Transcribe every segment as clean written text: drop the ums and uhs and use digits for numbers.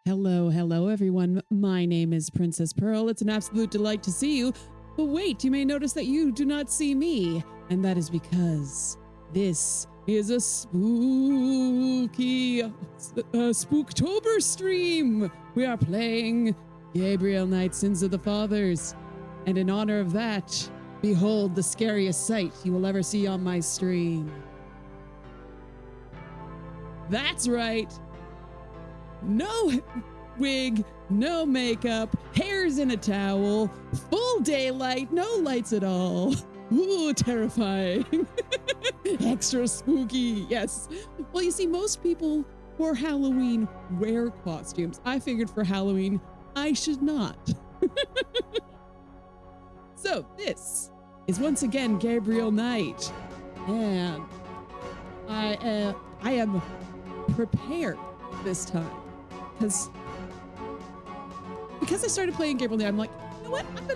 Hello, everyone. My name is Princess Pearl. It's an absolute delight to see you. But wait, you may notice that you do not see me. And that is because this is a spooky Spooktober stream. We are playing Gabriel Knight, Sins of the Fathers. And in honor of that, behold the scariest sight you will ever see on my stream. That's right. No wig, no makeup, hair's in a towel, full daylight, no lights at all. Ooh, terrifying. Extra spooky, yes. Well, you see, most people for Halloween wear costumes. I figured for Halloween, I should not. So this is once again Gabriel Knight, and I am prepared this time because I started playing Gabriel Knight. I'm like, you know what? I'm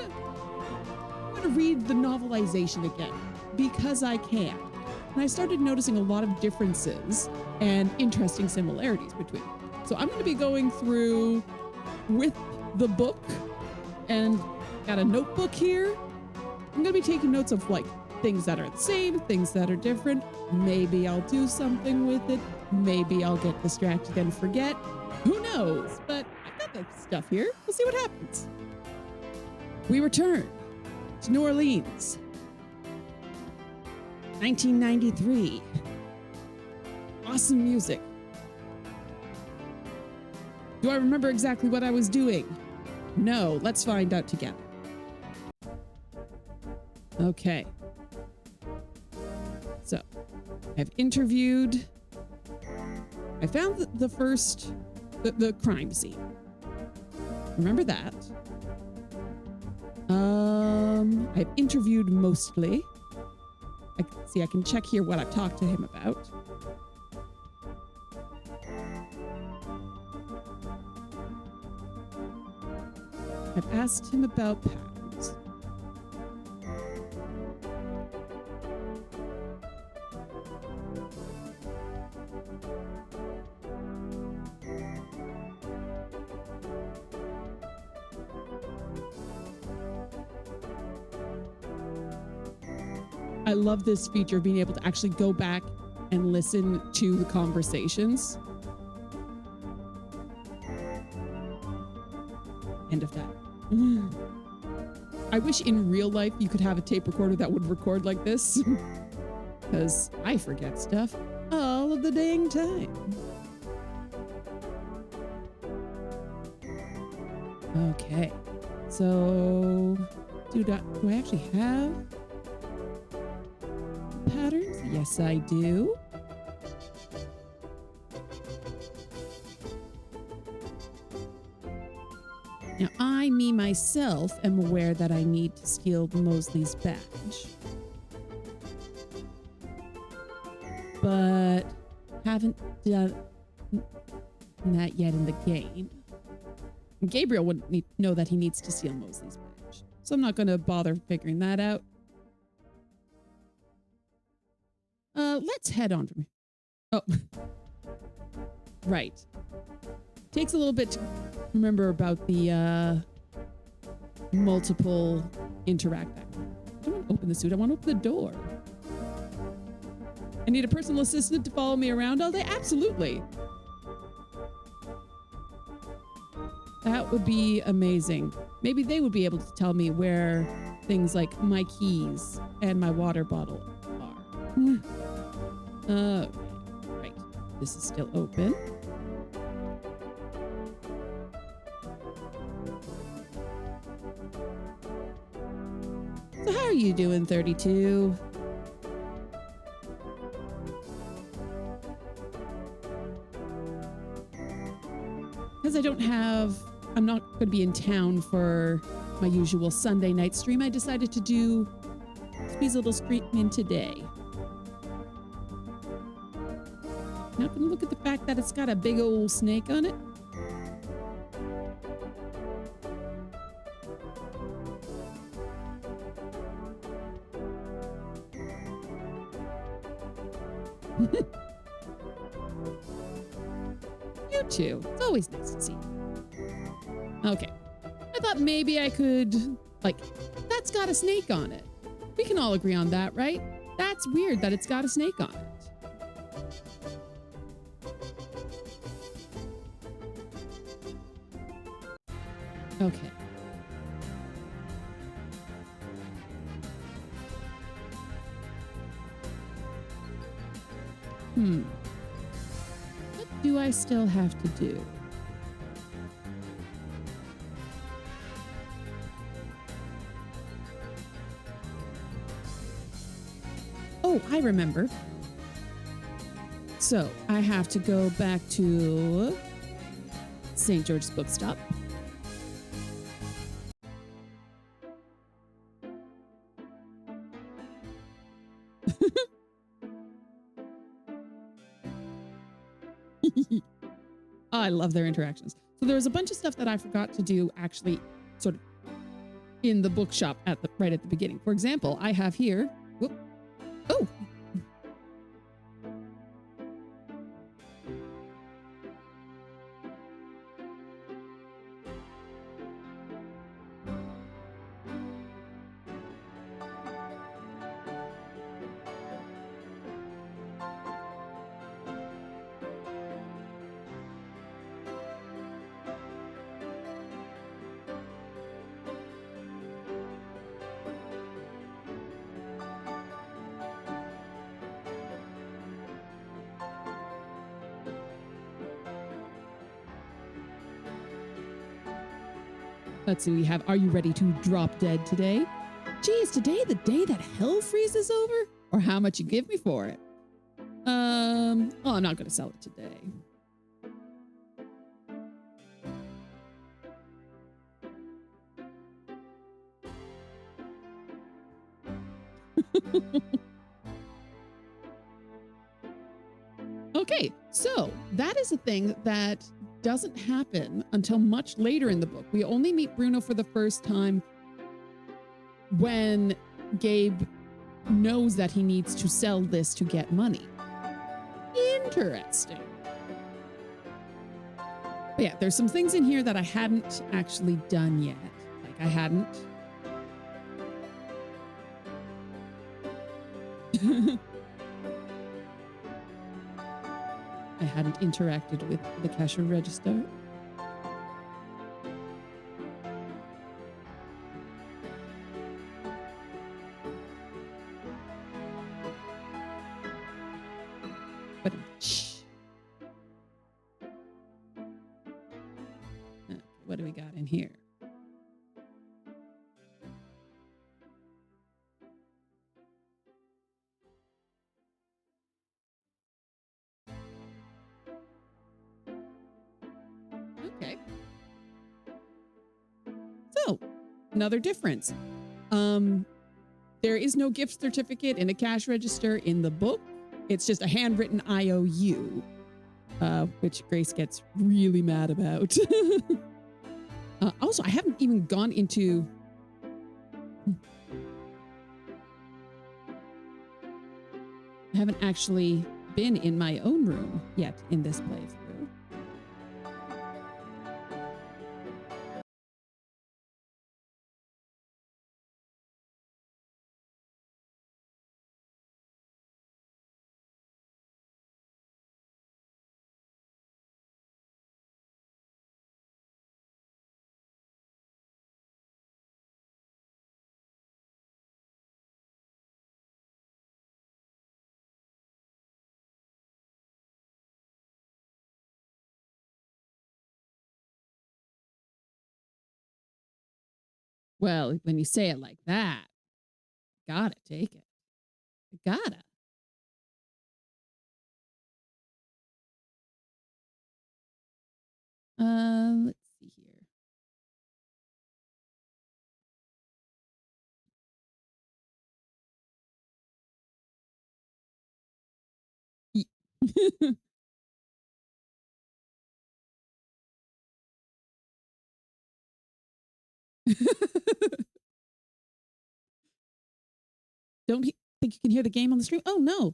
gonna read the novelization again because I can. And I started noticing a lot of differences and interesting similarities between them. So I'm going to be going through with the book, and got a notebook here. I'm going to be taking notes of like things that are the same, things that are different. Maybe I'll do something with it. Maybe I'll get distracted and forget. Who knows? But I've got that stuff here. We'll see what happens. We return to New Orleans, 1993. Awesome music. Do I remember exactly what I was doing? No, let's find out together. Okay. So, I've interviewed. I found the first, the crime scene. Remember that. I've interviewed mostly. I can check here what I've talked to him about. I've asked him about patterns. I love this feature of being able to actually go back and listen to the conversations. End of that. I wish in real life you could have a tape recorder that would record like this, because I forget stuff all of the dang time. Okay, so do I actually have patterns? Yes, I do. Now, me myself, am aware that I need to steal Mosley's badge. But haven't done that yet in the game. Gabriel wouldn't know that he needs to steal Mosley's badge, so I'm not going to bother figuring that out. Let's head on from here. Oh, right. Takes a little bit to remember about the multiple interact. I don't want to open the suit. I want to open the door. I need a personal assistant to follow me around all day? Absolutely. That would be amazing. Maybe they would be able to tell me where things like my keys and my water bottle are. Right. This is still open. So how are you doing, 32? Because I'm not going to be in town for my usual Sunday night stream, I decided to squeeze a little stream in today. Not going to look at the fact that it's got a big old snake on it. You too. It's always nice to see you. Okay. I thought maybe I could, like, that's got a snake on it. We can all agree on that, right? That's weird that it's got a snake on it. Okay. What do I still have to do? Oh, I remember. So I have to go back to St. George's Bookstop. I love their interactions. So there was a bunch of stuff that I forgot to do actually sort of in the bookshop right at the beginning. For example, I have here, whoop, oh. Let's see, we have, are you ready to drop dead today? Gee, is today the day that hell freezes over? Or how much you give me for it? Oh, I'm not going to sell it today. Okay, so that is a thing that doesn't happen until much later in the book. We only meet Bruno for the first time when Gabe knows that he needs to sell this to get money. Interesting. But yeah, there's some things in here that I hadn't actually done yet. Like I hadn't. I hadn't interacted with the cash register. But what do we got in here? Okay. So, another difference. There is no gift certificate in a cash register in the book. It's just a handwritten IOU, which Grace gets really mad about. Also, I haven't even gone into... I haven't actually been in my own room yet in this playthrough. Well, when you say it like that, gotta take it. Gotta. Let's see here. Don't think you can hear the game on the stream? Oh, no.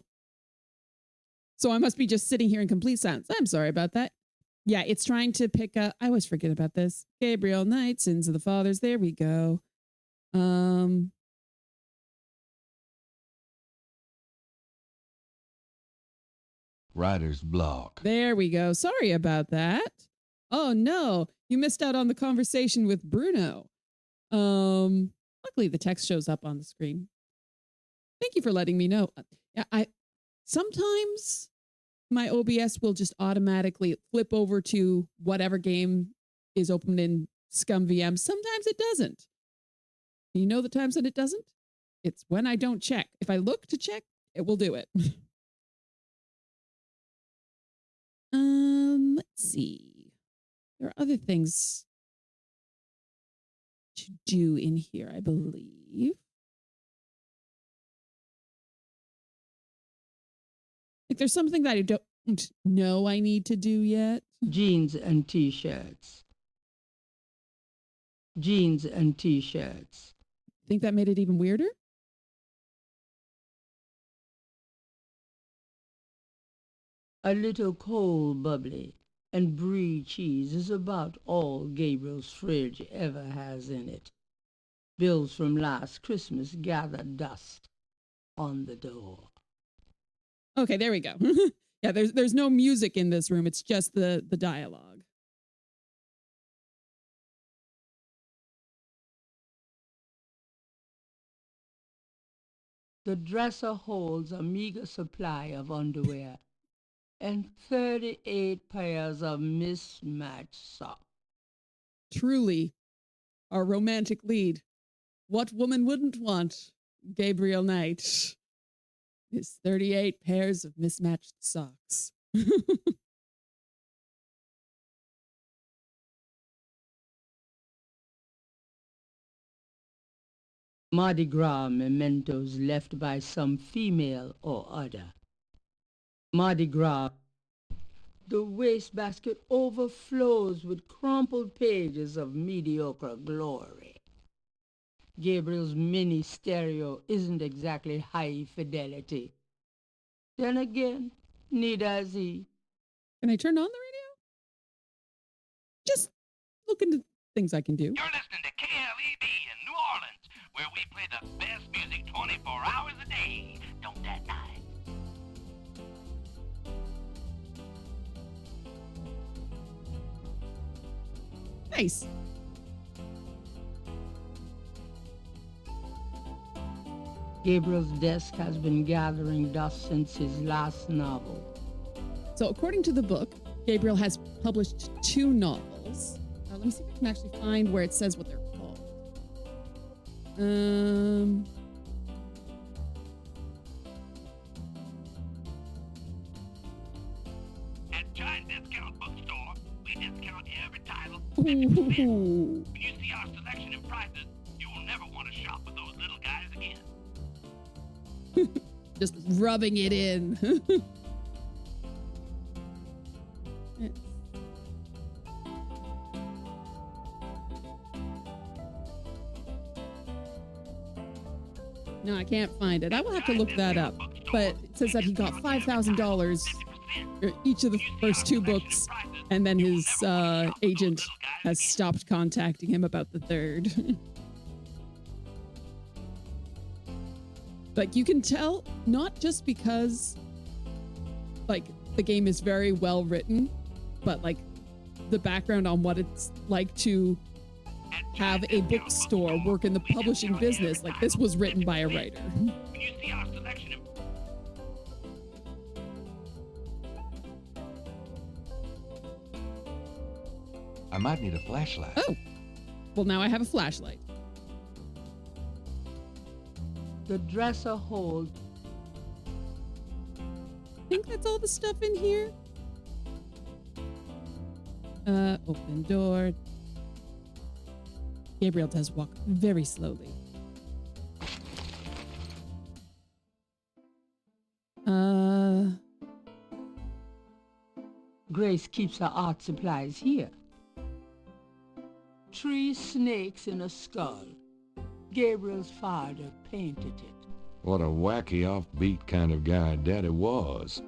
So I must be just sitting here in complete silence. I'm sorry about that. Yeah, it's trying to pick up. I always forget about this. Gabriel Knight, Sins of the Fathers. There we go. Writer's block. There we go. Sorry about that. Oh no, you missed out on the conversation with Bruno. Luckily the text shows up on the screen. Thank you for letting me know. I sometimes my OBS will just automatically flip over to whatever game is open in ScumVM. Sometimes it doesn't. You know the times that it doesn't? It's when I don't check. If I look to check, it will do it. Let's see. There are other things to do in here, I believe. Like there's something that I don't know I need to do yet. Jeans and t-shirts. Jeans and t-shirts. Think that made it even weirder? A little cold bubbly and brie cheese is about all Gabriel's fridge ever has in it. Bills from last Christmas gather dust on the door. Okay, there we go. Yeah, there's no music in this room. It's just the dialogue. The dresser holds a meager supply of underwear and 38 pairs of mismatched socks. Truly, our romantic lead. What woman wouldn't want Gabriel Knight? His 38 pairs of mismatched socks. Mardi Gras mementos left by some female or other. Mardi Gras. The wastebasket overflows with crumpled pages of mediocre glory. Gabriel's mini stereo isn't exactly high fidelity. Then again, neither is he. Can I turn on the radio? Just look into things I can do. You're listening to KLEB in New Orleans, where we play the best music 24 hours a day. Don't that night? Nice. Gabriel's desk has been gathering dust since his last novel. So according to the book, Gabriel has published 2 novels. Let me see if I can actually find where it says what they're called. At Giant Discount Bookstore, we discount every title 50%. Ooh. When you see our selection and prices, you will never want to shop with those little guys again. Just rubbing it in. No, I can't find it. I will have to look that up. But it says that he got $5,000 for each of the first 2 books, and then his agent has stopped contacting him about the 3rd. Like, you can tell, not just because, like, the game is very well written, but, like, the background on what it's like to have a bookstore work in the publishing business. Like, this was written by a writer. When you see our selection of I might need a flashlight. Oh, well, now I have a flashlight. The dresser holds. I think that's all the stuff in here. Open door. Gabriel does walk very slowly. Grace keeps her art supplies here. 3 snakes in a skull. Gabriel's father painted it. What a wacky, offbeat kind of guy Daddy was.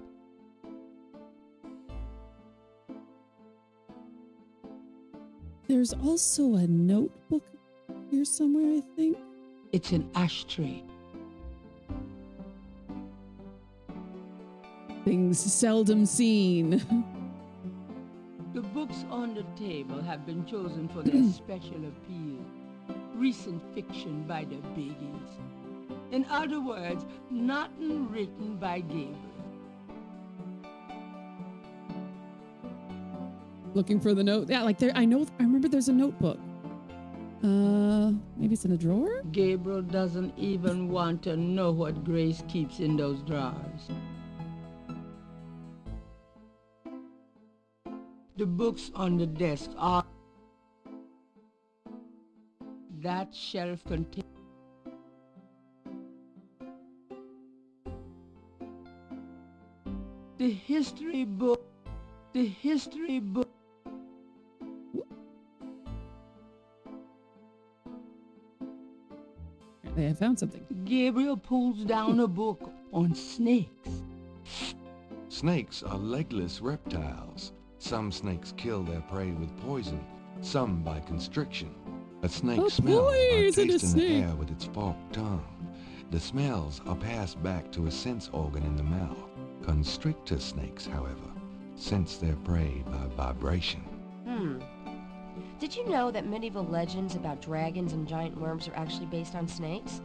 There's also a notebook here somewhere, I think. It's an ashtray. Things seldom seen. The books on the table have been chosen for their special appeal. Recent fiction by the biggies. In other words, nothing written by Gabriel. Looking for the note. Yeah, like there. I remember there's a notebook. Maybe it's in a drawer? Gabriel doesn't even want to know what Grace keeps in those drawers. The books on the desk are... That shelf contains... The history book... The history book... I found something. Gabriel pulls down a book on snakes. Snakes are legless reptiles. Some snakes kill their prey with poison, some by constriction. A snake A smells by poisonous tasting the snake. air with its forked tongue. The smells are passed back to a sense organ in the mouth. Constrictor snakes, however, sense their prey by vibration. Did you know that medieval legends about dragons and giant worms are actually based on snakes?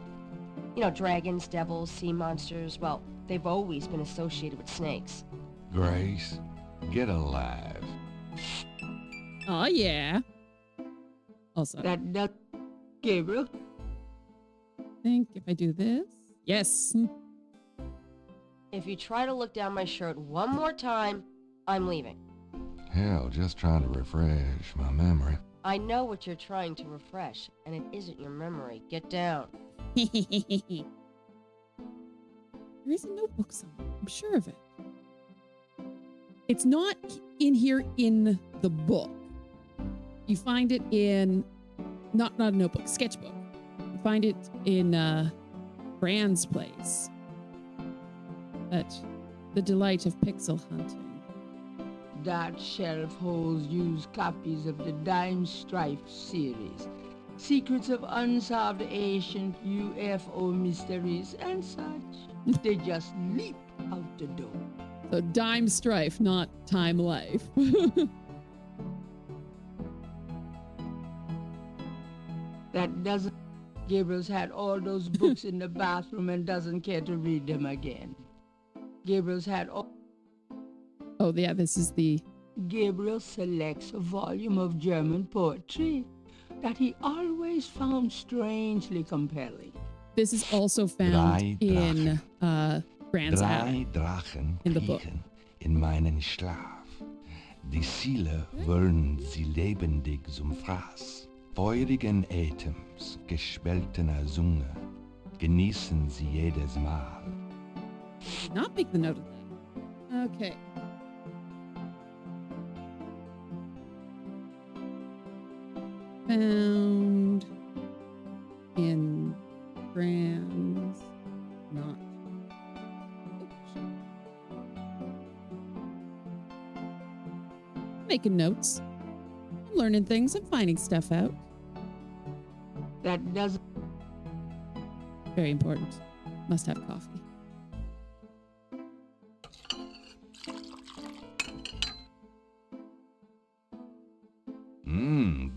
You know, dragons, devils, sea monsters, well, they've always been associated with snakes. Grace, get alive. Oh, yeah. Also, I That does... Gabriel, think if I do this. Yes. If you try to look down my shirt one more time, I'm leaving. Hell, just trying to refresh my memory. I know what you're trying to refresh, and it isn't your memory. Get down. There is a notebook somewhere. I'm sure of it. It's not in here in the book. You find it in not a notebook, sketchbook. You find it in Brand's place. But the delight of pixel hunting. that shelf holds used copies of the Dime Strife series, secrets of unsolved ancient UFO mysteries and such. They just leap out the door. So Dime Strife, not Time Life. That doesn't... Gabriel's had all those books in the bathroom and doesn't care to read them again. Gabriel's had all... Oh, yeah, this is the... Gabriel selects a volume of German poetry that he always found strangely compelling. This is also found Drei in Brand's Drei attic. Drachen In the book. kriechen in meinen Schlaf. Die Ziele wollen sie lebendig zum Fraß. Feurigen Atems, gespaltener Zunge, genießen sie jedes Mal. Did not make the note of that. Okay. Found in Brand's not. Making notes. I'm learning things. I'm finding stuff out. That doesn't... Very important. Must have coffee.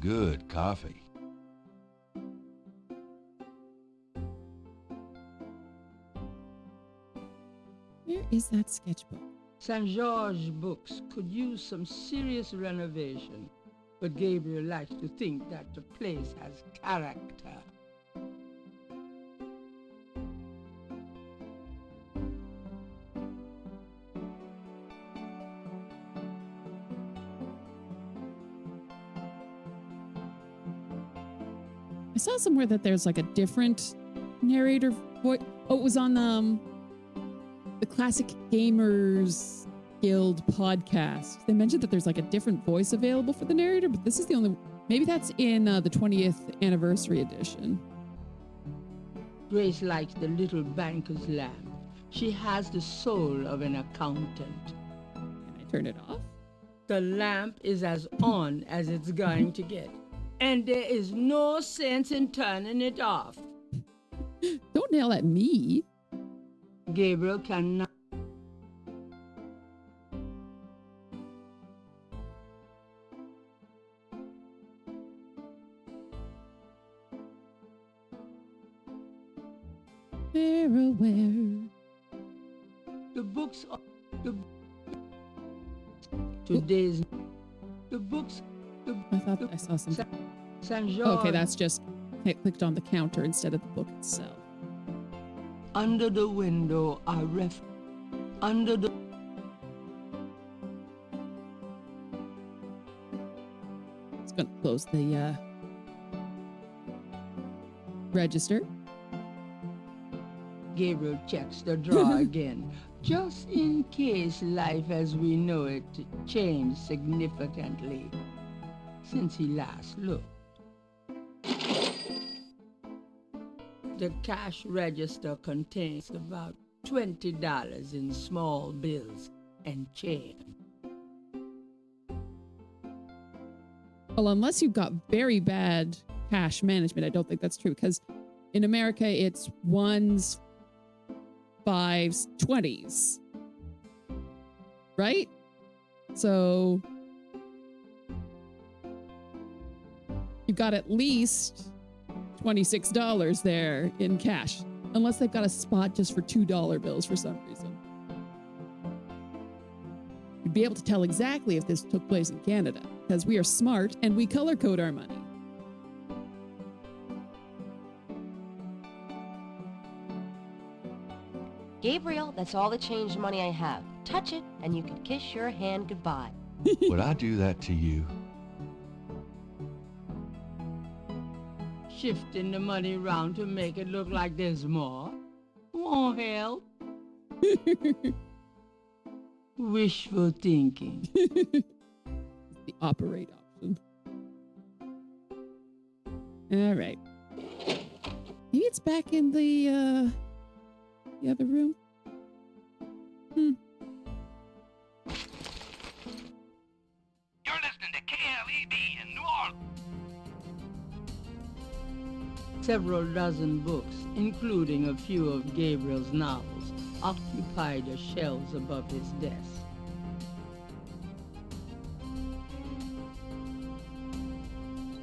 Good coffee. Where is that sketchbook? St. George Books could use some serious renovation, but Gabriel likes to think that the place has character. I saw somewhere that there's like a different narrator voice. Oh, it was on the Classic Gamers Guild podcast. They mentioned that there's like a different voice available for the narrator, but this is the only. Maybe that's in the 20th anniversary edition. Grace likes the little banker's lamp. She has the soul of an accountant. Can I turn it off? The lamp is as on as it's going to get, and there is no sense in turning it off. Don't nail at me. Gabriel cannot. Where? The books are today's. The books. I thought I saw something. Saint George. Okay, that's just I clicked on the counter instead of the book itself. Under the window are under the. It's gonna close the register. Gabriel checks the drawer again, just in case life as we know it changed significantly since he last looked. The cash register contains about $20 in small bills and change. Well, unless you've got very bad cash management, I don't think that's true, because in America it's ones, fives, 20s, right? So you've got at least $26 there in cash, unless they've got a spot just for $2 bills for some reason. You'd be able to tell exactly if this took place in Canada, because we are smart and we color code our money. Gabriel, that's all the change money I have. Touch it, and you can kiss your hand goodbye. Would I do that to you? Shifting the money around to make it look like there's more won't help. Wishful thinking. The operate option. All right. Maybe it's back in the other room. You're listening to KLEB in New Orleans. Several dozen books, including a few of Gabriel's novels, occupy the shelves above his desk.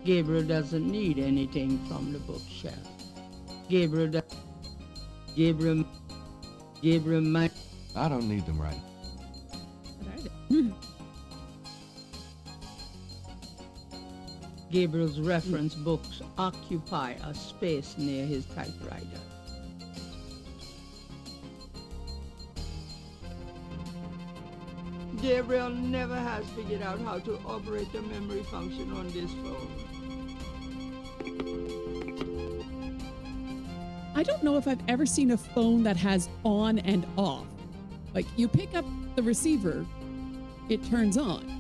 Gabriel doesn't need anything from the bookshelf. Gabriel might. I don't need them right. What are they? Gabriel's reference books occupy a space near his typewriter. Gabriel never has figured out how to operate the memory function on this phone. I don't know if I've ever seen a phone that has on and off. Like, you pick up the receiver, it turns on.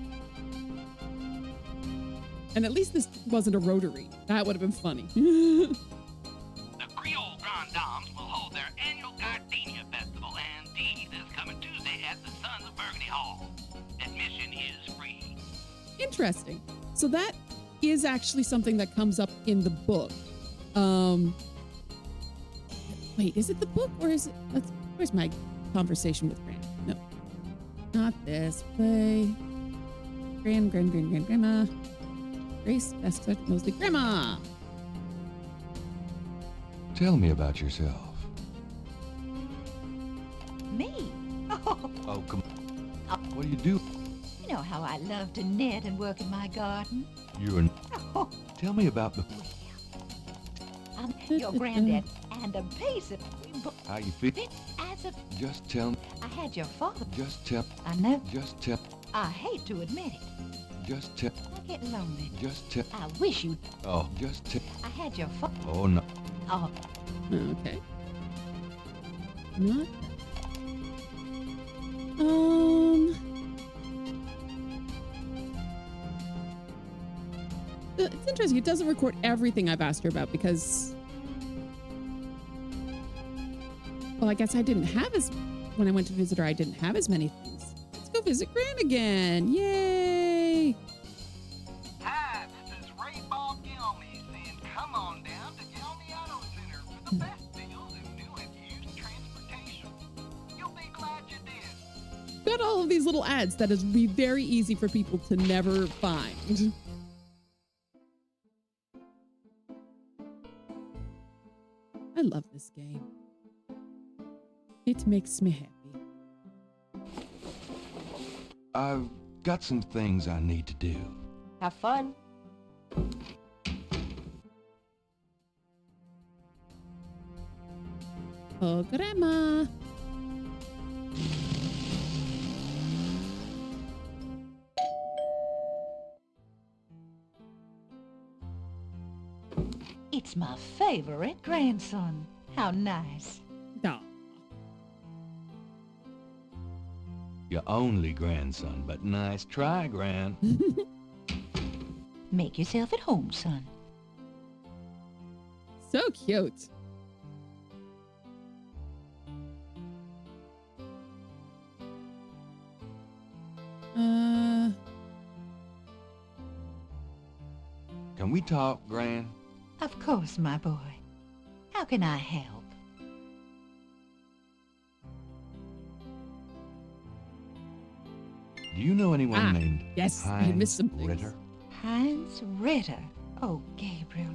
And at least this wasn't a rotary. That would have been funny. The Creole Grand Dames will hold their annual Gardenia Festival, and this coming Tuesday at the Sons of Burgundy Hall. Admission is free. Interesting. So that is actually something that comes up in the book. Wait, is it the book or is it? Where's my conversation with Grandma? No, not this. Play. Grandma. Grace, best expected, mostly Grandma. Tell me about yourself. Me? Oh, Oh, come on. What do you do? you know how I love to knit and work in my garden. You're an... Oh, Tell me about the... I'm your granddad, and a piece of How you feel? as a Just tell me. I had your father. Just tell... I know. Just tell... I hate to admit it. Just tell... I get lonely. Just tell... I wish you. Oh, just tell... I had your father. Oh, no. Oh, Okay. Not. It's interesting. It doesn't record everything I've asked her about because, well, I guess I didn't have when I went to visit her, I didn't have as many things. Let's go visit Gran again. Yay! all of these little ads that is be very easy for people to never find. I love this game. It makes me happy. I've got some things I need to do. Have fun. Oh, grandma. It's my favorite grandson. How nice. Aw. Your only grandson, but nice try, Gran. Make yourself at home, son. So cute. Can we talk, Gran? Of course, my boy. How can I help? Do you know anyone named yes, I missed some Heinz things. Ritter? Heinz Ritter. Oh, Gabriel.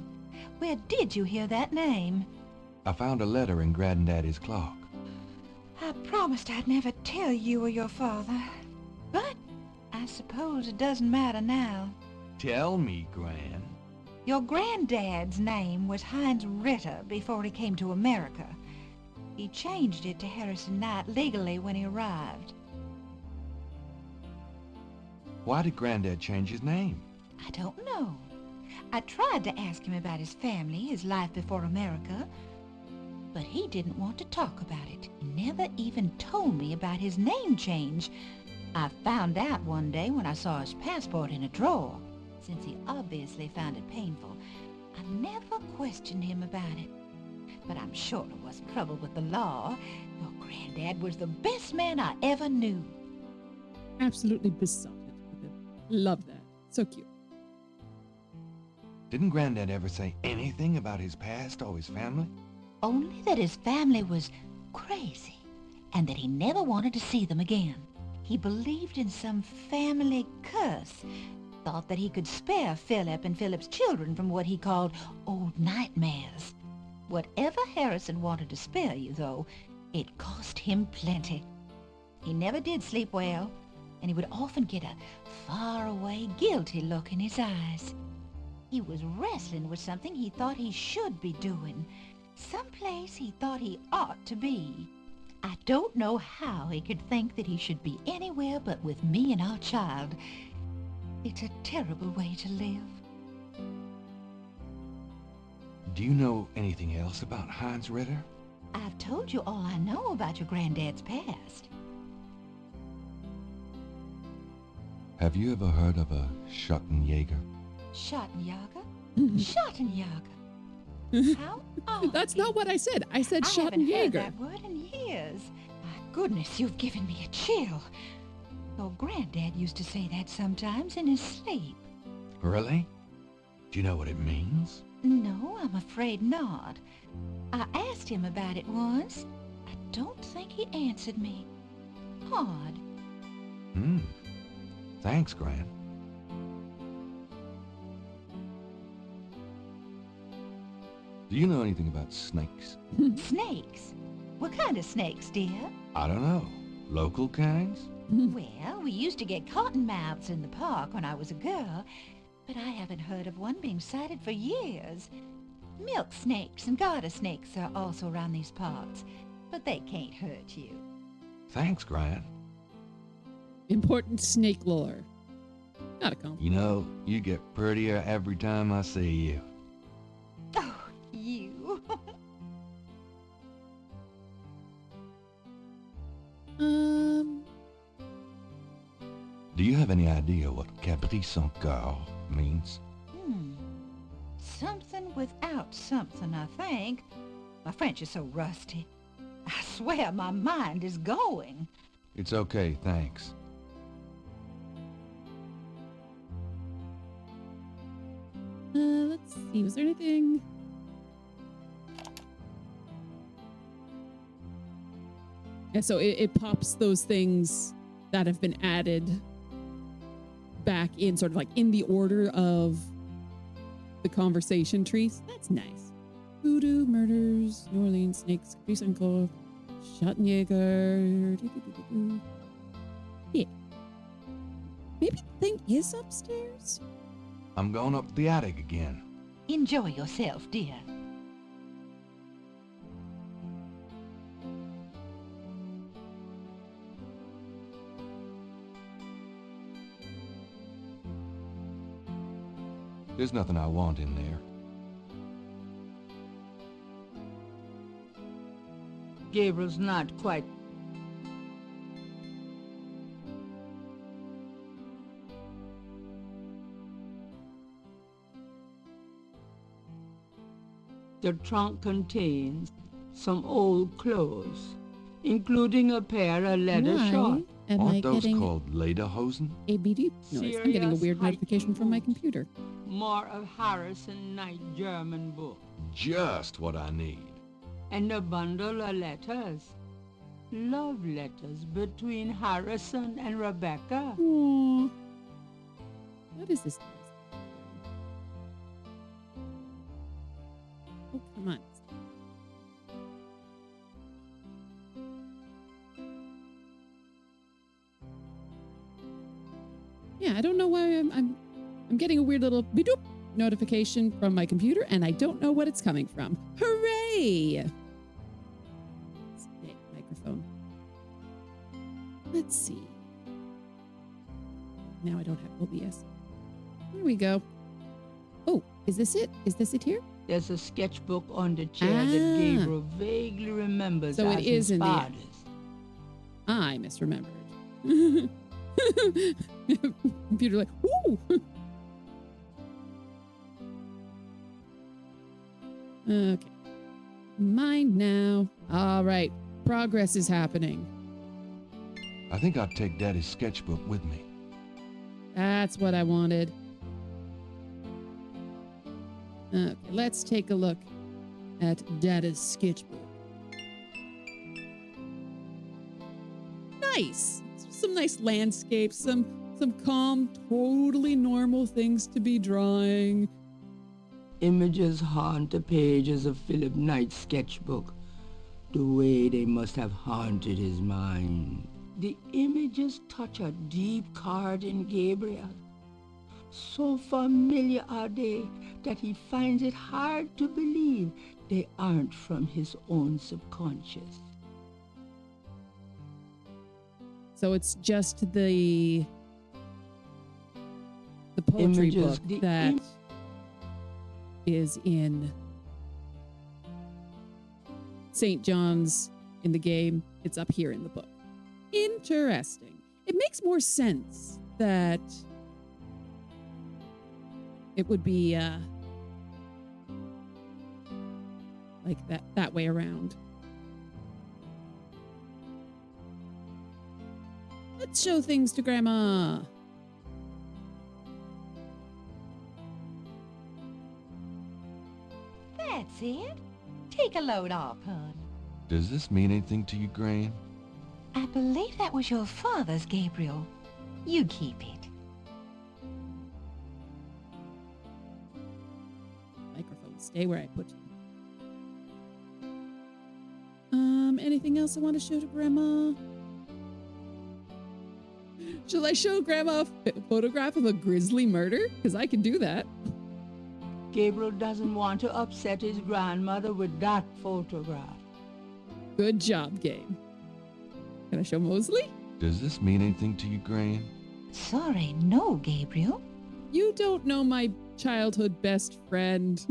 Where did you hear that name? I found a letter in Granddaddy's clock. I promised I'd never tell you or your father. But I suppose it doesn't matter now. Tell me, Gran. Your granddad's name was Heinz Ritter before he came to America. He changed it to Harrison Knight legally when he arrived. Why did Granddad change his name? I don't know. I tried to ask him about his family, his life before America, but he didn't want to talk about it. He never even told me about his name change. I found out one day when I saw his passport in a drawer. Since he obviously found it painful, I never questioned him about it. But I'm sure it wasn't trouble with the law. Your granddad was the best man I ever knew. Absolutely besotted with it. Love that. So cute. Didn't Granddad ever say anything about his past or his family? Only that his family was crazy, and that he never wanted to see them again. He believed in some family curse, thought that he could spare Philip and Philip's children from what he called old nightmares. Whatever Harrison wanted to spare you, though, it cost him plenty. He never did sleep well, and he would often get a far-away, guilty look in his eyes. He was wrestling with something he thought he should be doing, someplace he thought he ought to be. I don't know how he could think that he should be anywhere but with me and our child. It's a terrible way to live. Do you know anything else about Heinz Ritter? I've told you all I know about your granddad's past. Have you ever heard of a Schottenjäger? Schottenjäger? Schottenjäger? How odd. That's not what I said. I said I haven't heard Schottenjäger. that word in years. My goodness, you've given me a chill. Your granddad used to say that sometimes in his sleep. Really? Do you know what it means? No, I'm afraid not. I asked him about it once. I don't think he answered me. Odd. Thanks, Gran. Do you know anything about snakes? Snakes? What kind of snakes, dear? I don't know. Local kinds? Well, we used to get cottonmouths in the park when I was a girl, but I haven't heard of one being sighted for years. Milk snakes and garter snakes are also around these parts, but they can't hurt you. Thanks, Gran. Important snake lore. Not a compliment. You know, you get prettier every time I see you. Oh, you. Do you have any idea what Caprice encore means? Something without something, I think. My French is so rusty. I swear my mind is going. It's okay, thanks. Let's see. Was there anything? Yeah, so it pops those things that have been added back in sort of like in the order of the conversation trees. That's nice. Voodoo, murders, New Orleans, snakes, Caprice and Cove, Schottenjäger. Yeah. Maybe the thing is upstairs? I'm going up the attic again. Enjoy yourself, dear. There's nothing I want in there. Gabriel's not quite. The trunk contains some old clothes, including a pair of leather shorts. Am I Aren't those getting called lederhosen? a beep noise? I'm getting a weird Serious notification from my hiking computer. More of Harrison Knight German book, Just what I need. and a bundle of letters. Love letters between Harrison and Rebecca. Aww. What is this noise? Oh, come on. Yeah, I don't know why I'm getting a weird little beep notification from my computer, and I don't know what it's coming from. Hooray! Stay, microphone. Let's see. Now I don't have OBS. There we go. Oh, is this it? Is this it here? There's a sketchbook on the chair Ah. that Gabriel vaguely remembers So as it his is in the attic. father's. I misremembered. Computer like, ooh. Okay. Mine now. All right. Progress is happening. I think I'll take Daddy's sketchbook with me. That's what I wanted. Okay, let's take a look at Dada's sketchbook. Nice. Some nice landscapes, some calm, totally normal things to be drawing. Images haunt the pages of Philip Knight's sketchbook, the way they must have haunted his mind. The images touch a deep chord in Gabriel. So familiar are they that he finds it hard to believe they aren't from his own subconscious. So it's just the poetry Images, book the that is in St. John's in the game. It's up here in the book. Interesting. It makes more sense that it would be like that way around. Let's show things to Grandma. That's it. Take a load off, hon. Does this mean anything to you, Gran? I believe that was your father's, Gabriel. You keep it. Microphone, stay where I put you. Anything else I want to show to Grandma? Shall I show Grandma a photograph of a grisly murder? Because I can do that. Gabriel doesn't want to upset his grandmother with that photograph. Good job, game. Can I show Mosley? Does this mean anything to you, Gran? Sorry, no, Gabriel. You don't know my childhood best friend.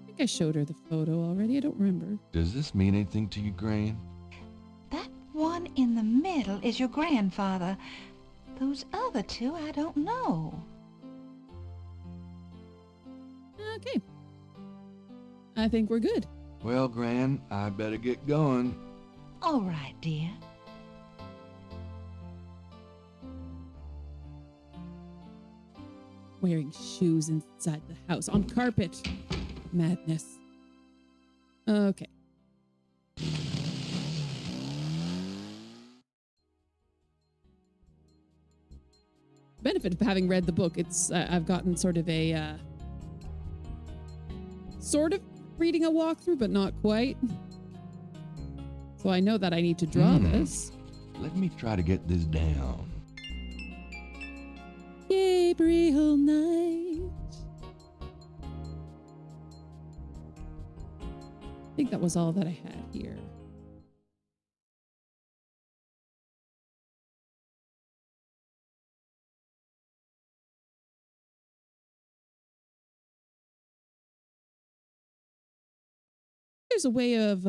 I think I showed her the photo already. I don't remember. Does this mean anything to you, Gran? That one in the middle is your grandfather. Those other two, I don't know. Okay. I think we're good. Well, Gran, I better get going. All right, dear. Wearing shoes inside the house on carpet. madness. Okay. Benefit of having read the book, it's I've gotten sort of a sort of reading a walkthrough, but not quite. So I know that I need to draw this. Let me try to get this down. Gabriel Knight. I think that was all that I had here. There's a way of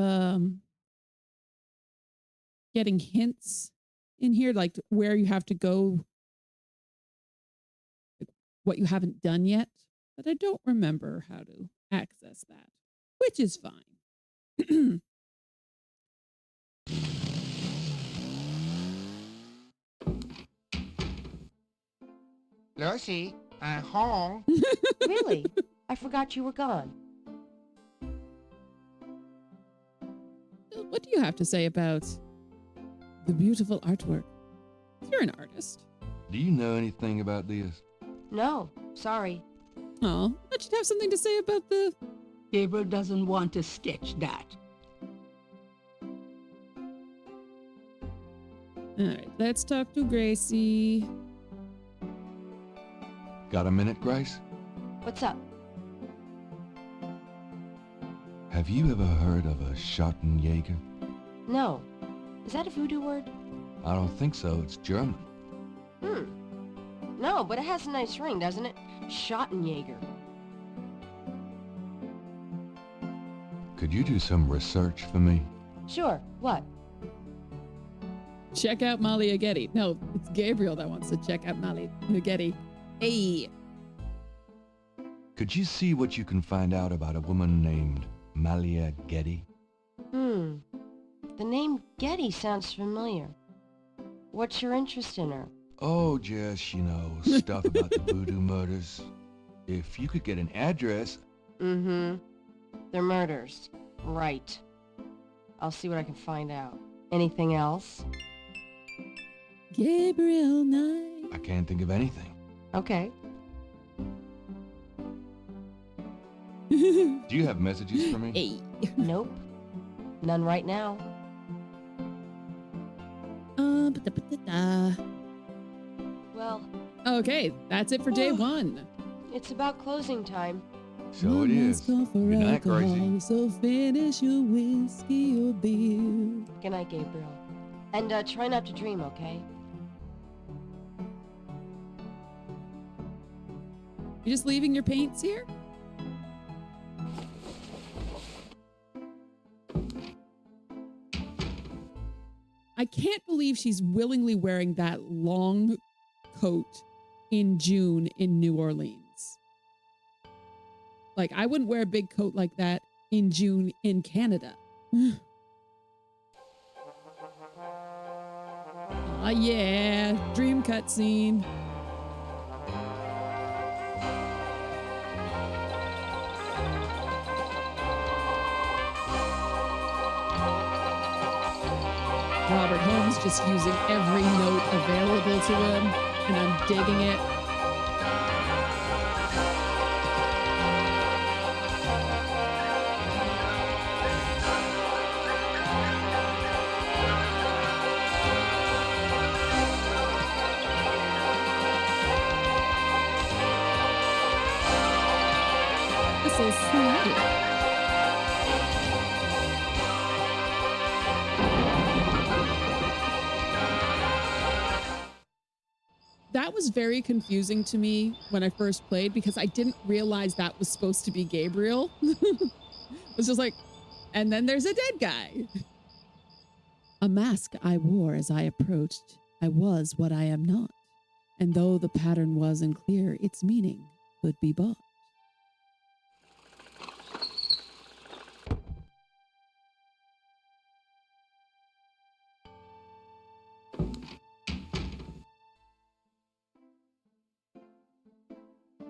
getting hints in here, like where you have to go, what you haven't done yet, but I don't remember how to access that, which is fine. Lucy, I'm home. Really? I forgot you were gone. What do you have to say about the beautiful artwork? You're an artist. Do you know anything about this? No, sorry. Oh, I should have something to say about the... Gabriel doesn't want to sketch that. All right, let's talk to Gracie. Got a minute, Grace? What's up? Have you ever heard of a Schottenjäger? No. Is that a voodoo word? I don't think so. It's German. No, but it has a nice ring, doesn't it? Schottenjäger. Could you do some research for me? Sure, what? Check out Molly Aghetti. No, it's Gabriel that wants to check out Molly Aghetti. Hey. Could you see what you can find out about a woman named Malia Getty? The name Getty sounds familiar. What's your interest in her? Oh, just, stuff about the voodoo murders. If you could get an address... They're murders. Right. I'll see what I can find out. Anything else? Gabriel Knight. I can't think of anything. Okay. Do you have messages for me? Hey. Nope. None right now. Well, Okay, that's it for day one. it's about closing time. So it is. Good night, Gracie. So finish your whiskey or beer. Good night, Gabriel. And try not to dream, okay? You just leaving your paints here? I can't believe she's willingly wearing that long coat in June in New Orleans. Like, I wouldn't wear a big coat like that in June in Canada. Ah, yeah. Dream cutscene. Robert Holmes just using every note available to him, and I'm digging it. This is nice. That was very confusing to me when I first played because I didn't realize that was supposed to be Gabriel. It was just like, and then there's a dead guy. A mask I wore as I approached, I was what I am not. And though the pattern was unclear, its meaning could be bought.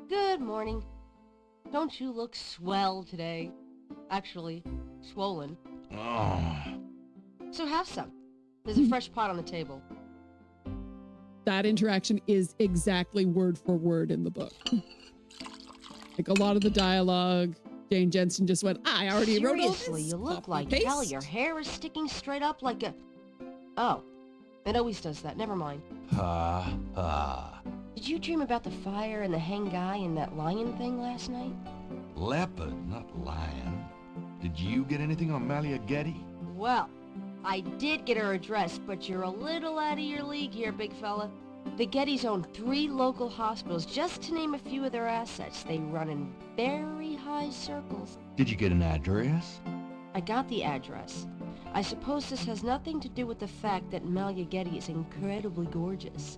Good morning. Don't you look swell today? Actually, swollen. Oh, So have some. There's a fresh pot on the table. That interaction is exactly word for word in the book. Like a lot of the dialogue, Jane Jensen just went, I already wrote all this. Seriously, you look Copy, like paste. hell. Your hair is sticking straight up like a... Oh, it always does that. Never mind. ha, ha. Did you dream about the fire and the hang guy and that lion thing last night? Leopard, not lion. Did you get anything on Malia Getty? Well, I did get her address, but you're a little out of your league here, big fella. The Gettys own 3 local hospitals, just to name a few of their assets. They run in very high circles. Did you get an address? I got the address. I suppose this has nothing to do with the fact that Malia Getty is incredibly gorgeous.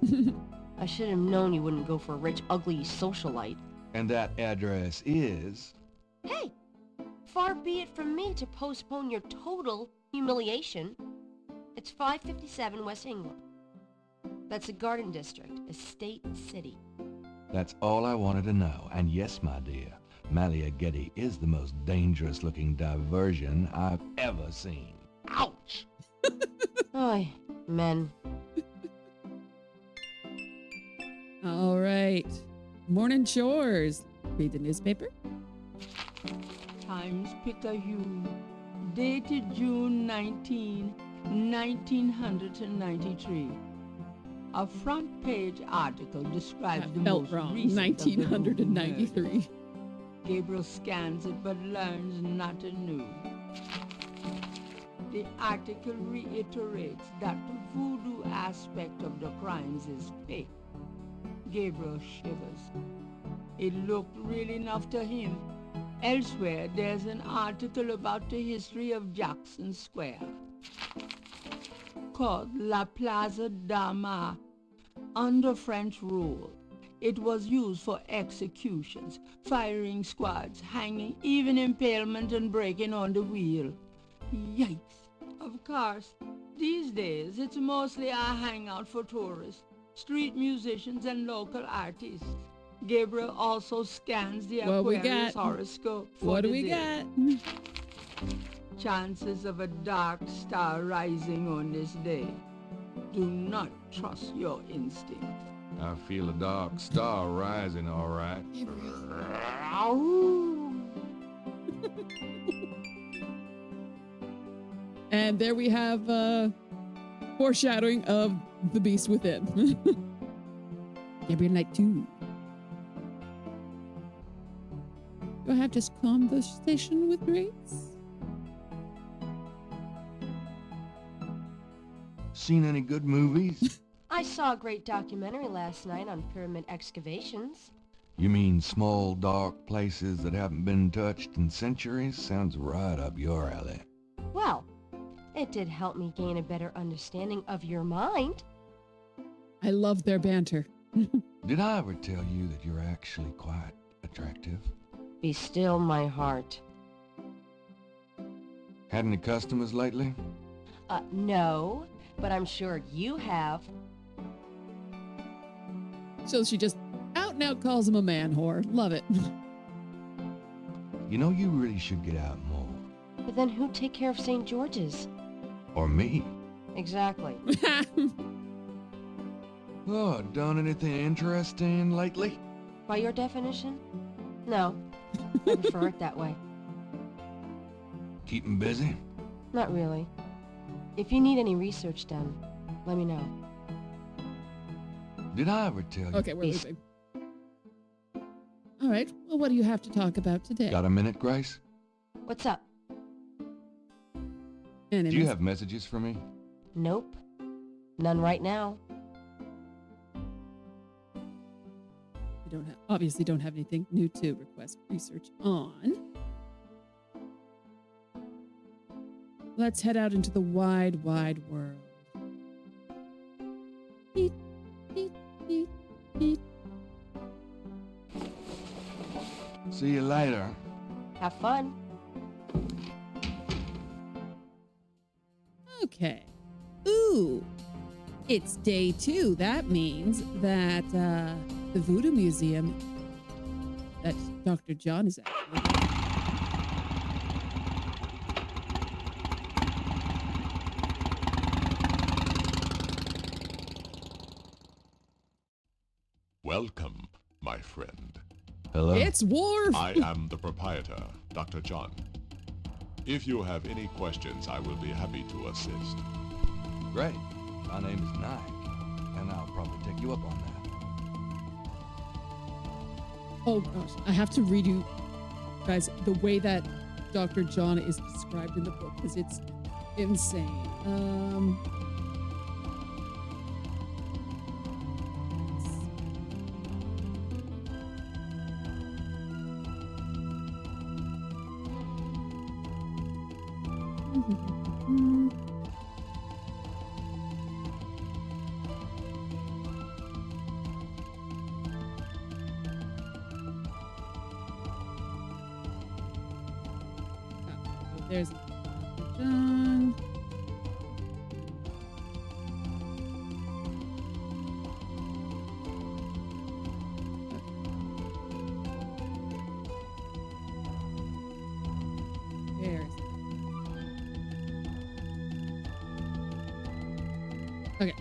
I should have known you wouldn't go for a rich, ugly socialite. And that address is... Hey, far be it from me to postpone your total humiliation. It's 557 West England. That's a garden district, a state city. That's all I wanted to know. And yes, my dear, Malia Getty is the most dangerous-looking diversion I've ever seen. Ouch! Oy, men. All right. Morning chores. Read the newspaper. Times Picayune, dated June 19, 1993. A front page article describes the That felt most wrong. recent of the voodoo murders. 1993. Gabriel scans it but learns not anew. The article reiterates that the voodoo aspect of the crimes is fake. Gabriel shivers. It looked real enough to him. Elsewhere, there's an article about the history of Jackson Square, called La Plaza d'Armas. Under French rule, it was used for executions, firing squads, hanging, even impalement and breaking on the wheel. Yikes! Of course, these days it's mostly a hangout for tourists, street musicians and local artists. Gabriel also scans the What we Aquarius got? horoscope for What do the we day. got? Chances of a dark star rising on this day. Do not trust your instincts. I feel a dark star rising, all right. And there we have foreshadowing of the beast within. Gabriel Knight 2. Do I have just conversation with Grace? Seen any good movies? I saw a great documentary last night on pyramid excavations. You mean small, dark places that haven't been touched in centuries? Sounds right up your alley. Well, it did help me gain a better understanding of your mind. I love their banter. Did I ever tell you that you're actually quite attractive? Be still my heart. Had any customers lately? No, but I'm sure you have. So she just out and out calls him a man whore. Love it. You know, you really should get out more. But then who'd take care of St. George's? Or me. Exactly. Oh, done anything interesting lately? By your definition? No. I prefer it that way. Keeping busy? Not really. If you need any research done, let me know. Did I ever tell you? Okay, we're leaving. All right. Well, what do you have to talk about today? Got a minute, Grace? What's up? And Do you have messages for me? Nope. None right now. We obviously don't have anything new to request research on. Let's head out into the wide, wide world. Beep, beep, beep, beep. See you later. Have fun. Okay. Ooh, it's day 2. That means that the Voodoo Museum that Dr. John is actually. Welcome, my friend. Hello? It's Worf! I am the proprietor, Dr. John. If you have any questions, I will be happy to assist. Great. My name is Knight, and I'll probably take you up on that. Oh gosh, I have to read you guys the way that Dr. John is described in the book because it's insane. There's John. There's. Okay.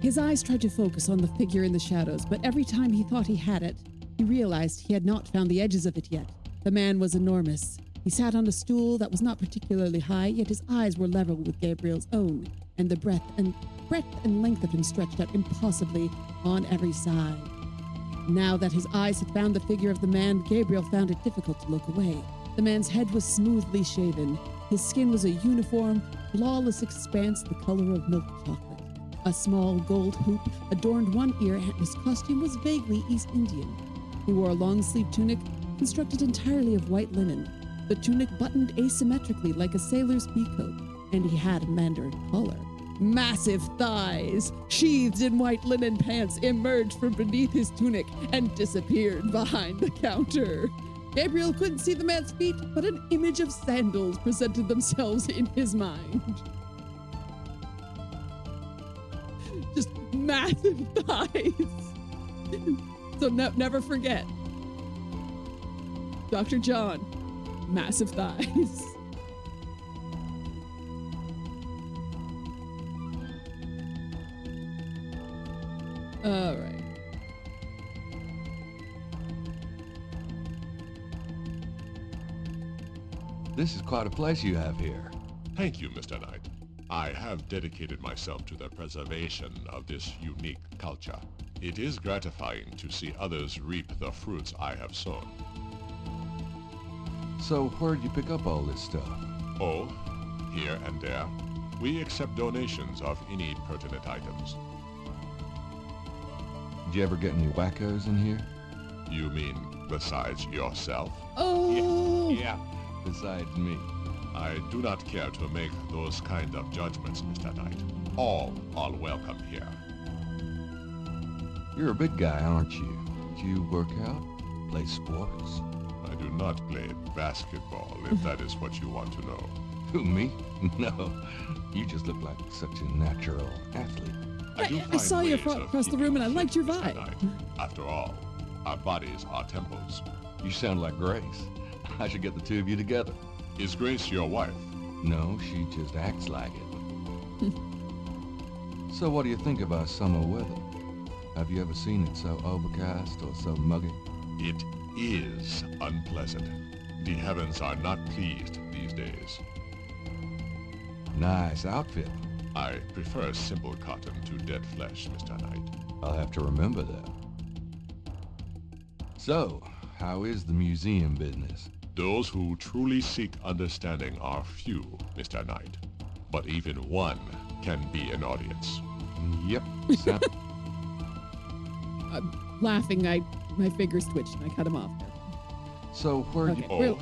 His eyes tried to focus on the figure in the shadows, but every time he thought he had it, he realized he had not found the edges of it yet. The man was enormous. He sat on a stool that was not particularly high, yet his eyes were level with Gabriel's own, and the breadth and length of him stretched out impossibly on every side. Now that his eyes had found the figure of the man, Gabriel found it difficult to look away. The man's head was smoothly shaven. His skin was a uniform, flawless expanse the color of milk chocolate. A small gold hoop adorned one ear, and his costume was vaguely East Indian. He wore a long-sleeved tunic constructed entirely of white linen. The tunic buttoned asymmetrically like a sailor's peacoat, and he had a mandarin collar. Massive thighs, sheathed in white linen pants, emerged from beneath his tunic and disappeared behind the counter. Gabriel couldn't see the man's feet, but an image of sandals presented themselves in his mind. Just massive thighs. So never forget. Dr. John, massive thighs. All right. This is quite a place you have here. Thank you, Mr. Knight. I have dedicated myself to the preservation of this unique culture. It is gratifying to see others reap the fruits I have sown. So where'd you pick up all this stuff? Oh, here and there. We accept donations of any pertinent items. Did you ever get any wackos in here? You mean besides yourself? Oh! Yeah, besides me. I do not care to make those kind of judgments, Mr. Knight. All are welcome here. You're a big guy, aren't you? Do you work out? Play sports? I do not play basketball, if that is what you want to know. Who, me? No. You just look like such a natural athlete. I saw you across the room and I liked your Mr. vibe. Knight. After all, our bodies are temples. You sound like Grace. I should get the two of you together. Is Grace your wife? No, she just acts like it. So what do you think of our summer weather? Have you ever seen it so overcast or so muggy? It is unpleasant. The heavens are not pleased these days. Nice outfit. I prefer simple cotton to dead flesh, Mr. Knight. I'll have to remember that. So, how is the museum business? Those who truly seek understanding are few, Mr. Knight. But even one can be an audience. Yep. I'm laughing. My fingers twitched and I cut him off there. So where Okay. you...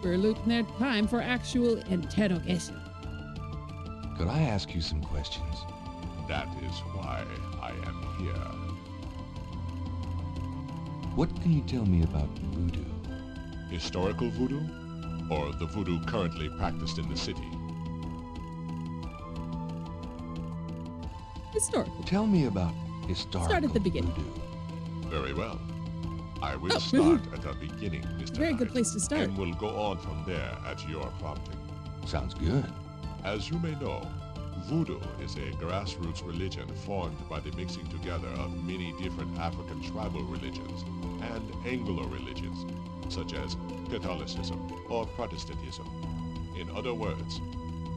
We're looking at time for actual interrogation. Could I ask you some questions? That is why I am here. What can you tell me about voodoo? Historical voodoo? Or the voodoo currently practiced in the city? Historical. Tell me about historical Start at the beginning. voodoo. Very well. I will Oh. start at the beginning, Mr. Very good Knight, place to start. and will go on from there at your prompting. Sounds good. As you may know, voodoo is a grassroots religion formed by the mixing together of many different African tribal religions and Anglo religions, such as Catholicism or Protestantism. In other words,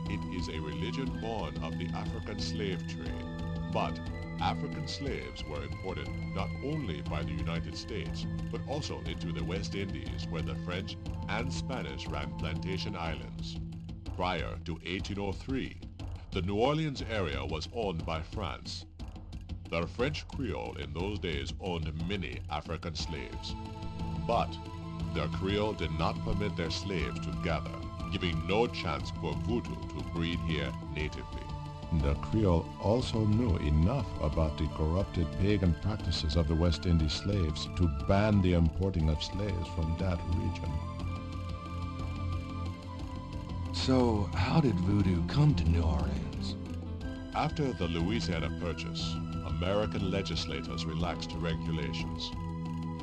it is a religion born of the African slave trade, but African slaves were imported not only by the United States, but also into the West Indies, where the French and Spanish ran plantation islands. Prior to 1803, the New Orleans area was owned by France. The French Creole in those days owned many African slaves, but the Creole did not permit their slaves to gather, giving no chance for voodoo to breed here natively. The Creole also knew enough about the corrupted pagan practices of the West Indies slaves to ban the importing of slaves from that region. So, how did voodoo come to New Orleans? After the Louisiana Purchase, American legislators relaxed regulations.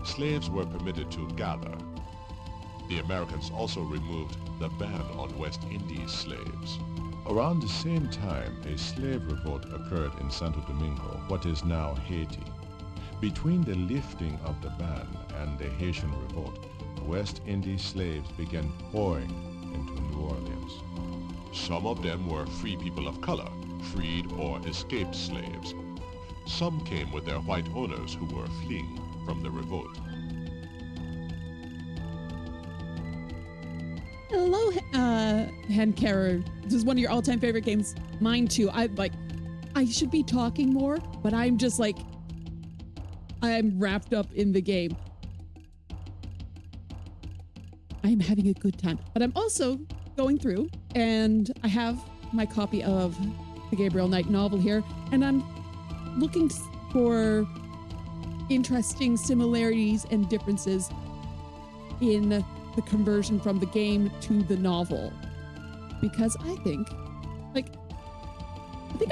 Slaves were permitted to gather. The Americans also removed the ban on West Indies slaves. Around the same time, a slave revolt occurred in Santo Domingo, what is now Haiti. Between the lifting of the ban and the Haitian revolt, West Indies slaves began pouring into New Orleans. Some of them were free people of color, freed or escaped slaves. Some came with their white owners who were fleeing from the revolt. Hello, Handcarer. This is one of your all-time favorite games. Mine too. I should be talking more, but I'm just like, I'm wrapped up in the game. I'm having a good time, but I'm also going through, and I have my copy of the Gabriel Knight novel here, and I'm looking for interesting similarities and differences in the conversion from the game to the novel, because I think I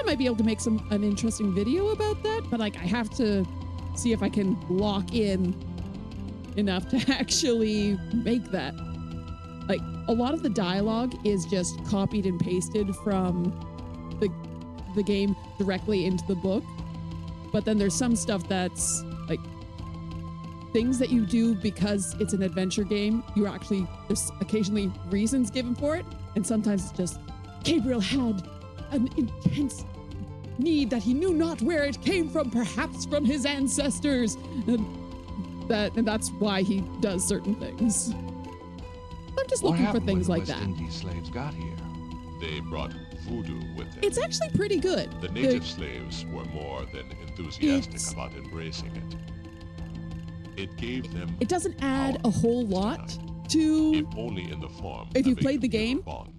might be able to make an interesting video about that, but I have to see if I can lock in enough to actually make that. A lot of the dialogue is just copied and pasted from the game directly into the book, but then there's some stuff that's things that you do because it's an adventure game. There's occasionally reasons given for it, and sometimes it's just Gabriel had an intense need that he knew not where it came from, perhaps from his ancestors, and that's why he does certain things. I'm just looking for things like that. What happened when the West Indies slaves got here? They brought voodoo with them. It's actually pretty good. The native slaves were more than enthusiastic about embracing it. It gave them. It doesn't add a whole lot tonight, to. if only in the form. If you of a played the game, bond.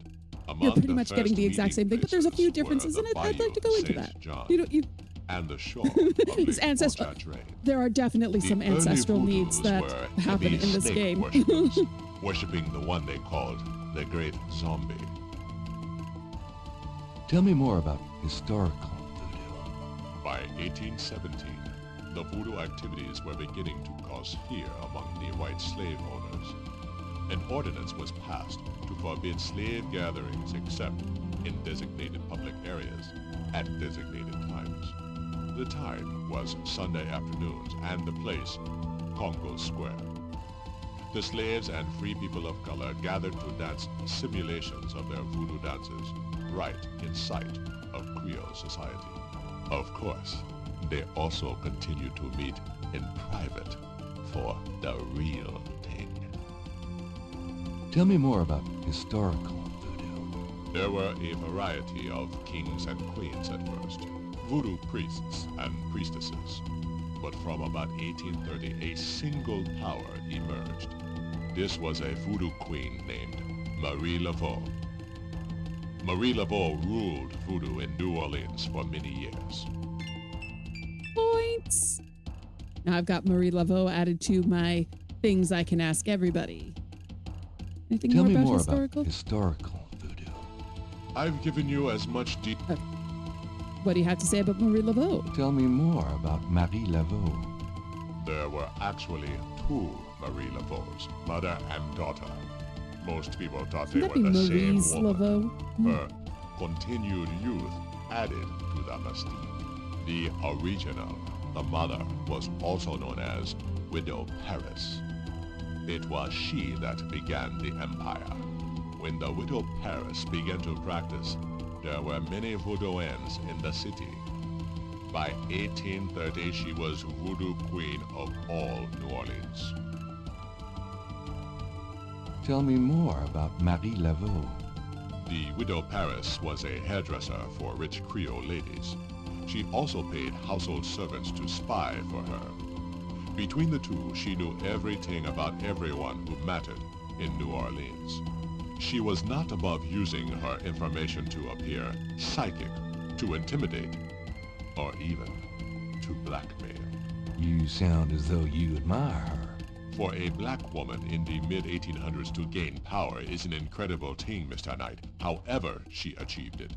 you're pretty Among much the getting the first exact same thing, but there's a few meeting places differences, and were I'd like to the go into Bayou that. Saint John And the shore of his the ancestral. Pochatrane. There are definitely some The early ancestral needs voodoos that were happen heavy in this snake game. worshippers, worshipping the one they called the Great Zombie. Tell me more about historical voodoo. By 1817, the voodoo activities were beginning to cause fear among the white slave owners. An ordinance was passed to forbid slave gatherings except in designated public areas at designated times. The time was Sunday afternoons and the place, Congo Square. The slaves and free people of color gathered to dance simulations of their voodoo dances right in sight of Creole society. Of course, they also continued to meet in private for the real thing. Tell me more about historical voodoo. There were a variety of kings and queens at first, voodoo priests and priestesses. But from about 1830, a single power emerged. This was a voodoo queen named Marie Laveau. Marie Laveau ruled voodoo in New Orleans for many years. Points. Now I've got Marie Laveau added to my things I can ask everybody. Anything Tell me more more about historical? about historical voodoo. I've given you as much What do you have to say about Marie Laveau? Tell me more about Marie Laveau. There were actually two Marie Laveaux, mother and daughter. Most people thought they Wouldn't were that the be same Maurice woman. Laveau? Her continued youth added to the mystique. The original, the mother, was also known as Widow Paris. It was she that began the empire. When the Widow Paris began to practice, there were many voodooans in the city. By 1830, she was voodoo queen of all New Orleans. Tell me more about Marie Laveau. The Widow Paris was a hairdresser for rich Creole ladies. She also paid household servants to spy for her. Between the two, she knew everything about everyone who mattered in New Orleans. She was not above using her information to appear psychic, to intimidate, or even to blackmail. You sound as though you admire her. For a black woman in the mid-1800s to gain power is an incredible thing, Mr. Knight. However she achieved it.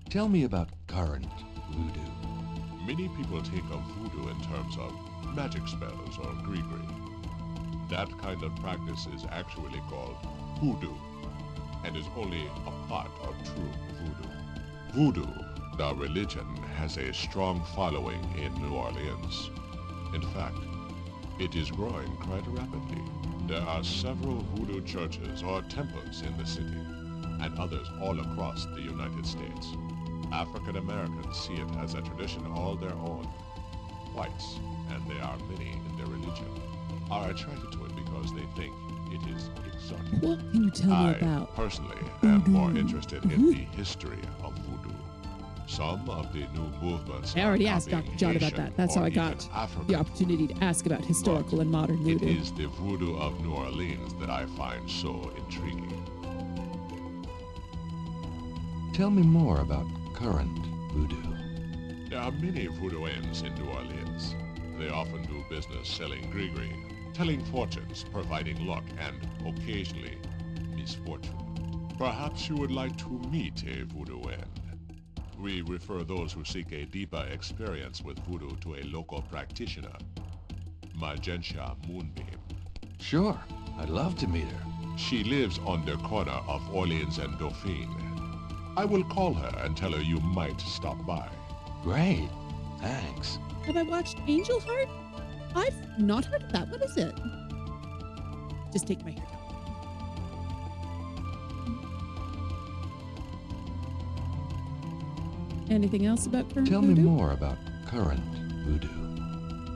Tell me about current voodoo. Many people think of voodoo in terms of magic spells or gree-gree. That kind of practice is actually called hoodoo, and is only a part of true voodoo. Voodoo, the religion, has a strong following in New Orleans. In fact, it is growing quite rapidly. There are several voodoo churches or temples in the city, and others all across the United States. African Americans see it as a tradition all their own. Whites, and there are many in their religion, are attracted to it because they think it is exotic. What can you tell me I about personally am more interested in the history of voodoo. Some of the new movements I already asked copying Dr. John about Haitian that. That's or how I even got African the opportunity to ask about historical and modern It voodoo. is the voodoo of New Orleans that I find so intriguing. Tell me more about current voodoo. There are many voodooans in New Orleans. They often do business selling gree-gree, telling fortunes, providing luck, and occasionally misfortune. Perhaps you would like to meet a voodooan. We refer those who seek a deeper experience with voodoo to a local practitioner, Magentia Moonbeam. Sure, I'd love to meet her. She lives on the corner of Orleans and Dauphine. I will call her and tell her you might stop by. Great, thanks. Have I watched Angel Heart? I've not heard of that. What is it? Just take my hair down. Anything else about current Tell voodoo? me more about current voodoo.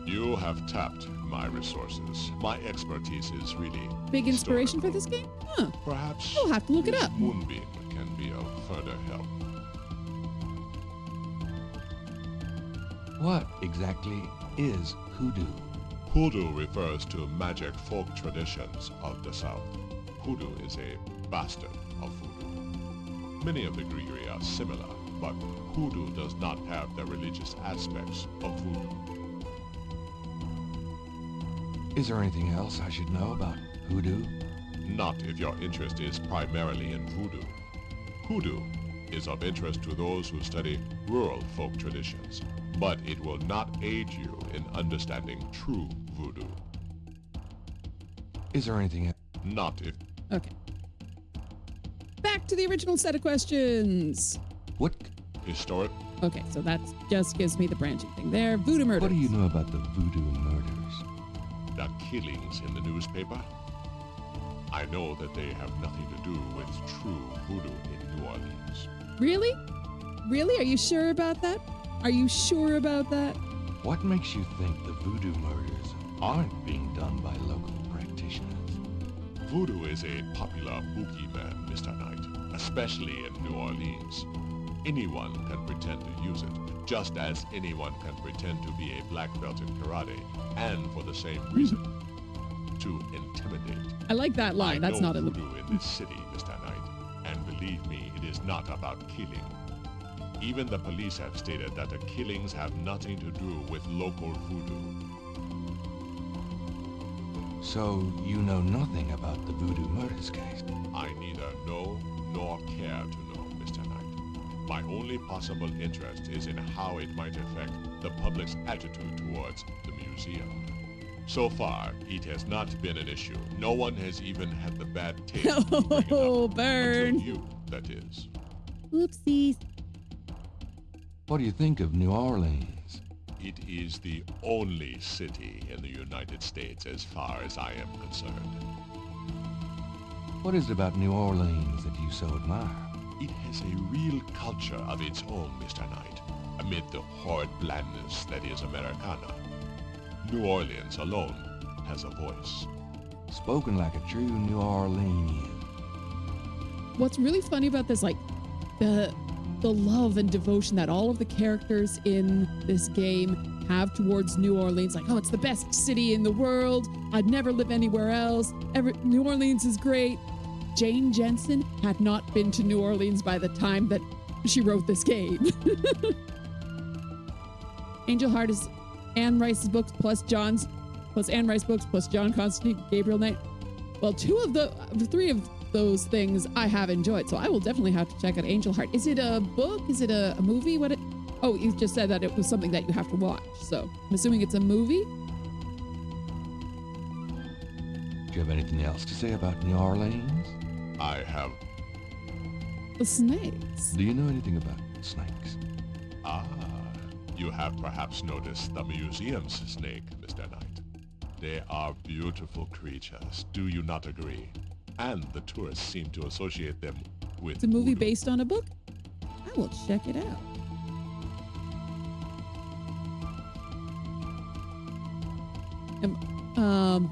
You have tapped my resources. My expertise is really Big inspiration for historical. this game? Huh. Perhaps I'll have to look it Miss up. Moonbeam can be of further help. What exactly is hoodoo? Hoodoo refers to magic folk traditions of the South. Hoodoo is a bastard of voodoo. Many of the gree-gree are similar, but hoodoo does not have the religious aspects of voodoo. Is there anything else I should know about hoodoo? Not if your interest is primarily in voodoo. Hoodoo is of interest to those who study rural folk traditions, but it will not aid you in understanding true voodoo. Is there anything else? Not if Okay. Back to the original set of questions. What historic. Okay, so that just gives me the branching thing there. Voodoo murders. What do you know about the voodoo murders? The killings in the newspaper? I know that they have nothing to do with true voodoo in New Orleans. Really? Really? Are you sure about that? Are you sure about that? What makes you think the voodoo murders aren't being done by local practitioners? Voodoo is a popular boogeyman, Mr. Knight, especially in New Orleans. Anyone can pretend to use it, just as anyone can pretend to be a black belt in karate, and for the same reason, to intimidate. I like that line. That's not in the... voodoo in this city, Mr. Knight, and believe me, it is not about killing. Even the police have stated that the killings have nothing to do with local voodoo. So you know nothing about the voodoo murders case? I neither know nor care to know, Mr. Knight. My only possible interest is in how it might affect the public's attitude towards the museum. So far, it has not been an issue. No one has even had the bad taste to bring it Oh, up. burn. Until you, that is. Oopsies. What do you think of New Orleans? It is the only city in the United States as far as I am concerned. What is it about New Orleans that you so admire? It has a real culture of its own, Mr. Knight, amid the horrid blandness that is Americana. New Orleans alone has a voice. Spoken like a true New Orleanian. What's really funny about this, like the love and devotion that all of the characters in this game have towards New Orleans, like, oh, it's the best city in the world. I'd never live anywhere else. New Orleans is great. Jane Jensen had not been to New Orleans by the time that she wrote this game. Angel Heart is Anne Rice's books plus Anne Rice books plus John Constantine, Gabriel Knight. Well, three of those things I have enjoyed, so I will definitely have to check out Angel Heart. Is it a book? Is it a movie? Oh, you just said that it was something that you have to watch, so I'm assuming it's a movie? Do you have anything else to say about New Orleans? I have... The snakes. Do you know anything about snakes? You have perhaps noticed the museum's snake, Mr. Knight. They are beautiful creatures, do you not agree? And the tourists seem to associate them with It's a movie voodoo. based on a book? I will check it out.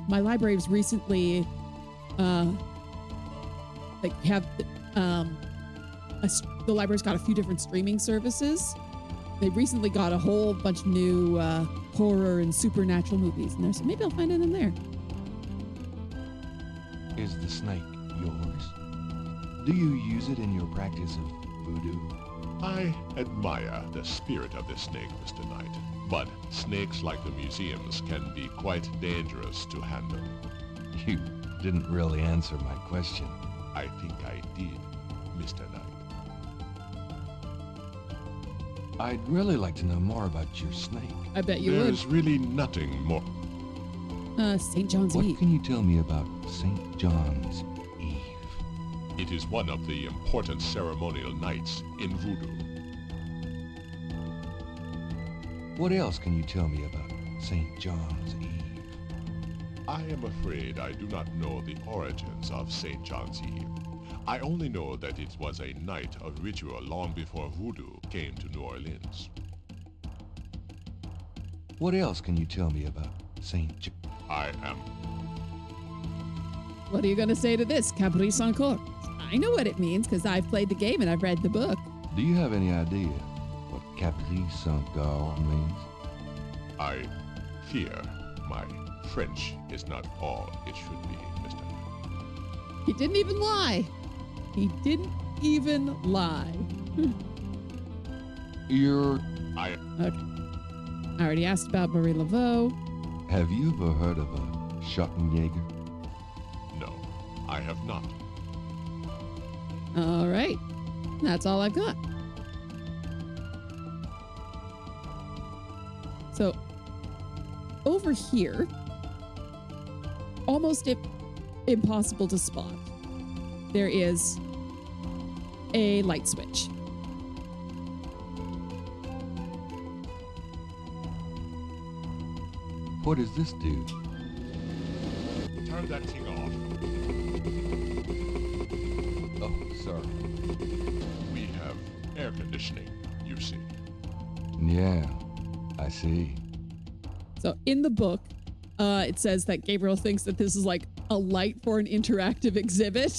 My library's recently the library's got a few different streaming services. They recently got a whole bunch of new horror and supernatural movies in there, so maybe I'll find it in there. Is the snake yours? Do you use it in your practice of voodoo? I admire the spirit of this snake, Mr. Knight. But snakes like the museums can be quite dangerous to handle. You didn't really answer my question. I think I did, Mr. Knight. I'd really like to know more about your snake. I bet you There's really nothing more. would. St. John's What Eve. can you tell me about St. John's Eve? It is one of the important ceremonial nights in voodoo. What else can you tell me about St. John's Eve? I am afraid I do not know the origins of St. John's Eve. I only know that it was a night of ritual long before voodoo came to New Orleans. What else can you tell me about St. John? I am... What are you going to say to this, Caprice encore? I know what it means because I've played the game and I've read the book. Do you have any idea what Caprice encore means? I fear my French is not all it should be, Mr. Knight. He didn't even lie. He didn't even lie. You're... I... Okay. I already asked about Marie Laveau. Have you ever heard of a Schottenjäger? No, I have not. All right. That's all I've got. So, over here, almost impossible to spot, there is a light switch. What does this do? Turn that thing off. Oh, sorry. We have air conditioning, you see. Yeah, I see. So in the book, it says that Gabriel thinks that this is like a light for an interactive exhibit.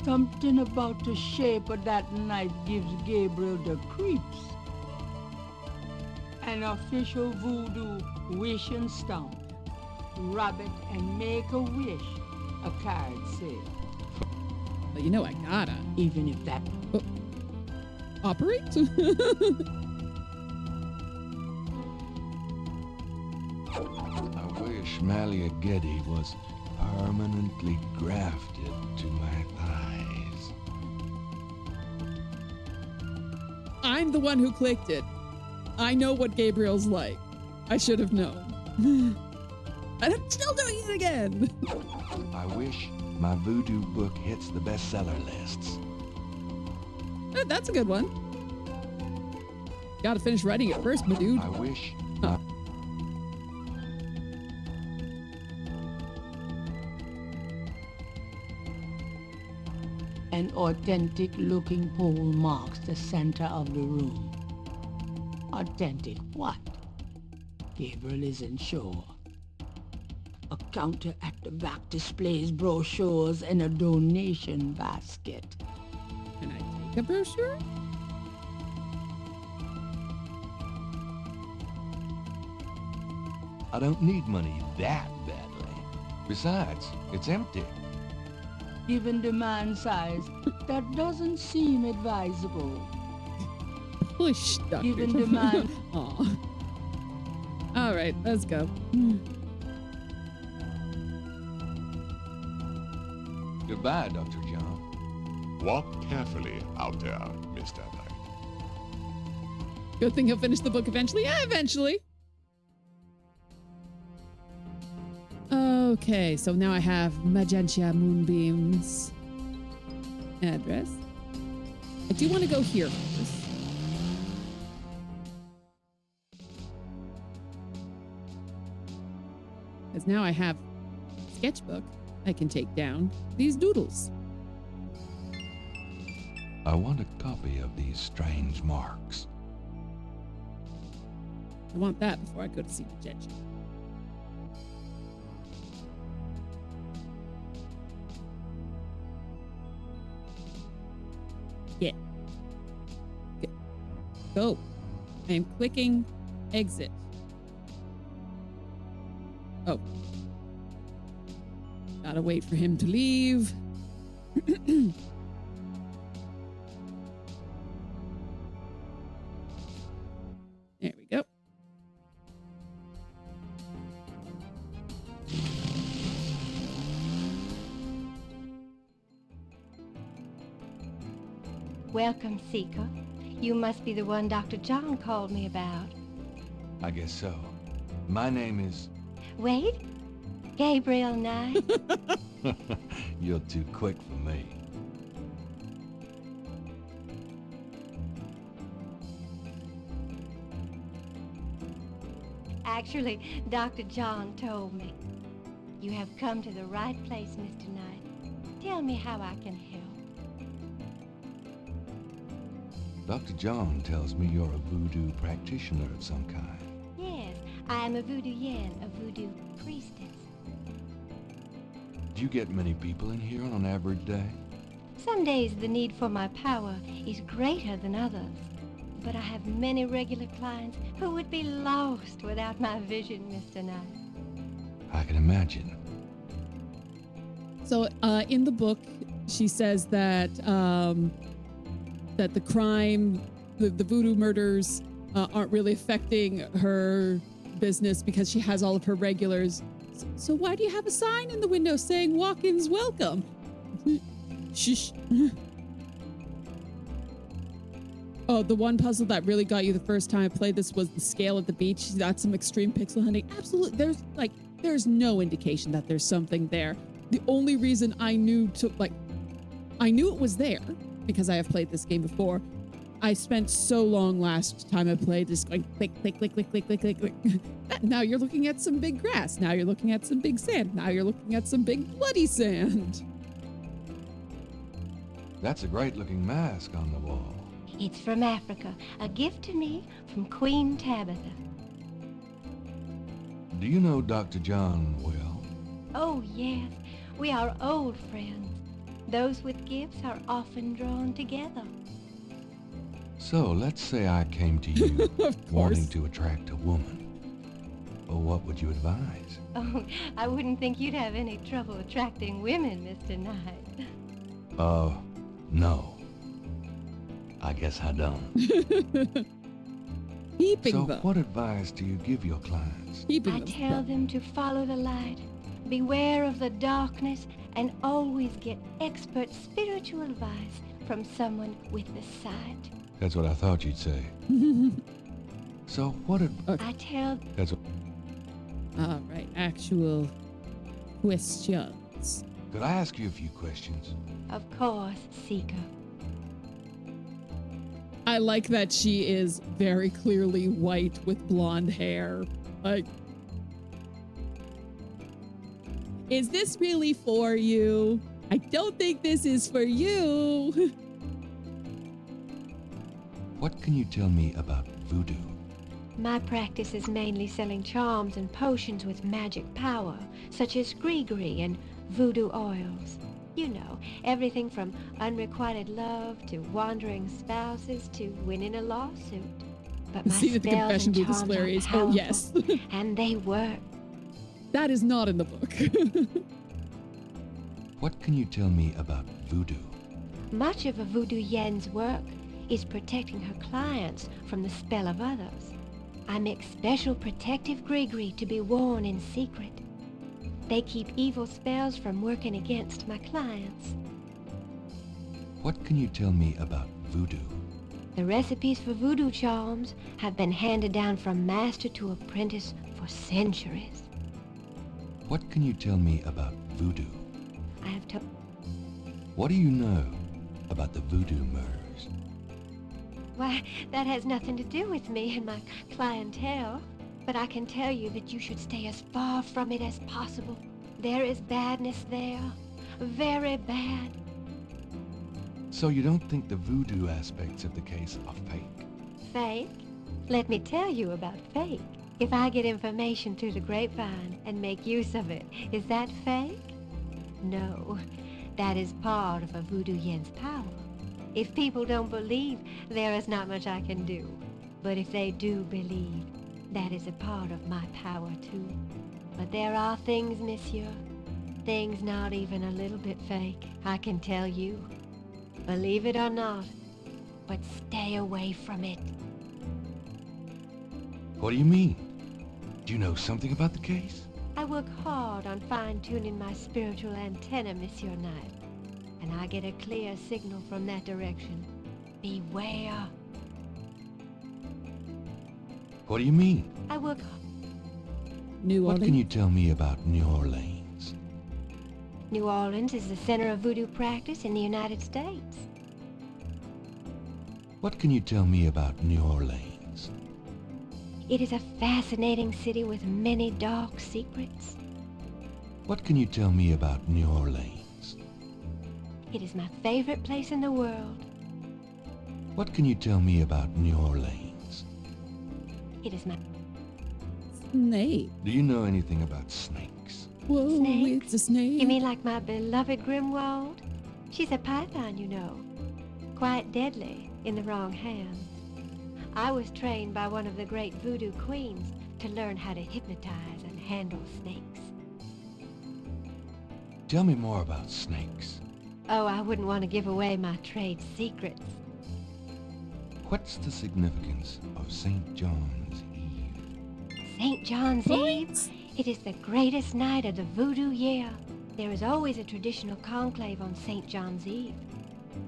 Something about the shape of that knife gives Gabriel the creeps. An official voodoo wish and stomp. Rub it and make a wish, a card says. But you know I gotta. Even if that... Operate? I wish Malia Getty was permanently grafted to my thighs. I'm the one who clicked it. I know what Gabriel's like. I should have known. And I'm still doing it again. I wish my voodoo book hits the bestseller lists. That's a good one. Gotta finish writing it first, my dude. I wish Huh. An authentic-looking pole marks the center of the room. Authentic what? Gabriel isn't sure. A counter at the back displays brochures and a donation basket. Can I take a brochure? I don't need money that badly. Besides, it's empty. Given the man's size, that doesn't seem advisable. Push, Dr. Given the man... Aw. All right, let's go. Goodbye, Dr. John. Walk carefully out there, Mr. Knight. Good thing he'll finish the book eventually. Yeah, eventually. Okay, so now I have Magenta Moonbeam's address. I do want to go here first. Because now I have a sketchbook I can take down these doodles. I want a copy of these strange marks. I want that before I go to see Magenta. Yeah. Okay. Go. I am clicking exit. Oh. Gotta wait for him to leave. There we go. Welcome, Seeker. You must be the one Dr. John called me about. I guess so. My name is... Wait, Gabriel Knight. You're too quick for me. Actually, Dr. John told me. You have come to the right place, Mr. Knight. Tell me how I can help. Dr. John tells me you're a voodoo practitioner of some kind. Yes, I am a voodoo yen, a voodoo priestess. Do you get many people in here on an average day? Some days the need for my power is greater than others. But I have many regular clients who would be lost without my vision, Mr. Knight. I can imagine. So in the book, she says that that the crime, the voodoo murders aren't really affecting her business because she has all of her regulars. So why do you have a sign in the window saying walk-ins welcome? Shush. Oh, the one puzzle that really got you the first time I played this was the scale at the beach. That's some extreme pixel hunting. Absolutely. There's no indication that there's something there. The only reason I knew I knew it was there because I have played this game before. I spent so long last time I played just going click, click, click, click, click, click, click, click. Now you're looking at some big grass. Now you're looking at some big sand. Now you're looking at some big bloody sand. That's a great looking mask on the wall. It's from Africa, a gift to me from Queen Tabitha. Do you know Dr. John well? Oh, yes, we are old friends. Those with gifts are often drawn together. So let's say I came to you Of course. wanting to attract a woman. Well, what would you advise? Oh, I wouldn't think you'd have any trouble attracting women, Mr. Knight. No. I guess I don't. Keeping So them. what advice do you give your clients? Keeping I them. tell them to follow the light, beware of the darkness, and always get expert spiritual advice from someone with the sight. That's what I thought you'd say. So what I tell That's what... All right, actual questions. Could I ask you a few questions? Of course, Seeker. I like that she is very clearly white with blonde hair. Like, is this really for you? I don't think this is for you. What can you tell me about voodoo? My practice is mainly selling charms and potions with magic power, such as gree-gree and voodoo oils. You know, everything from unrequited love to wandering spouses to winning a lawsuit. But The my scene at the spells confession and booth is charms are hilarious. Oh, powerful, yes. and they work. That is not in the book. What can you tell me about voodoo? Much of a voodoo yen's work is protecting her clients from the spell of others. I make special protective gree-gree to be worn in secret. They keep evil spells from working against my clients. What can you tell me about voodoo? The recipes for voodoo charms have been handed down from master to apprentice for centuries. What can you tell me about voodoo? I have told... What do you know about the voodoo murders? Why, that has nothing to do with me and my clientele. But I can tell you that you should stay as far from it as possible. There is badness there. Very bad. So you don't think the voodoo aspects of the case are fake? Fake? Let me tell you about fake. If I get information through the grapevine and make use of it, is that fake? No. That is part of a voodoo yen's power. If people don't believe, there is not much I can do. But if they do believe, that is a part of my power, too. But there are things, monsieur. Things not even a little bit fake, I can tell you. Believe it or not, but stay away from it. What do you mean? Do you know something about the case? I work hard on fine-tuning my spiritual antenna, Monsieur Knight. And I get a clear signal from that direction. Beware. What do you mean? I work... New What Orleans. can you tell me about New Orleans? New Orleans is the center of voodoo practice in the United States. What can you tell me about New Orleans? It is a fascinating city with many dark secrets. What can you tell me about New Orleans? It is my favorite place in the world. What can you tell me about New Orleans? It is my... Snake. Do you know anything about snakes? Whoa, Snakes? it's a snake. You mean like my beloved Grimwald? She's a python, you know. Quite deadly in the wrong hands. I was trained by one of the great voodoo queens to learn how to hypnotize and handle snakes. Tell me more about snakes. Oh, I wouldn't want to give away my trade secrets. What's the significance of St. John's Eve? St. John's Eve? What? It is the greatest night of the voodoo year. There is always a traditional conclave on St. John's Eve.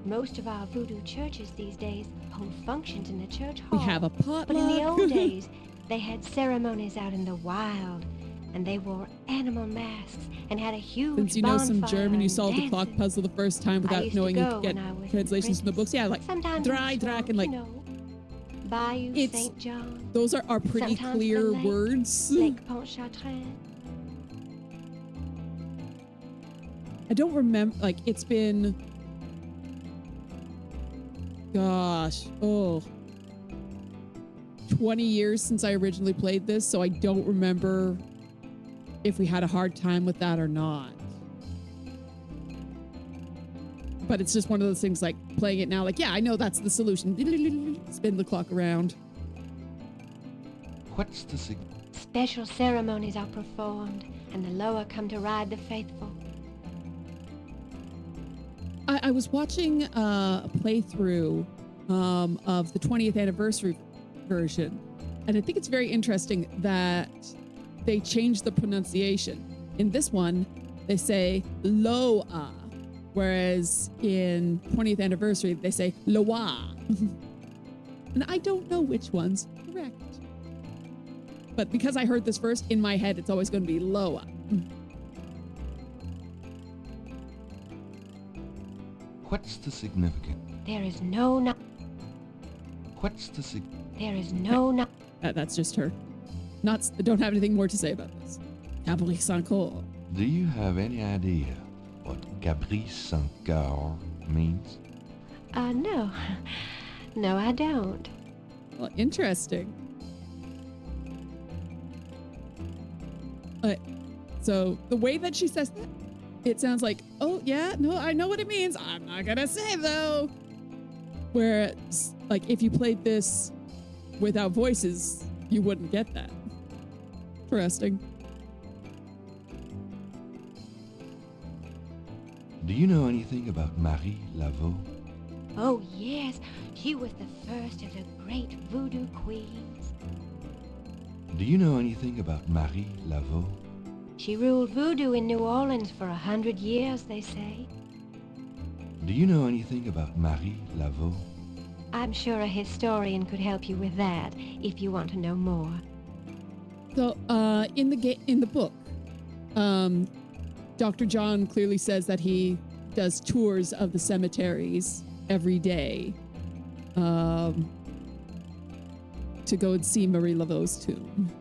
Most of our voodoo churches these days hold functions in the church hall. We have a potluck. But in the old days, they had ceremonies out in the wild, and they wore animal masks and had a huge Since you know some bonfire German, you and solved the clock dancing. puzzle the first time I without used to knowing you go could get when I was an translations from the books. Yeah, like Sometimes dry, in the drac, swamp, and like you know, Bayou It's- St. John, those are pretty Sometimes clear the lake. words. Lake Pontchartrain. I don't remember, like, it's been, gosh, 20 years since I originally played this, so I don't remember if we had a hard time with that or not. But it's just one of those things, like, playing it now, like, yeah, I know that's the solution. Spin the clock around. What's the Special ceremonies are performed, and the Loa come to ride the faithful. I was watching a playthrough of the 20th anniversary version, And I think it's very interesting that they changed the pronunciation. In this one, they say Loa, whereas in 20th anniversary, they say Loa. And I don't know which one's correct. But because I heard this first, in my head, it's always going to be Loa. What's the significance? There is no What's the There is no That's just her. Don't have anything more to say about this. Caprice encore. Do you have any idea what caprice encore means? No. No, I don't. Well, interesting. So the way that she says that, it sounds like, oh yeah, no, I know what it means. I'm not gonna say though. Whereas, like, if you played this without voices, you wouldn't get that. Interesting. Do you know anything about Marie Laveau? Oh, yes. She was the first of the great voodoo queens. Do you know anything about Marie Laveau? She ruled voodoo in New Orleans for 100 years, they say. Do you know anything about Marie Laveau? I'm sure a historian could help you with that, if you want to know more. So, in the book, Dr. John clearly says that he does tours of the cemeteries every day, to go and see Marie Laveau's tomb.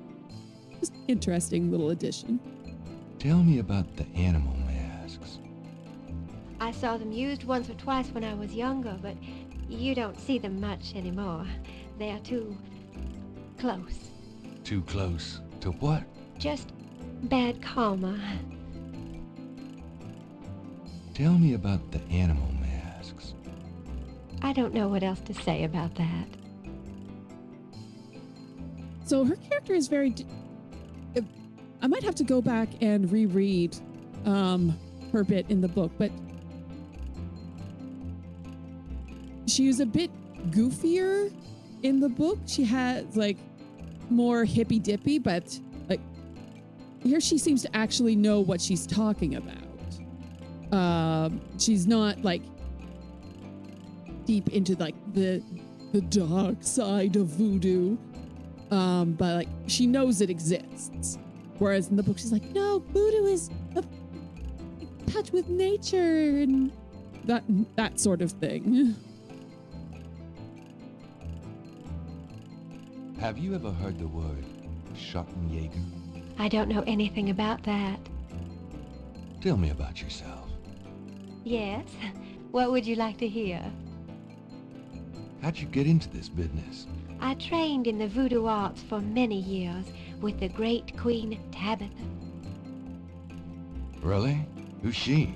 Just interesting little addition. Tell me about the animal masks. I saw them used once or twice when I was younger, but you don't see them much anymore. They are too close. Too close to what? Just bad karma. Tell me about the animal masks. I don't know what else to say about that. So her character is very... I might have to go back and reread her bit in the book, but she was a bit goofier in the book. She has like more hippy dippy, but like here she seems to actually know what she's talking about. She's not like deep into like the dark side of voodoo, but like she knows it exists. Whereas in the book, she's like, no, voodoo is a touch with nature and that sort of thing. Have you ever heard the word Schottenjäger? I don't know anything about that. Tell me about yourself. Yes? What would you like to hear? How'd you get into this business? I trained in the voodoo arts for many years with the great Queen Tabitha. Really? Who's she?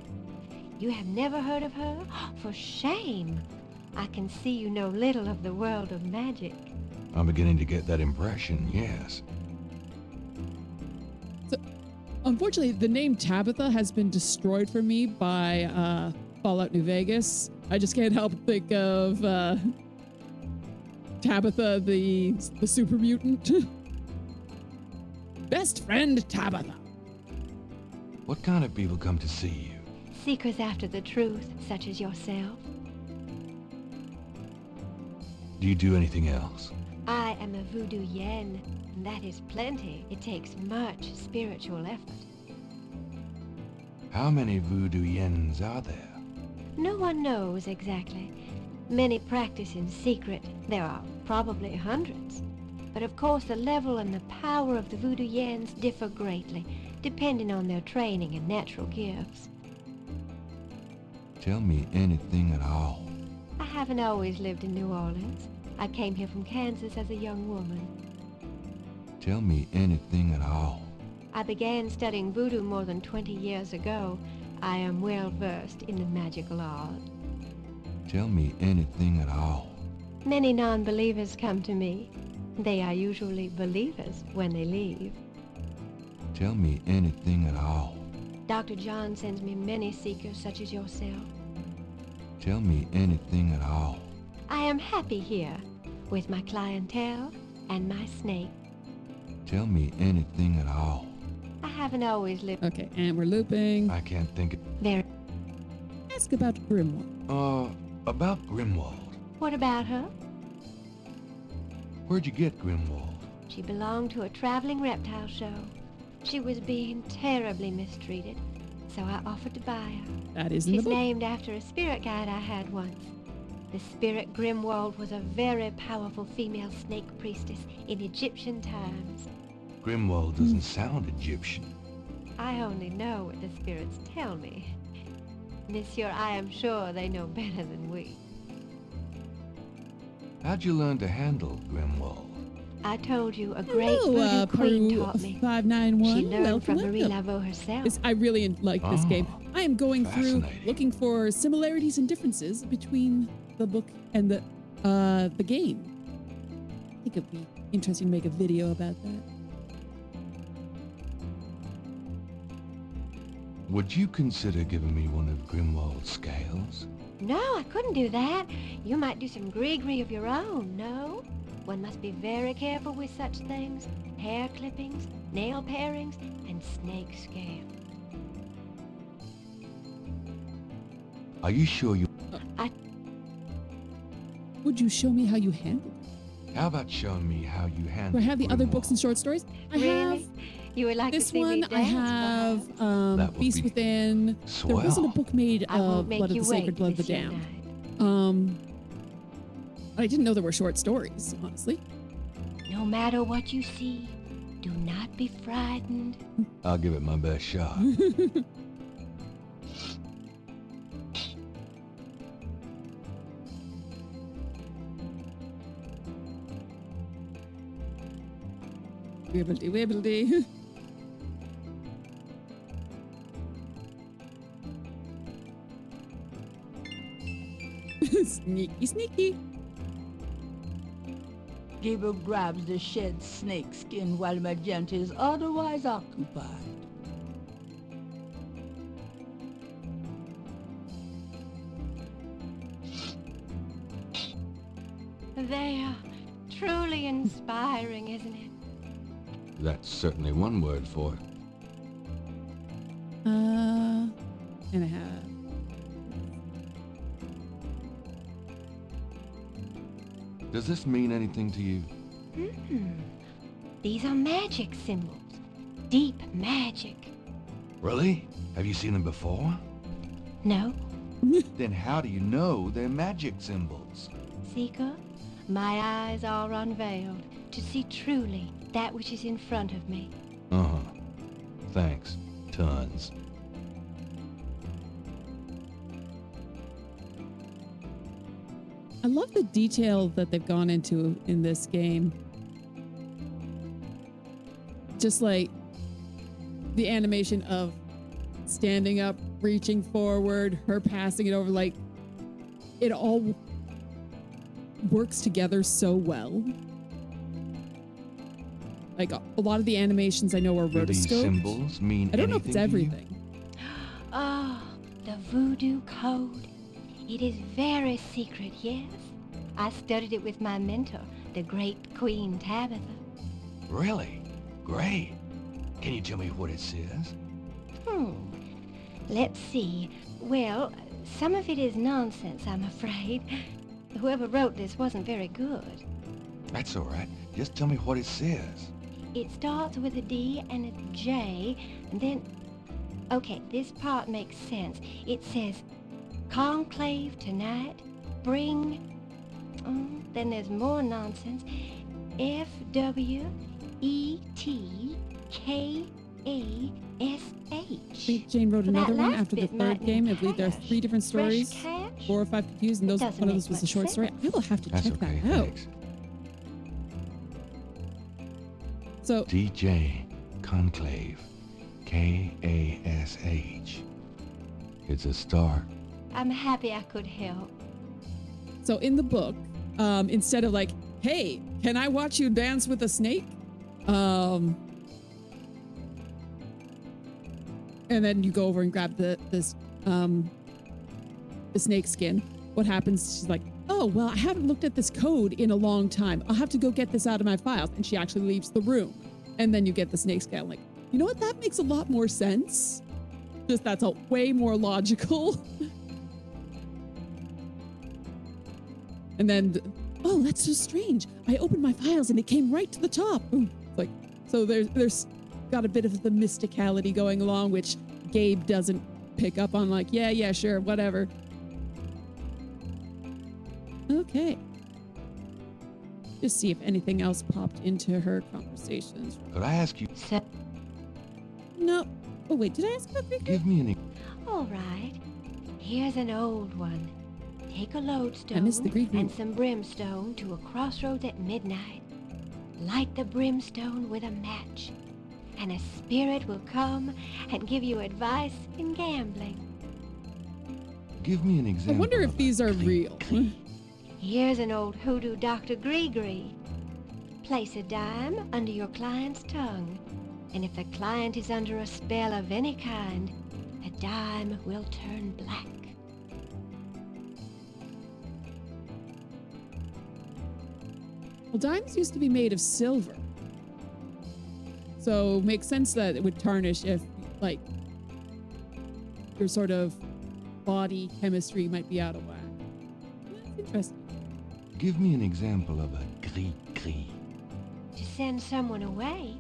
You have never heard of her? For shame! I can see you know little of the world of magic. I'm beginning to get that impression, yes. So, unfortunately, the name Tabitha has been destroyed for me by Fallout New Vegas. I just can't help but think of Tabitha, the super mutant. Best friend Tabitha. What kind of people come to see you? Seekers after the truth, such as yourself. Do you do anything else? I am a voodoo yen, and that is plenty. It takes much spiritual effort. How many voodoo yens are there? No one knows exactly. Many practice in secret. There are probably hundreds. But of course the level and the power of the voodoo yens differ greatly, depending on their training and natural gifts. Tell me anything at all. I haven't always lived in New Orleans. I came here from Kansas as a young woman. Tell me anything at all. I began studying voodoo more than 20 years ago. I am well versed in the magical art. Tell me anything at all. Many non-believers come to me. They are usually believers when they leave. Tell me anything at all. Dr. John sends me many seekers such as yourself. Tell me anything at all. I am happy here with my clientele and my snake. Tell me anything at all. I haven't always lived Okay, and we're looping. I can't think very... Ask about Grimwald. about Grimwald. What about her? Where'd you get Grimwald? She belonged to a traveling reptile show. She was being terribly mistreated, so I offered to buy her. That is in the She's book. named after a spirit guide I had once. The spirit Grimwald was a very powerful female snake priestess in Egyptian times. Grimwald doesn't sound Egyptian. I only know what the spirits tell me. Monsieur, I am sure they know better than we. How'd you learn to handle Grimwald? I told you a great Hello, voodoo queen Peru taught me. 591. She learned Welcome, from Marie welcome. Laveau herself. I really like this game. I am going through Fascinating. looking for similarities and differences between the book and the game. I think it'd be interesting to make a video about that. Would you consider giving me one of Grimwald's scales? No, I couldn't do that. You might do some gree-gree of your own, no? One must be very careful with such things. Hair clippings, nail parings, and snake scale. Are you sure you... Would you show me how you handle it? How about showing me how you Do handle I have the other books and Grimwald? short stories? I Really? have You would like this to see me one. dance? I have That would Beast be Within. There wasn't a swell. book made I won't of make Blood of you the Sacred, wait, Blood of the Monsieur Damned. Knight. I didn't know there were short stories, honestly. No matter what you see, do not be frightened. I'll give it my best shot. Wibbledy wibbledy. Sneaky, sneaky. Gabriel grabs the shed snake skin while Magenta is otherwise occupied. They are truly inspiring, isn't it? That's certainly one word for it. And I have. Does this mean anything to you? These are magic symbols. Deep magic. Really? Have you seen them before? No? Then how do you know they're magic symbols? Seeker, my eyes are unveiled to see truly that which is in front of me. Uh-huh. Thanks. Tons. I love the detail that they've gone into in this game. Just like the animation of standing up, reaching forward, her passing it over, like it all works together so well. Like a lot of the animations I know are Do these rotoscoped. symbols mean I don't know if it's anything to you? everything. Oh, the voodoo code. It is very secret, yes. I studied it with my mentor, the great Queen Tabitha. Really? Great. Can you tell me what it says? Let's see. Well, some of it is nonsense, I'm afraid. Whoever wrote this wasn't very good. That's all right. Just tell me what it says. It starts with a D and a J, and then... Okay, this part makes sense. It says, conclave tonight, bring... then there's more nonsense. I FWETKASH. think Jane wrote Well, that another one last after the bit might third game. I mean believe there are cash. 3 different Fresh stories. cash? 4 or 5 confused, and That those doesn't one of make those was a much short story. sense. I will have to That's check okay, that out. thanks. So DJ Conclave. K-A-S-H. It's a start. I'm happy I could help. So in the book, instead of like, hey, can I watch you dance with a snake? And then you go over and grab the snake skin. What happens? She's like, oh, well, I haven't looked at this code in a long time. I'll have to go get this out of my files. And she actually leaves the room. And then you get the snake scale. I'm like, you know what? That makes a lot more sense. Just that's a way more logical. And then, oh, that's so strange. I opened my files and it came right to the top. Ooh, it's like, so there's got a bit of the mysticality going along, which Gabe doesn't pick up on, like, yeah, sure, whatever. Okay. Just see if anything else popped into her conversations. Could I ask you? No. Oh, wait, did I ask about Greek? Give me an... All right. Here's an old one. Take a lodestone I missed the Greek and one. some brimstone to a crossroads at midnight. Light the brimstone with a match, and a spirit will come and give you advice in gambling. Give me an I example. wonder if of these a are Greek real. key. Here's an old hoodoo Dr. Gree. Place a dime under your client's tongue, and if the client is under a spell of any kind, the dime will turn black. Well, dimes used to be made of silver. So makes sense that it would tarnish if, like, your sort of body chemistry might be out of whack. That's interesting. Give me an example of a Greek. To send someone away,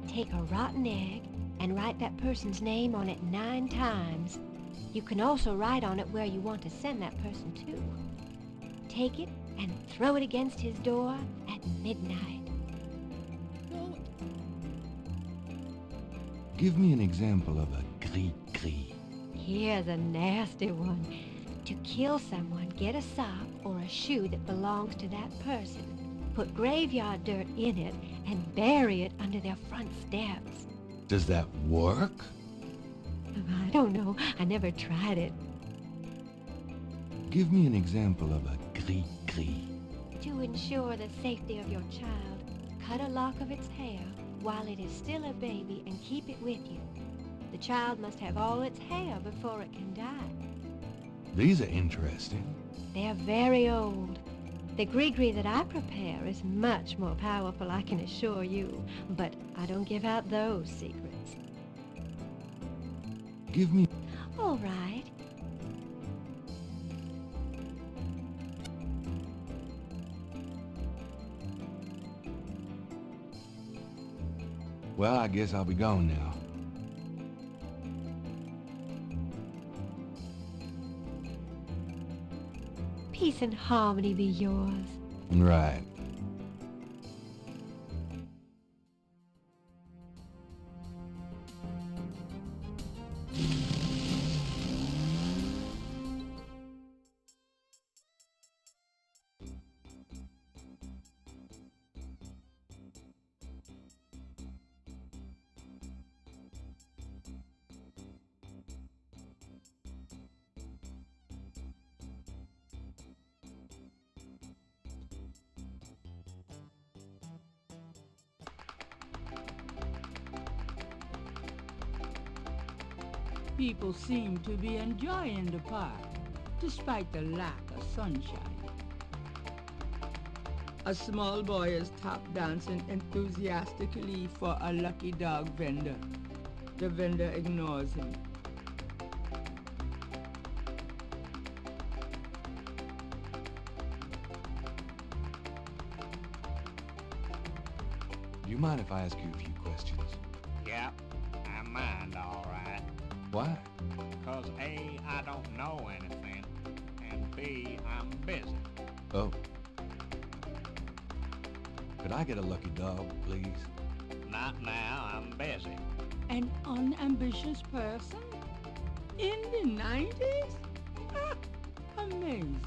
take a rotten egg and write that person's name on it 9 times. You can also write on it where you want to send that person to. Take it and throw it against his door at midnight. Give me an example of a Greek. Here's a nasty one. To kill someone, get a sock or a shoe that belongs to that person. Put graveyard dirt in it and bury it under their front steps. Does that work? I don't know. I never tried it. Give me an example of a Greek. To ensure the safety of your child, cut a lock of its hair while it is still a baby and keep it with you. The child must have all its hair before it can die. These are interesting. They're very old. The gree that I prepare is much more powerful, I can assure you, but I don't give out those secrets. Give me... All right. Well, I guess I'll be gone now. Peace and harmony be yours. Right. People seem to be enjoying the park, despite the lack of sunshine. A small boy is tap dancing enthusiastically for a lucky dog vendor. The vendor ignores him. Do you mind if I ask you a few questions? Yep, I mind, all right. Why? Because A, I don't know anything, and B, I'm busy. Oh. Could I get a lucky dog, please? Not now, I'm busy. An unambitious person? In the 90s? Ah, amazing.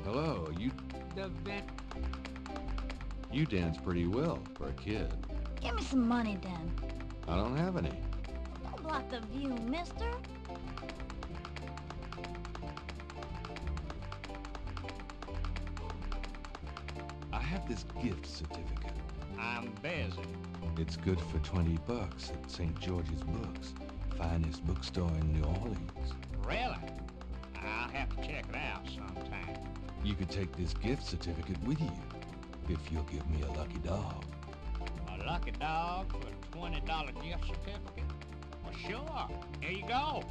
Hello, The vet. you dance pretty well for a kid. Give me some money, then. I don't have any. Don't block the view, mister. I have this gift certificate. I'm busy. It's good for $20 at St. George's Books, finest bookstore in New Orleans. Really? I'll have to check it out sometime. You could take this gift certificate with you, if you'll give me a lucky dog. A lucky dog for a $20 gift certificate? Well, sure. Here you go.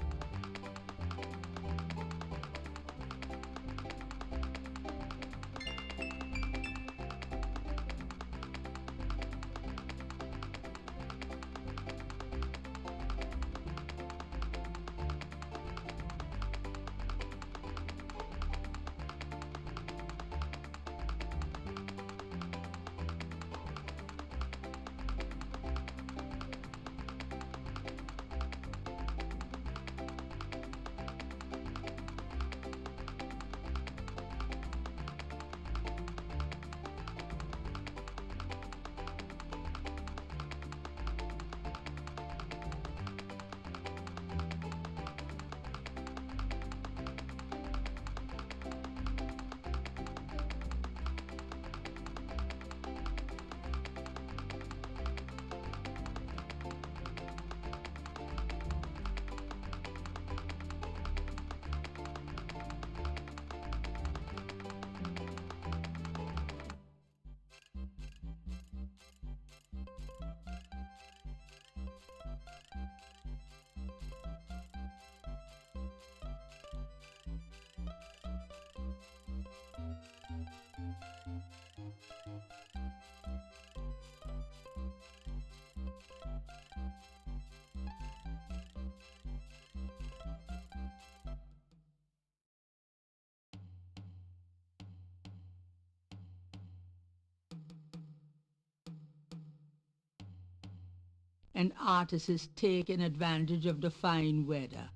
An artist is taking advantage of the fine weather.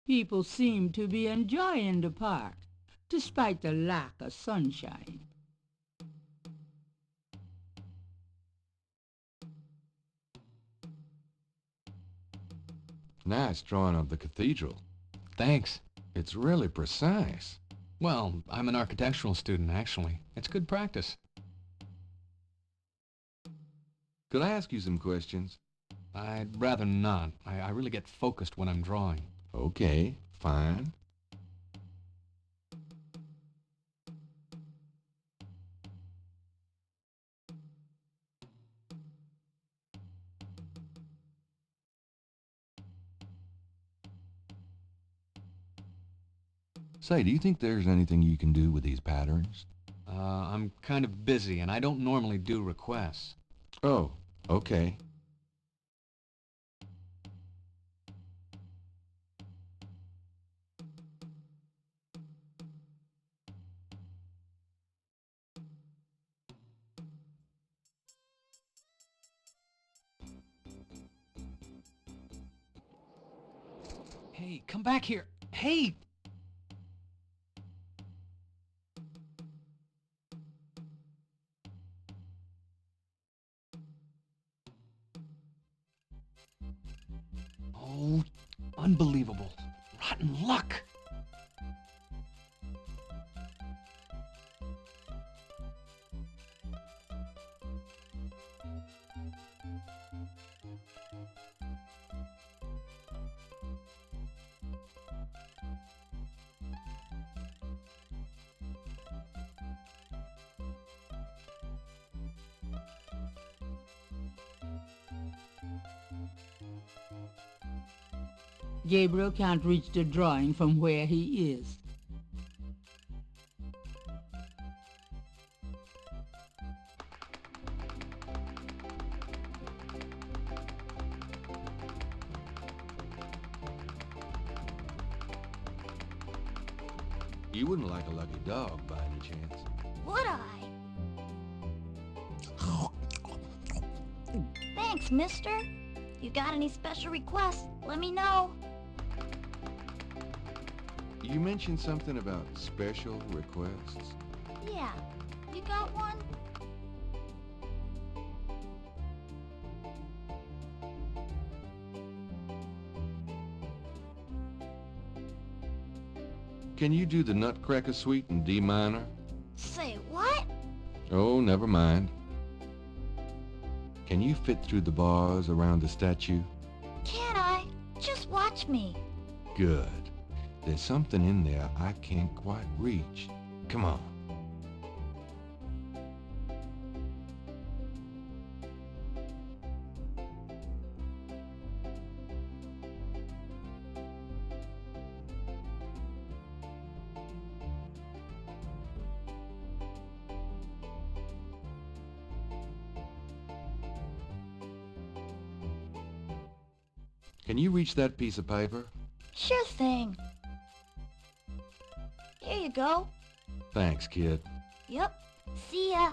People seem to be enjoying the park, despite the lack of sunshine. Nice drawing of the cathedral. Thanks. It's really precise. Well, I'm an architectural student, actually. It's good practice. Could I ask you some questions? I'd rather not. I really get focused when I'm drawing. Okay, fine. Say, do you think there's anything you can do with these patterns? I'm kind of busy, and I don't normally do requests. Oh, okay. Hey, come back here. Hey! Oh, unbelievable. Rotten luck. Gabriel can't reach the drawing from where he is. You wouldn't like a lucky dog by any chance? Would I? Thanks, mister. You got any special requests? Let me know. You mentioned something about special requests. Yeah. You got one? Can you do the Nutcracker Suite in D minor? Say what? Oh, never mind. Can you fit through the bars around the statue? Can I? Just watch me. Good. There's something in there I can't quite reach. Come on. Can you reach that piece of paper? Sure thing. Here you go. Thanks, kid. Yep. See ya.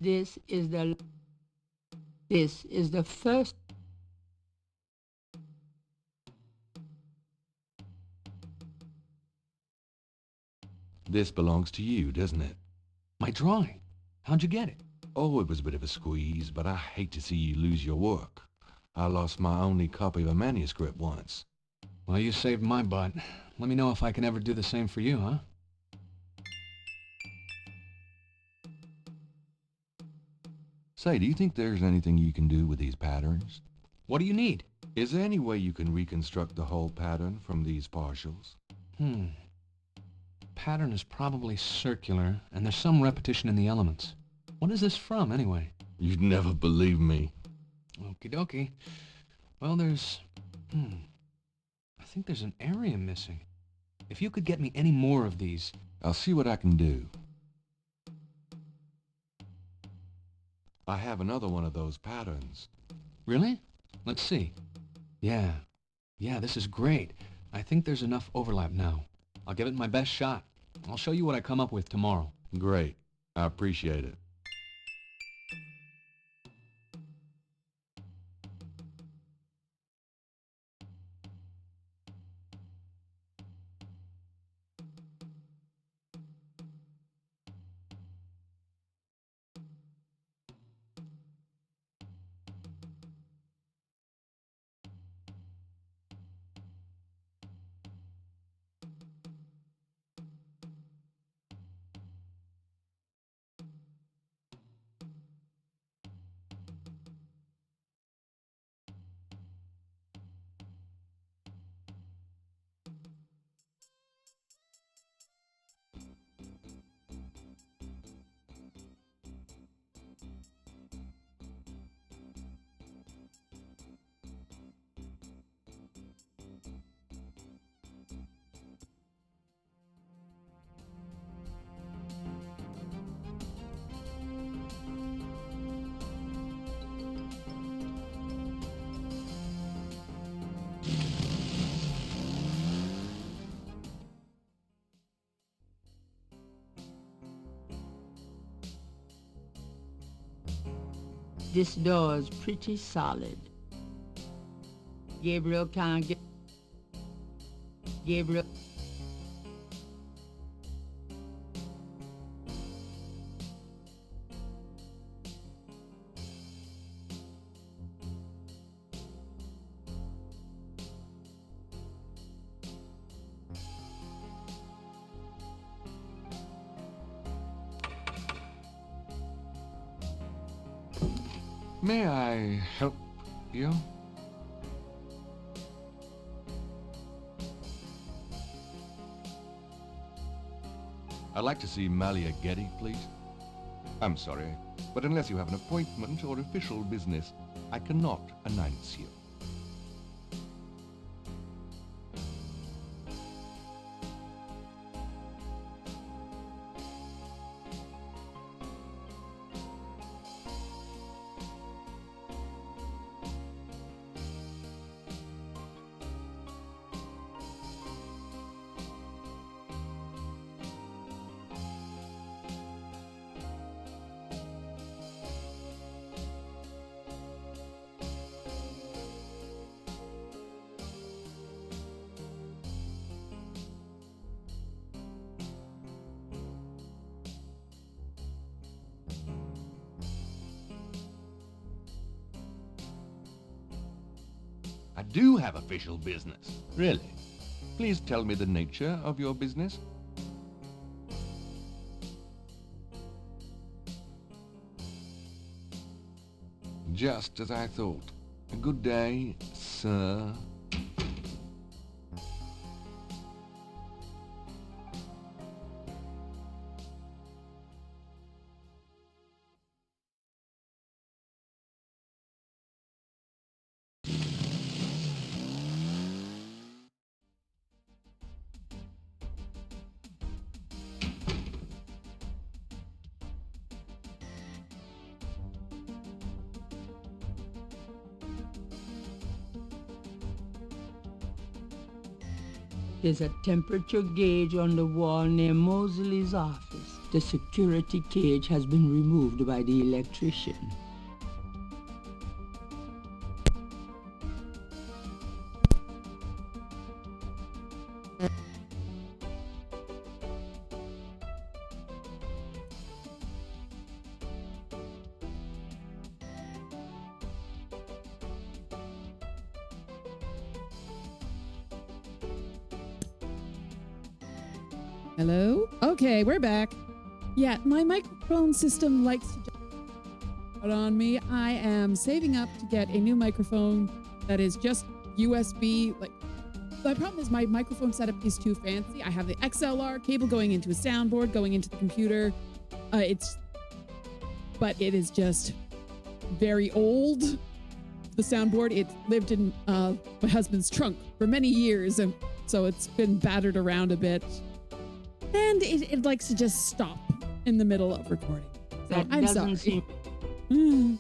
This is the first. This belongs to you, doesn't it? My drawing. How'd you get it? Oh, it was a bit of a squeeze, but I hate to see you lose your work. I lost my only copy of a manuscript once. Well, you saved my butt. Let me know if I can ever do the same for you, huh? Say, do you think there's anything you can do with these patterns? What do you need? Is there any way you can reconstruct the whole pattern from these partials? Pattern is probably circular, and there's some repetition in the elements. What is this from, anyway? You'd never believe me. Okie dokie. Well, there's... I think there's an area missing. If you could get me any more of these... I'll see what I can do. I have another one of those patterns. Really? Let's see. Yeah, this is great. I think there's enough overlap now. I'll give it my best shot. I'll show you what I come up with tomorrow. Great. I appreciate it. This door is pretty solid. Gabriel can't get... Gabriel... May I help you? I'd like to see Malia Getty, please. I'm sorry, but unless you have an appointment or official business, I cannot announce you. I do have official business. Really? Please tell me the nature of your business. Just as I thought. Good day, sir. There's a temperature gauge on the wall near Mosley's office. The security cage has been removed by the electrician. Hello? Okay, we're back. Yeah, my microphone system likes to out on me. I am saving up to get a new microphone that is just USB. Like, my problem is my microphone setup is too fancy. I have the XLR cable going into a soundboard, going into the computer. But it is just very old. The soundboard, it lived in my husband's trunk for many years, and so it's been battered around a bit. And it likes to just stop in the middle of recording. So I'm sorry. Can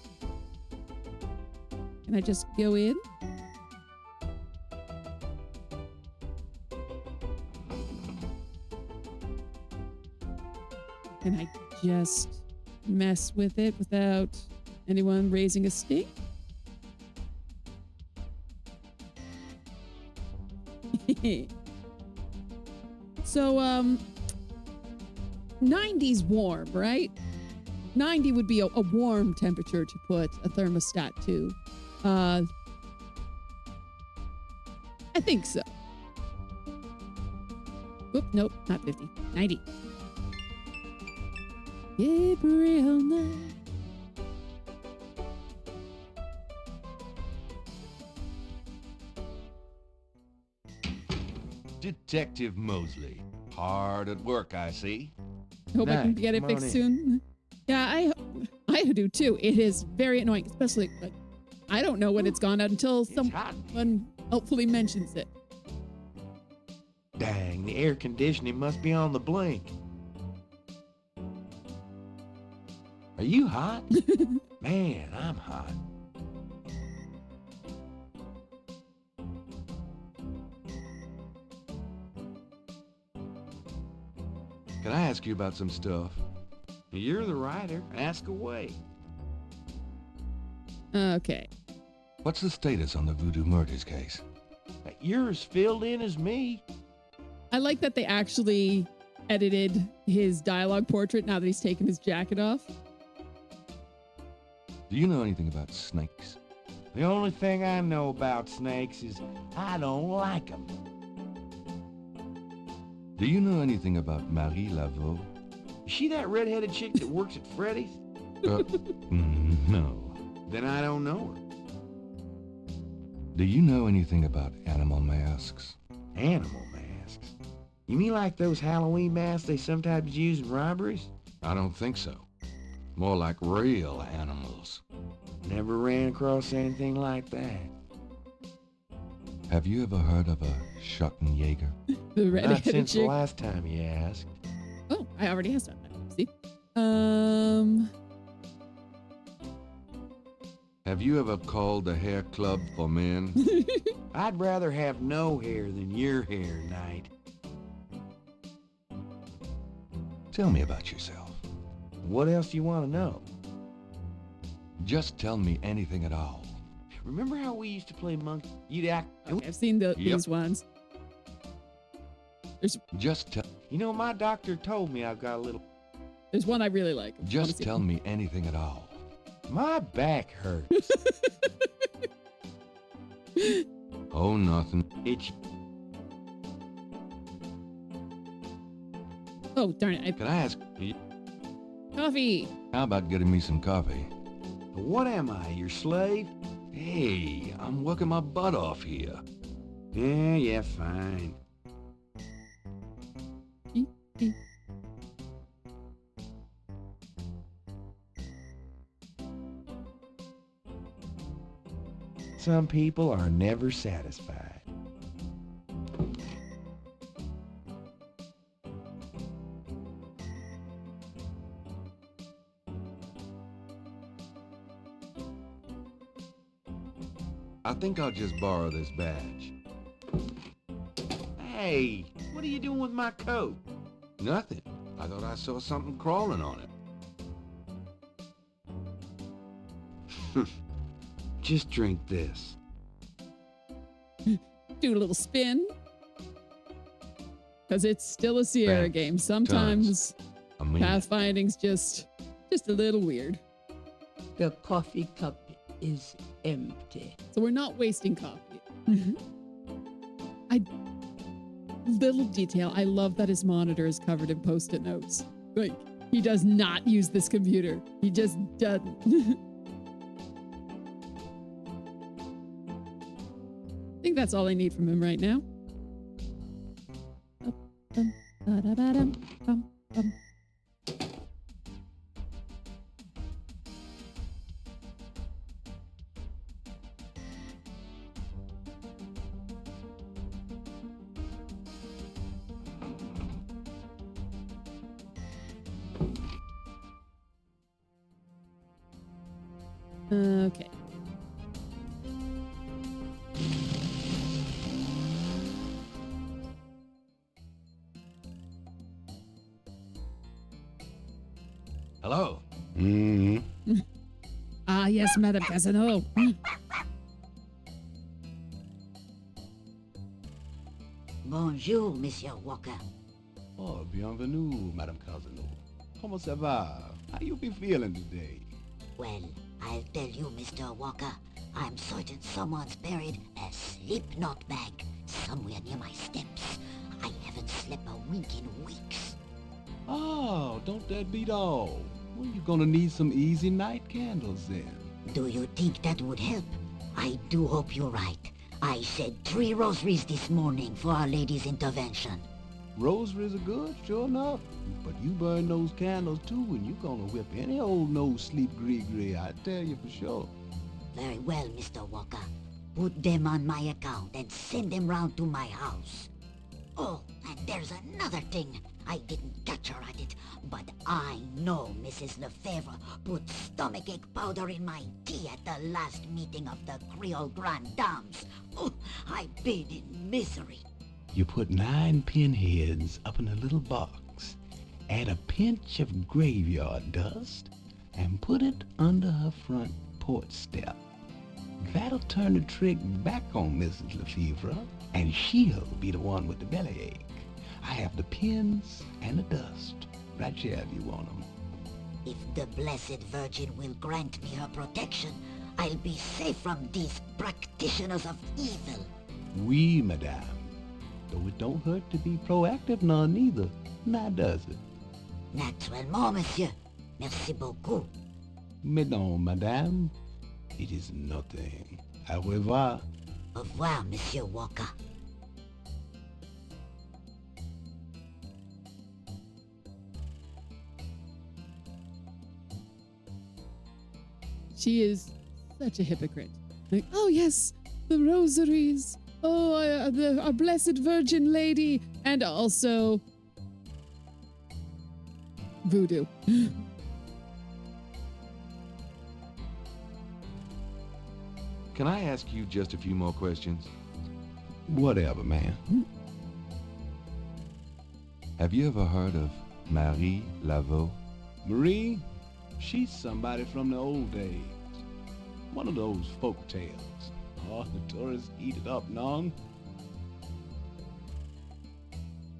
I just go in? Can I just mess with it without anyone raising a stink? So, 90's warm, right? 90 would be a warm temperature to put a thermostat to. I think so. Oop, nope, not 50. 90. Gabriel Knight. Detective Mosley. Hard at work, I see. Hope I can get it fixed soon. Yeah, I do too. It is very annoying, especially like I don't know when it's gone out until someone helpfully mentions it. Dang, the air conditioning must be on the blink. Are you hot? Man, I'm hot. Can I ask you about some stuff? You're the writer. Ask away. Okay. What's the status on the voodoo murders case? You're as filled in as me. I like that they actually edited his dialogue portrait now that he's taken his jacket off. Do you know anything about snakes? The only thing I know about snakes is I don't like them. Do you know anything about Marie Laveau? Is she that redheaded chick that works at Freddy's? No. Then I don't know her. Do you know anything about animal masks? Animal masks? You mean like those Halloween masks they sometimes use in robberies? I don't think so. More like real animals. Never ran across anything like that. Have you ever heard of a Schottenjäger? The Not redheaded since the chick. last time you asked. Oh, I already asked that. See? Have you ever called the hair club for men? I'd rather have no hair than your hair, Knight. Tell me about yourself. What else do you want to know? Just tell me anything at all. Remember how we used to play monkey? You'd act... Okay, I've seen these ones. Just tell... You know, my doctor told me I've got a little... There's one I really like. Just tell me anything at all. My back hurts. Oh, nothing. It's... Oh, darn it. Can I ask, Coffee. how about getting me some coffee? What am I, your slave? Hey, I'm working my butt off here. Yeah, fine. Some people are never satisfied. I think I'll just borrow this badge. Hey, what are you doing with my coat? Nothing. I thought I saw something crawling on it. Just drink this. Do a little spin. Because it's still a Sierra Thanks. game. Sometimes I mean, pathfinding's just a little weird. The coffee cup is empty. So we're not wasting coffee. Little detail, I love that his monitor is covered in Post-it notes. Like, he does not use this computer. He just doesn't. I think that's all I need from him right now. Okay. hello. Mm-hmm. Ah, yes, Madame Casanova. Bonjour, Monsieur Walker. Oh, bienvenue, Madame Casanova. Comment ça va? How you be feeling today? Well, I'll tell you, Mr. Walker, I'm certain someone's buried a slip-knot bag somewhere near my steps. I haven't slept a wink in weeks. Oh, don't that beat all? Well, you're gonna need some easy night candles then. Do you think that would help? I do hope you're right. I said 3 rosaries this morning for Our Lady's intervention. Rosaries are good, sure enough. But you burn those candles too, and you gonna whip any old no-sleep gree-gree, I tell you for sure. Very well, Mr. Walker. Put them on my account and send them round to my house. Oh, and there's another thing. I didn't catch her at it, but I know Mrs. Lefebvre put stomachache powder in my tea at the last meeting of the Creole Grand Dames. Oh, I've been in misery. You put 9 pinheads up in a little box, add a pinch of graveyard dust, and put it under her front porch step. That'll turn the trick back on Mrs. Lefebvre, and she'll be the one with the bellyache. I have the pins and the dust right here if you want them. If the Blessed Virgin will grant me her protection, I'll be safe from these practitioners of evil. Oui, madame. Though it don't hurt to be proactive none neither, now does it? Naturellement, monsieur. Merci beaucoup. Mais non, madame. It is nothing. Au revoir. Au revoir, Monsieur Walker. She is such a hypocrite. Like, oh yes, the rosaries. Oh, our Blessed Virgin Lady, and also voodoo. Can I ask you just a few more questions? Whatever, man. Have you ever heard of Marie Laveau? Marie, she's somebody from the old days. One of those folk tales. Oh, the tourists eat it up, non?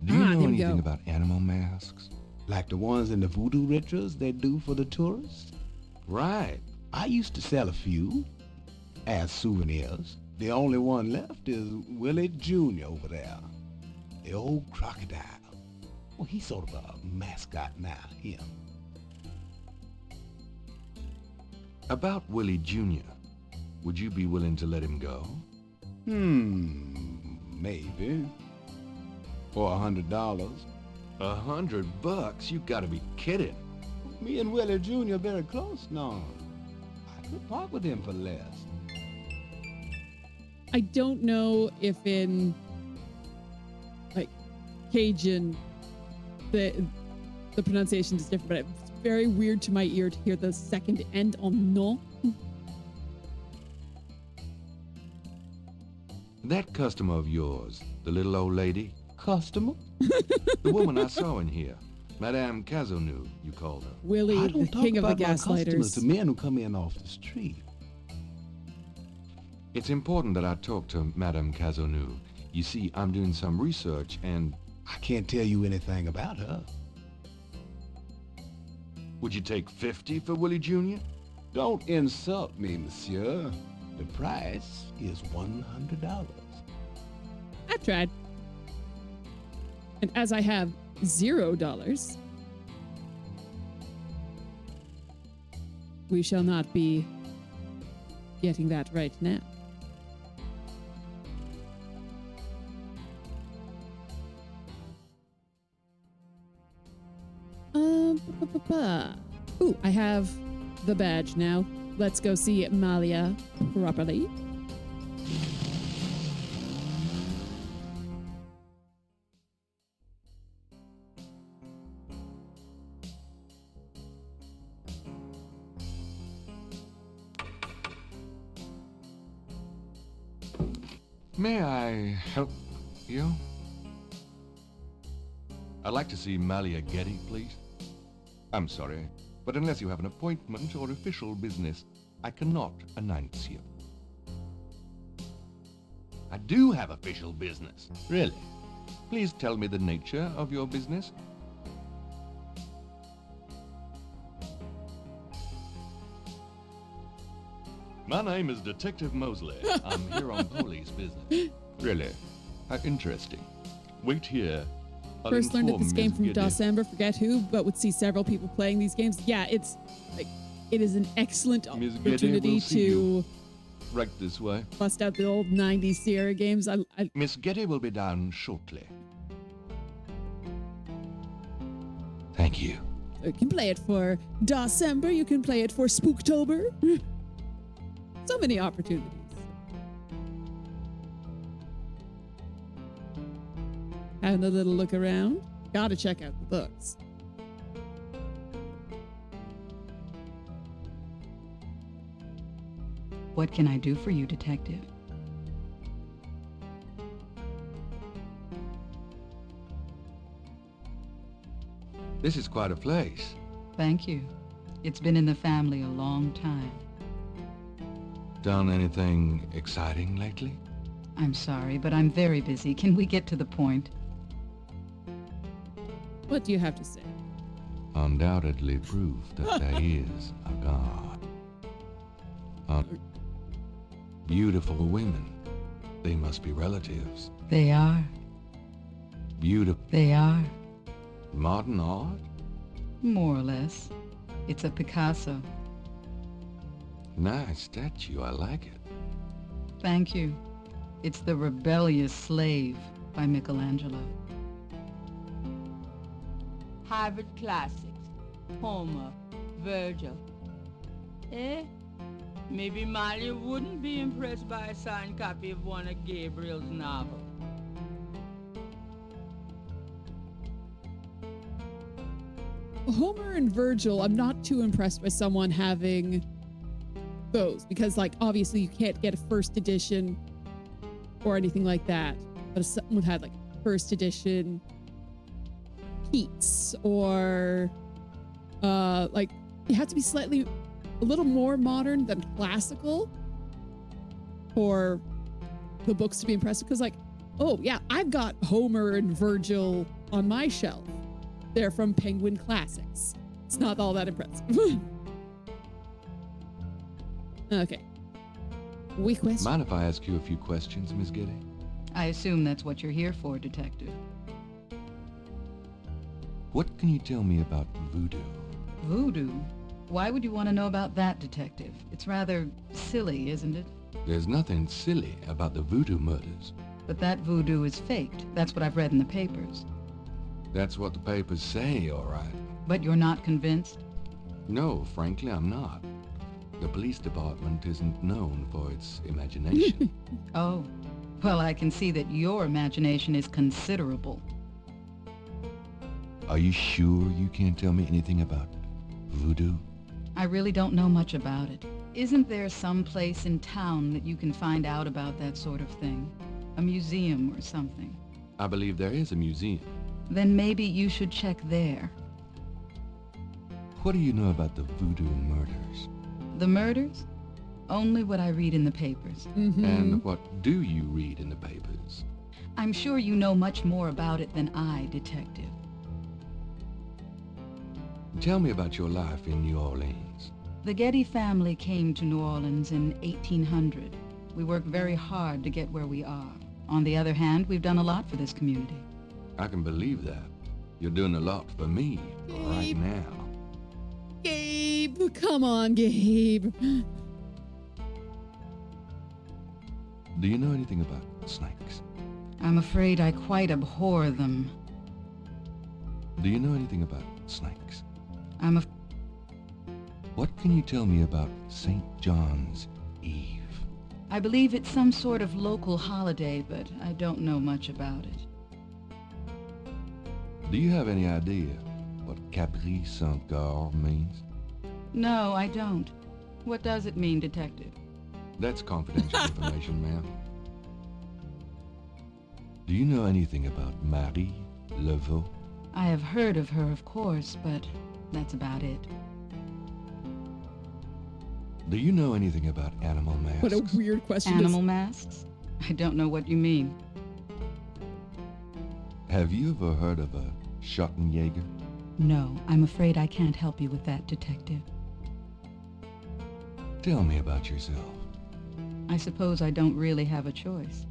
Do you know there we anything go. about animal masks? Like the ones in the voodoo rituals they do for the tourists? Right. I used to sell a few as souvenirs. The only one left is Willie Jr. over there. The old crocodile. Well, he's sort of a mascot now, him. About Willie Jr., would you be willing to let him go? Maybe. For $100. $100? You gotta be kidding. Me and Willie Jr. are very close now. I could part with him for less. I don't know if in like Cajun the pronunciation is different, but it's very weird to my ear to hear the second end on no. That customer of yours, the little old lady? Customer? The woman I saw in here. Madame Cazonou, you called her. Willie, I the don't talk king of the about my customers gaslighters. to men who come in off the street. It's important that I talk to Madame Cazonou. You see, I'm doing some research and... I can't tell you anything about her. Would you take 50 for Willie Jr.? Don't insult me, monsieur. The price is $100. I tried. And as I have $0, we shall not be getting that right now. Ooh, I have the badge now. Let's go see Malia properly. May I help you? I'd like to see Malia Getty, please. I'm sorry, but unless you have an appointment or official business, I cannot announce you. I do have official business. Really? Please tell me the nature of your business. My name is Detective Mosley. I'm here on police business. Really? How interesting. Wait here. First learned of this game from December, forget who, but would see several people playing these games. Yeah, it's like it is an excellent opportunity to right this way. Bust out the old 90s Sierra games. Miss Getty will be down shortly. Thank you. So you can play it for December, you can play it for Spooktober. So many opportunities. Having a little look around. Gotta check out the books. What can I do for you, Detective? This is quite a place. Thank you. It's been in the family a long time. Done anything exciting lately? I'm sorry, but I'm very busy. Can we get to the point? What do you have to say? Undoubtedly proof that there is a God. Beautiful women. They must be relatives. They are. Beautiful. They are. Modern art? More or less. It's a Picasso. Nice statue. I like it. Thank you. It's The Rebellious Slave by Michelangelo. Harvard Classics, Homer, Virgil. Maybe Molly wouldn't be impressed by a signed copy of one of Gabriel's novels. Homer and Virgil, I'm not too impressed by someone having those because, like, obviously you can't get a first edition or anything like that. But if someone had like first edition Keats or like you have to be slightly a little more modern than classical for the books to be impressive. Because like, oh yeah, I've got Homer and Virgil on my shelf. They're from Penguin Classics. It's not all that impressive. Okay. We question. Mind if I ask you a few questions, Miss Getty? I assume that's what you're here for, Detective. What can you tell me about voodoo? Voodoo? Why would you want to know about that, Detective? It's rather silly, isn't it? There's nothing silly about the voodoo murders. But that voodoo is faked. That's what I've read in the papers. That's what the papers say, all right. But you're not convinced? No, frankly, I'm not. The police department isn't known for its imagination. Oh. Well, I can see that your imagination is considerable. Are you sure you can't tell me anything about voodoo? I really don't know much about it. Isn't there some place in town that you can find out about that sort of thing? A museum or something? I believe there is a museum. Then maybe you should check there. What do you know about the voodoo murders? The murders? Only what I read in the papers. And what do you read in the papers? I'm sure you know much more about it than I, Detective. Tell me about your life in New Orleans. The Getty family came to New Orleans in 1800. We worked very hard to get where we are. On the other hand, we've done a lot for this community. I can believe that. You're doing a lot for me right now. Gabe, come on, Gabe. Do you know anything about snakes? I'm afraid I quite abhor them. Do you know anything about snakes? I'm What can you tell me about St. John's Eve? I believe it's some sort of local holiday, but I don't know much about it. Do you have any idea what Capri Saint-Gare means? No, I don't. What does it mean, Detective? That's confidential information, ma'am. Do you know anything about Marie Laveau? I have heard of her, of course, but that's about it. Do you know anything about animal masks? What a weird question. Animal masks? I don't know what you mean. Have you ever heard of a Schottenjäger? No, I'm afraid I can't help you with that, Detective. Tell me about yourself. I suppose I don't really have a choice.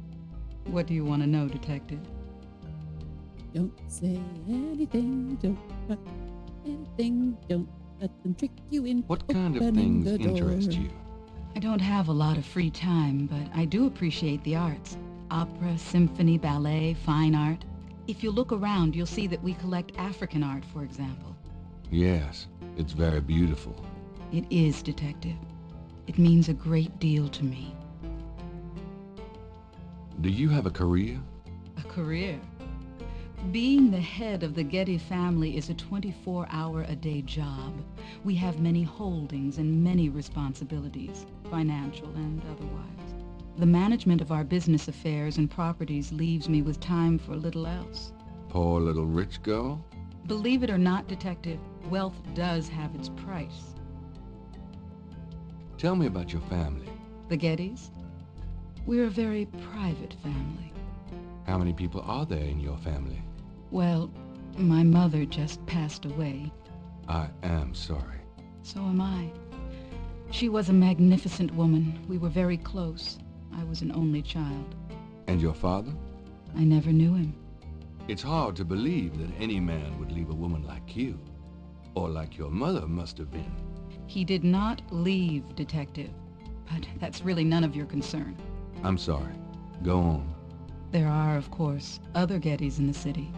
What do you want to know, Detective? Don't say anything, don't cut anything, don't let them trick you into What kind of opening things the door. interest you? I don't have a lot of free time, but I do appreciate the arts. Opera, symphony, ballet, fine art. If you look around, you'll see that we collect African art, for example. Yes, it's very beautiful. It is, Detective. It means a great deal to me. Do you have a career? A career? Being the head of the Getty family is a 24-hour-a-day job. We have many holdings and many responsibilities, financial and otherwise. The management of our business affairs and properties leaves me with time for little else. Poor little rich girl? Believe it or not, Detective, wealth does have its price. Tell me about your family. The Gettys? We're a very private family. How many people are there in your family? Well, my mother just passed away. I am sorry. So am I. She was a magnificent woman. We were very close. I was an only child. And your father? I never knew him. It's hard to believe that any man would leave a woman like you. Or like your mother must have been. He did not leave, Detective. But that's really none of your concern. I'm sorry. Go on. There are, of course, other Gettys in the city.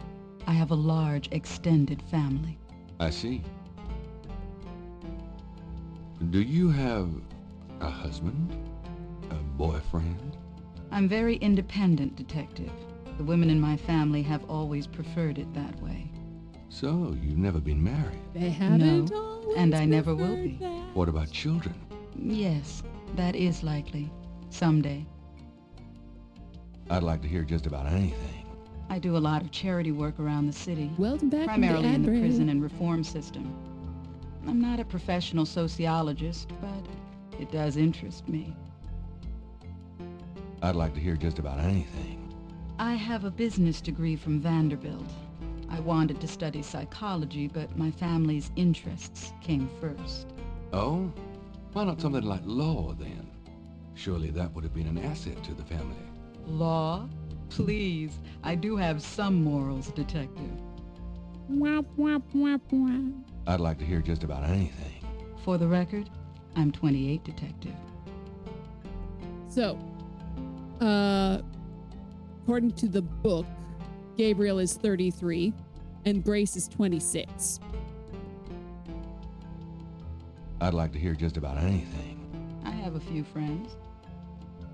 I have a large, extended family. I see. Do you have a husband? A boyfriend? I'm very independent, Detective. The women in my family have always preferred it that way. So, you've never been married? They haven't No, always and I never will preferred be. that. What about children? Yes, that is likely. Someday. I'd like to hear just about anything. I do a lot of charity work around the city. Welcome back primarily to the in the ad break. prison and reform system. I'm not a professional sociologist, but it does interest me. I'd like to hear just about anything. I have a business degree from Vanderbilt. I wanted to study psychology, but my family's interests came first. Oh? Why not something like law, then? Surely that would have been an asset to the family. Law? Please, I do have some morals, Detective. Womp, womp, womp, womp. I'd like to hear just about anything. For the record, I'm 28, Detective. So, according to the book, Gabriel is 33 and Grace is 26. I'd like to hear just about anything. I have a few friends.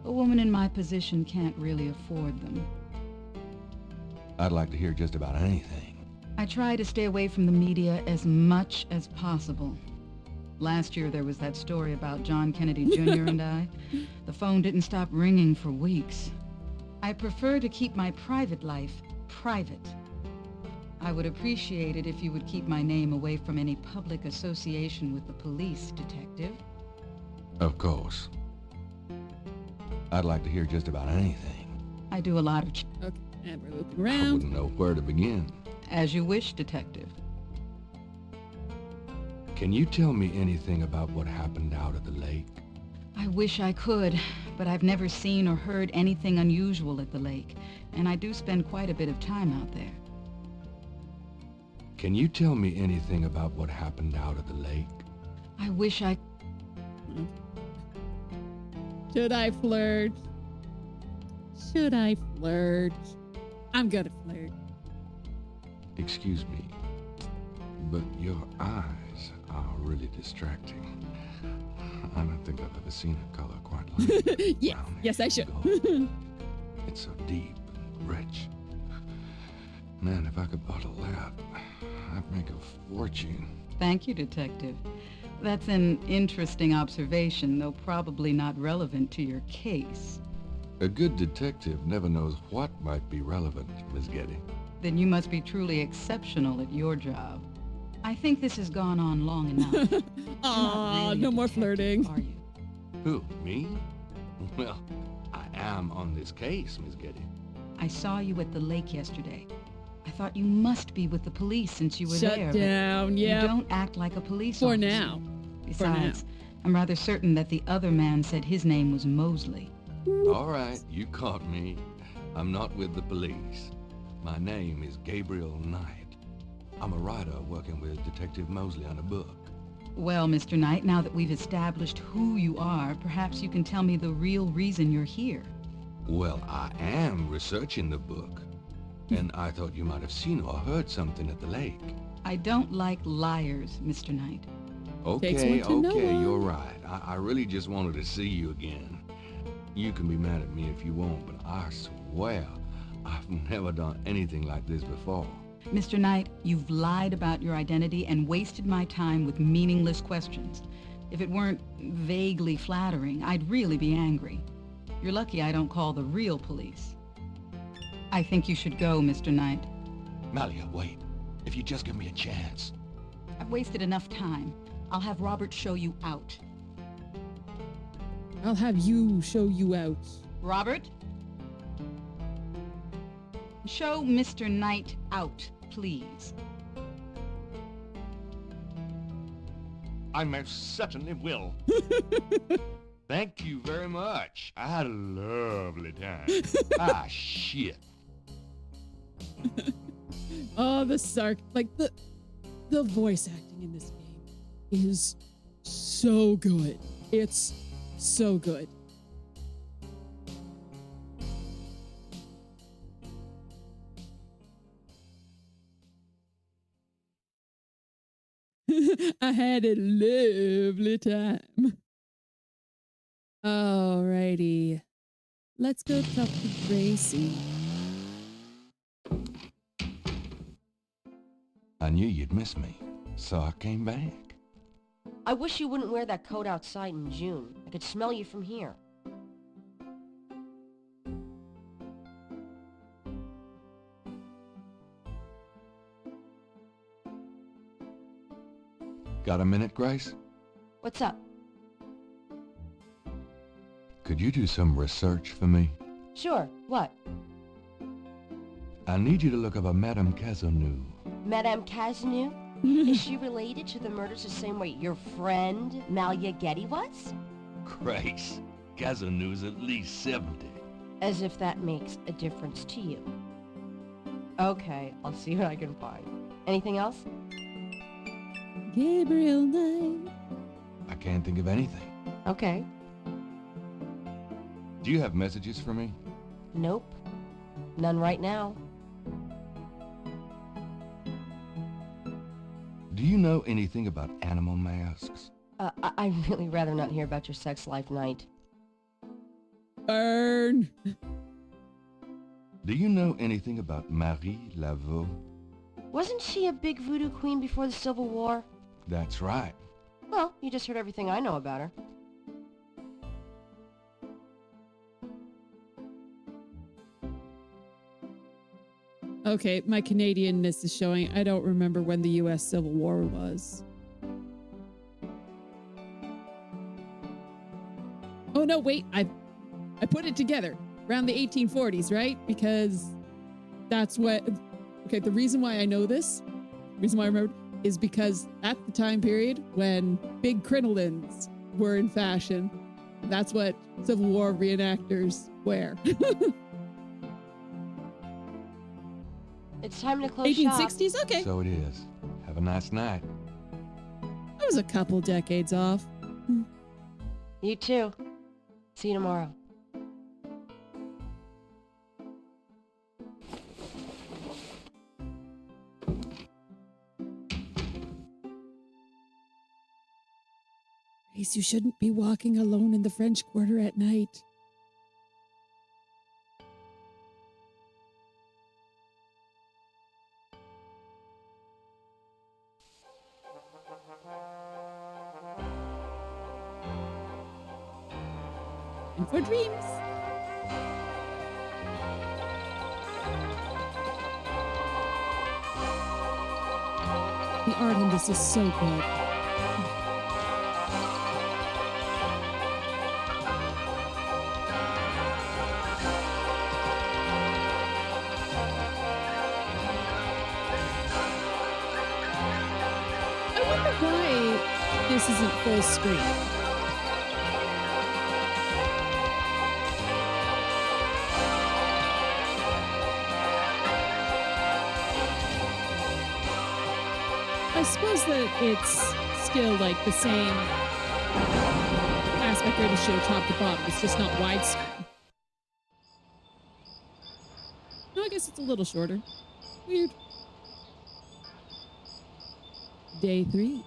A woman in my position can't really afford them. I'd like to hear just about anything. I try to stay away from the media as much as possible. Last year there was that story about John Kennedy Jr. and I. The phone didn't stop ringing for weeks. I prefer to keep my private life private. I would appreciate it if you would keep my name away from any public association with the police, Detective. Of course. I'd like to hear just about anything. I do a lot of Okay, and we're looping I around. wouldn't know where to begin. As you wish, Detective. Can you tell me anything about what happened out at the lake? I wish I could, but I've never seen or heard anything unusual at the lake, and I do spend quite a bit of time out there. Can you tell me anything about what happened out at the lake? I wish I... Should I flirt? Should I flirt? I'm gonna flirt. Excuse me, but your eyes are really distracting. I don't think I've ever seen a color quite like it. Yes, yes, I should. It's so deep and rich. Man, if I could bottle that, I'd make a fortune. Thank you, Detective. That's an interesting observation, though probably not relevant to your case. A good detective never knows what might be relevant, Miss Getty. Then you must be truly exceptional at your job. I think this has gone on long enough. Aw, really no more flirting. Are you? Who, me? Well, I am on this case, Miss Getty. I saw you at the lake yesterday. I thought you must be with the police since you were Shut there. down, yeah. You don't act like a police For officer. now. Besides, I'm rather certain that the other man said his name was Mosley. All right, you caught me. I'm not with the police. My name is Gabriel Knight. I'm a writer working with Detective Mosley on a book. Well, Mr. Knight, now that we've established who you are, perhaps you can tell me the real reason you're here. Well, I am researching the book, and I thought you might have seen or heard something at the lake. I don't like liars, Mr. Knight. Okay, one to know one. you're right. I really just wanted to see you again. You can be mad at me if you want, but I swear I've never done anything like this before. Mr. Knight, you've lied about your identity and wasted my time with meaningless questions. If it weren't vaguely flattering, I'd really be angry. You're lucky I don't call the real police. I think you should go, Mr. Knight. Malia, wait. If you just give me a chance. I've wasted enough time. I'll have Robert show you out. I'll have you show you out. Robert? Show Mr. Knight out, please. I most certainly will. Thank you very much. I had a lovely time. Ah, shit. Oh, the voice acting in this game is so good. It's so good. I had a lovely time. Alrighty. Let's go talk to Gracie. I knew you'd miss me, so I came back. I wish you wouldn't wear that coat outside in June. I could smell you from here. Got a minute, Grace? What's up? Could you do some research for me? Sure, what? I need you to look up a Madame Cazeneuve. Madame Cazeneuve? Is she related to the murders the same way your friend, Malia Getty, was? Grace, Casanou's at least 70. As if that makes a difference to you. Okay, I'll see what I can find. Anything else? Gabriel Knight. I can't think of anything. Okay. Do you have messages for me? Nope. None right now. Do you know anything about animal masks? I'd really rather not hear about your sex life, Knight. Burn. Do you know anything about Marie Laveau? Wasn't she a big voodoo queen before the Civil War? That's right. Well, you just heard everything I know about her. Okay, my Canadianness is showing. I don't remember when the U.S. Civil War was. Oh no, wait, I put it together. Around the 1840s, right? Because that's what... Okay, the reason why I know this, the reason why I remember, is because at the time period when big crinolines were in fashion, that's what Civil War reenactors wear. It's time to close 1860s? shop. Okay. So it is. Have a nice night. I was a couple decades off. You too. See you tomorrow. Grace, you shouldn't be walking alone in the French Quarter at night. And for dreams. The art in this is so good. I wonder why this isn't full screen. I suppose that it's still like the same aspect ratio top to bottom. It's just not widescreen. No, I guess it's a little shorter. Weird. Day 3.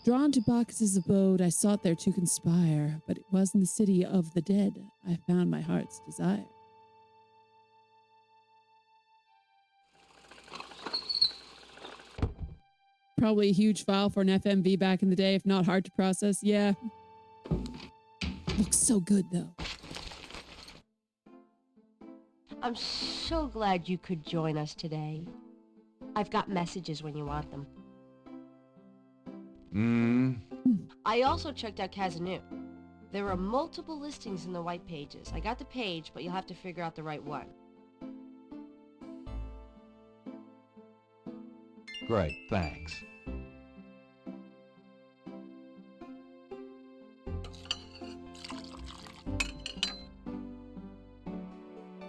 Drawn to Bacchus's abode, I sought there to conspire, but it was in the city of the dead I found my heart's desire. Probably a huge file for an FMV back in the day, if not hard to process. Yeah. Looks so good, though. I'm so glad you could join us today. I've got messages when you want them. I also checked out Casanou. There are multiple listings in the white pages. I got the page, but you'll have to figure out the right one. Great, thanks.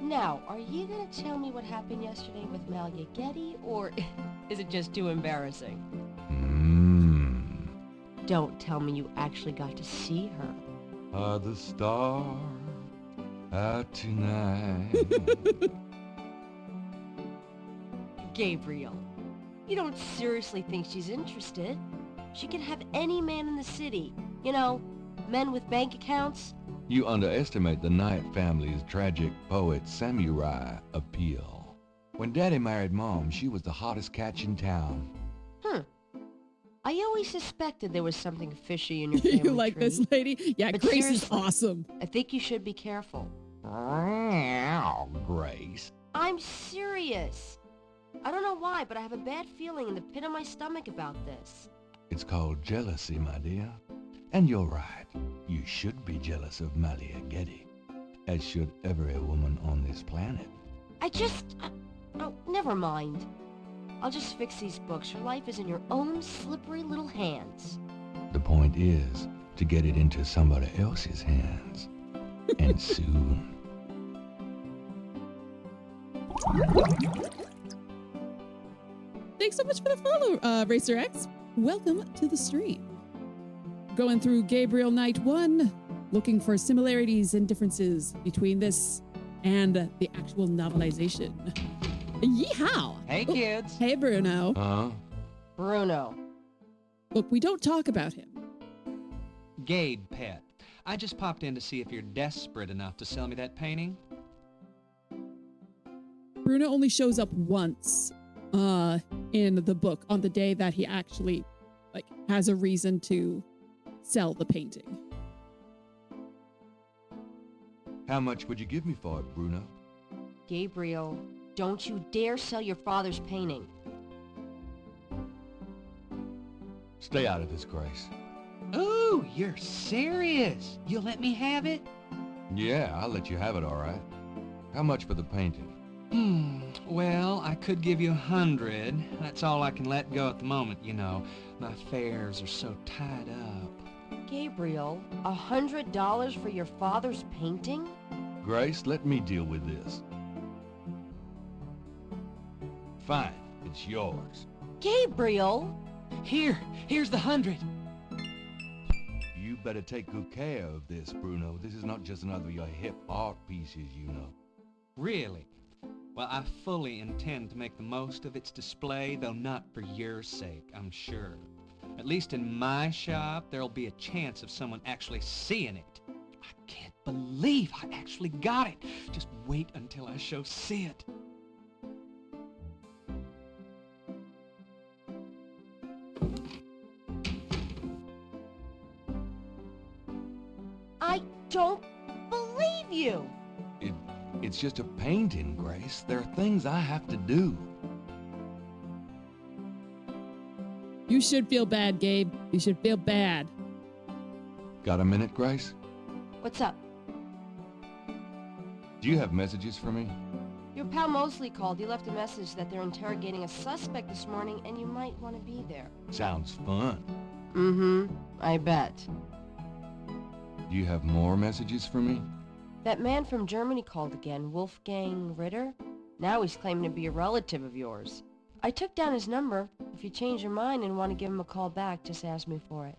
Now, are you gonna tell me what happened yesterday with Malia Getty, or is it just too embarrassing? Don't tell me you actually got to see her. Are the stars out tonight? Gabriel, you don't seriously think she's interested? She can have any man in the city. You know, men with bank accounts. You underestimate the Knight family's tragic poet samurai appeal. When Daddy married Mom, she was the hottest catch in town. I always suspected there was something fishy in your family You like tree. this lady? Yeah, But Grace is seriously, awesome. I think you should be careful. Grace. I'm serious. I don't know why, but I have a bad feeling in the pit of my stomach about this. It's called jealousy, my dear. And you're right. You should be jealous of Malia Getty, as should every woman on this planet. Oh, never mind. I'll just fix these books. Your life is in your own slippery little hands. The point is, to get it into somebody else's hands. And soon. Thanks so much for the follow, Racer X. Welcome to the stream. Going through Gabriel Knight 1, looking for similarities and differences between this and the actual novelization. Yeehaw! Hey, kids. Hey, Bruno. Huh? Bruno. Look, we don't talk about him. Gabe, pet. I just popped in to see if you're desperate enough to sell me that painting. Bruno only shows up once in the book on the day that he actually has a reason to sell the painting. How much would you give me for it, Bruno? Gabriel, don't you dare sell your father's painting. Stay out of this, Grace. Ooh, you're serious? You'll let me have it? Yeah, I'll let you have it, all right. How much for the painting? Well, I could give you 100. That's all I can let go at the moment, you know. My fares are so tied up. Gabriel, $100 for your father's painting? Grace, let me deal with this. Fine, it's yours. Gabriel! Here's the 100. You better take good care of this, Bruno. This is not just another of your hip art pieces, you know. Really? Well, I fully intend to make the most of its display, though not for your sake, I'm sure. At least in my shop, there'll be a chance of someone actually seeing it. I can't believe I actually got it. Just wait until I show Sid. I don't believe you! It's just a painting, Grace. There are things I have to do. You should feel bad, Gabe. You should feel bad. Got a minute, Grace? What's up? Do you have messages for me? Your pal Mosley called. He left a message that they're interrogating a suspect this morning and you might want to be there. Sounds fun. Mm-hmm. I bet. Do you have more messages for me? That man from Germany called again, Wolfgang Ritter. Now he's claiming to be a relative of yours. I took down his number. If you change your mind and want to give him a call back, just ask me for it.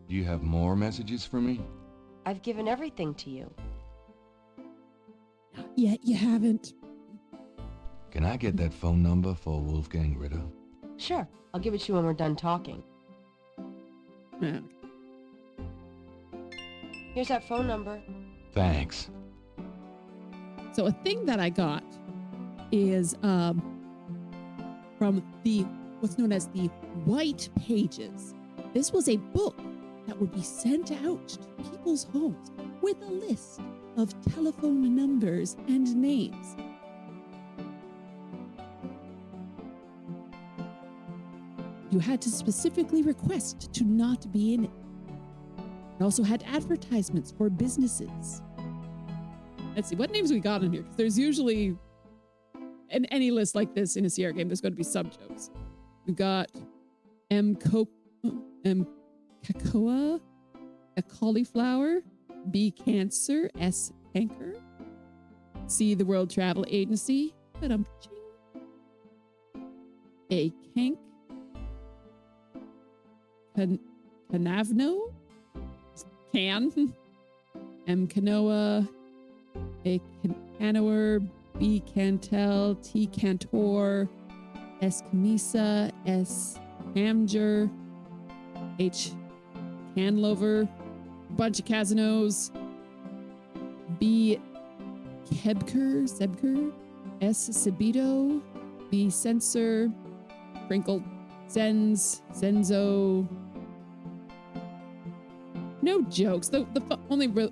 Do you have more messages for me? I've given everything to you. Not yet, you haven't. Can I get that phone number for Wolfgang Ritter? Sure. I'll give it to you when we're done talking. Yeah. Here's that phone number. Thanks. So a thing that I got is from the what's known as the White Pages. This was a book that would be sent out to people's homes with a list of telephone numbers and names. You had to specifically request to not be in it. It also had advertisements for businesses. Let's see, what names we got in here? Because there's usually, in any list like this in a Sierra game, there's going to be sub-jokes. We've got M. Cacoa, a cauliflower, B. Cancer, S. Canker, C. The World Travel Agency, A. Kank, Canavno, Can, M. Canoa, A. Canoer, B. Cantel, T. Cantor, S. Camisa, S. Hamger, H. Canlover, bunch of Casanos, B. Sebker, S. Sebito, B. Censor, Crinkle, Senzo. No jokes. The only real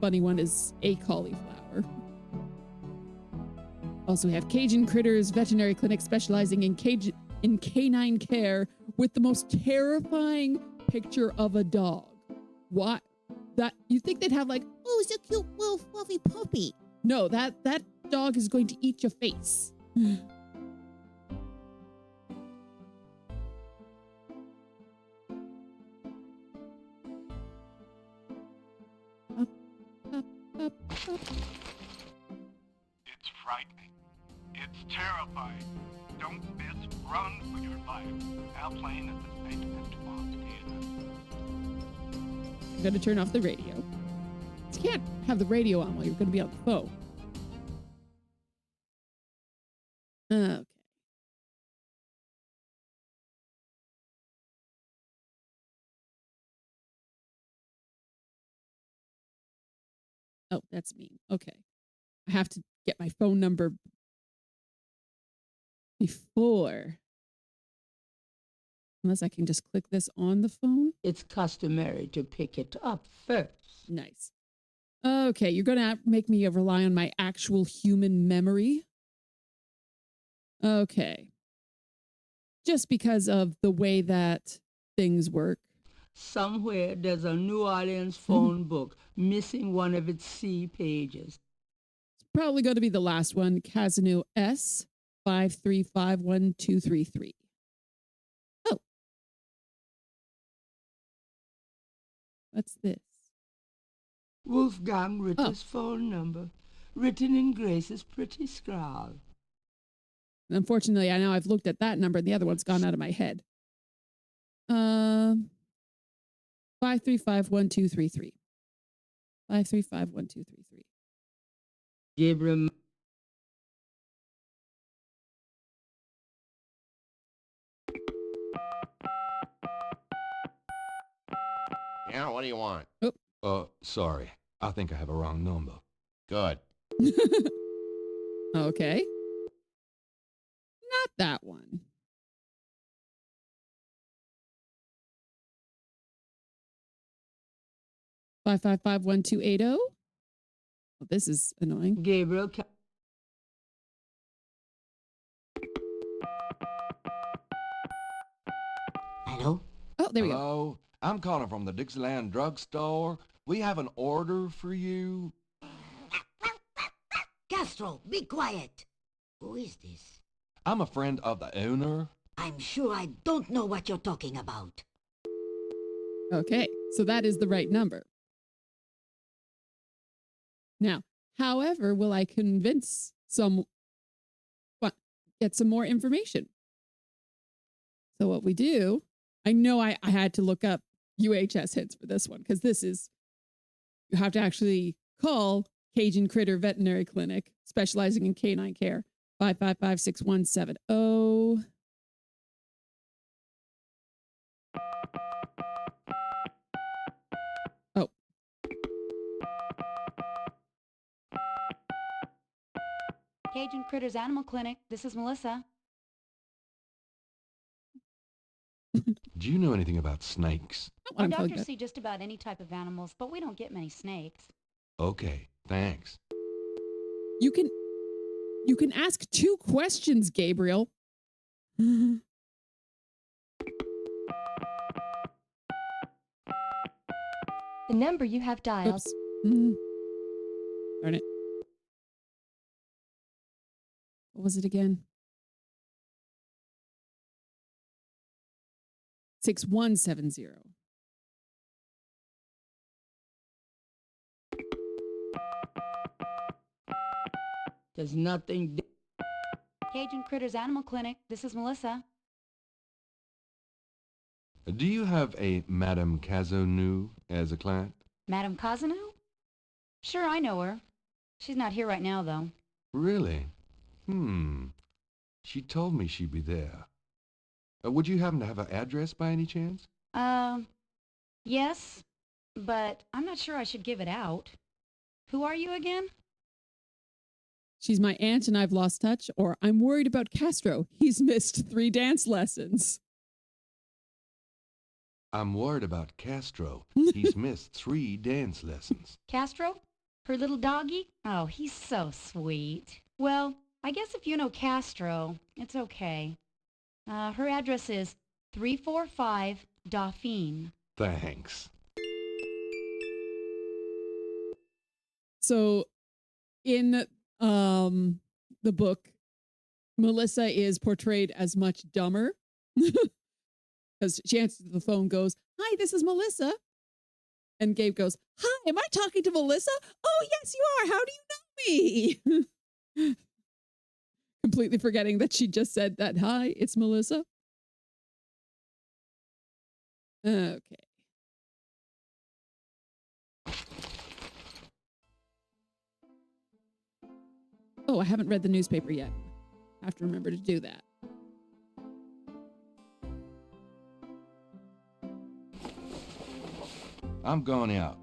funny one is A. Cauliflower. Also, we have Cajun Critters Veterinary Clinic specializing in canine care with the most terrifying picture of a dog. What? That you think they'd have like, oh, it's a cute little fluffy puppy. No, that dog is going to eat your face. fight. Don't miss. Run for your life. Airplane at the St. Antoine Theater. I'm going to turn off the radio. You can't have the radio on while you're going to be on the phone. Okay. Oh, that's me. Okay. I have to get my phone number before. Unless I can just click this on the phone. It's customary to pick it up first. Nice. Okay, you're going to make me rely on my actual human memory. Okay. Just because of the way that things work. Somewhere there's a New Orleans phone book missing one of its C pages. It's probably going to be the last one. Casino S 5351233. Oh. What's this? Wolfgang Ritter's phone number, written in Grace's pretty scrawl. Unfortunately, I know I've looked at that number and the other one's gone out of my head. 5351233. 5351233. Gabriel. Yeah, what do you want? Sorry. I think I have a wrong number. Good. Okay. Not that one. Five 1280. Oh, this is annoying. Gabriel. Hello? Oh, there we go. Hello? I'm calling from the Dixieland drugstore. We have an order for you. Castro, be quiet. Who is this? I'm a friend of the owner. I'm sure I don't know what you're talking about. Okay, so that is the right number. Now, however, will I convince get some more information? So what we do, I know I had to look up UHS hits for this one because this is, you have to actually call Cajun Critter Veterinary Clinic, specializing in canine care, 555-6170. Oh. Cajun Critters Animal Clinic. This is Melissa. Do you know anything about snakes? Our doctors see just about any type of animals, but we don't get many snakes. Okay, thanks. You can ask 2 questions, Gabriel. The number you have dialed. Oops. Darn it. What was it again? 6170. There's nothing. Cajun Critters Animal Clinic. This is Melissa. Do you have a Madame Cazonou as a client? Madame Cazano? Sure, I know her. She's not here right now, though. Really? She told me she'd be there. Would you happen to have her address by any chance? Yes, but I'm not sure I should give it out. Who are you again? She's my aunt and I've lost touch, or I'm worried about Castro. He's missed 3 dance lessons. I'm worried about Castro. He's missed 3 dance lessons. Castro? Her little doggy? Oh, he's so sweet. Well, I guess if you know Castro, it's okay. Her address is 345 Dauphine. Thanks. So in the book, Melissa is portrayed as much dumber because she answers the phone, goes, "Hi, this is Melissa." And Gabe goes, "Hi, am I talking to Melissa? Oh, yes, you are. How do you know me?" Completely forgetting that she just said that. Hi, it's Melissa. Okay. Oh, I haven't read the newspaper yet. I have to remember to do that. I'm going out.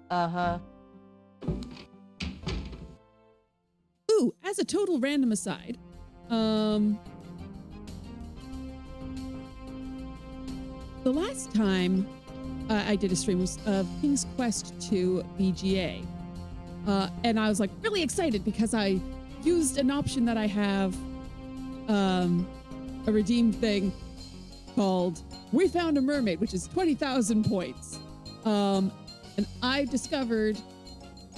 Uh-huh. Ooh, as a total random aside, the last time I did a stream was of King's Quest 2 BGA. And I was like really excited because I used an option that I have, a redeemed thing called We Found a Mermaid, which is 20,000 points. And I discovered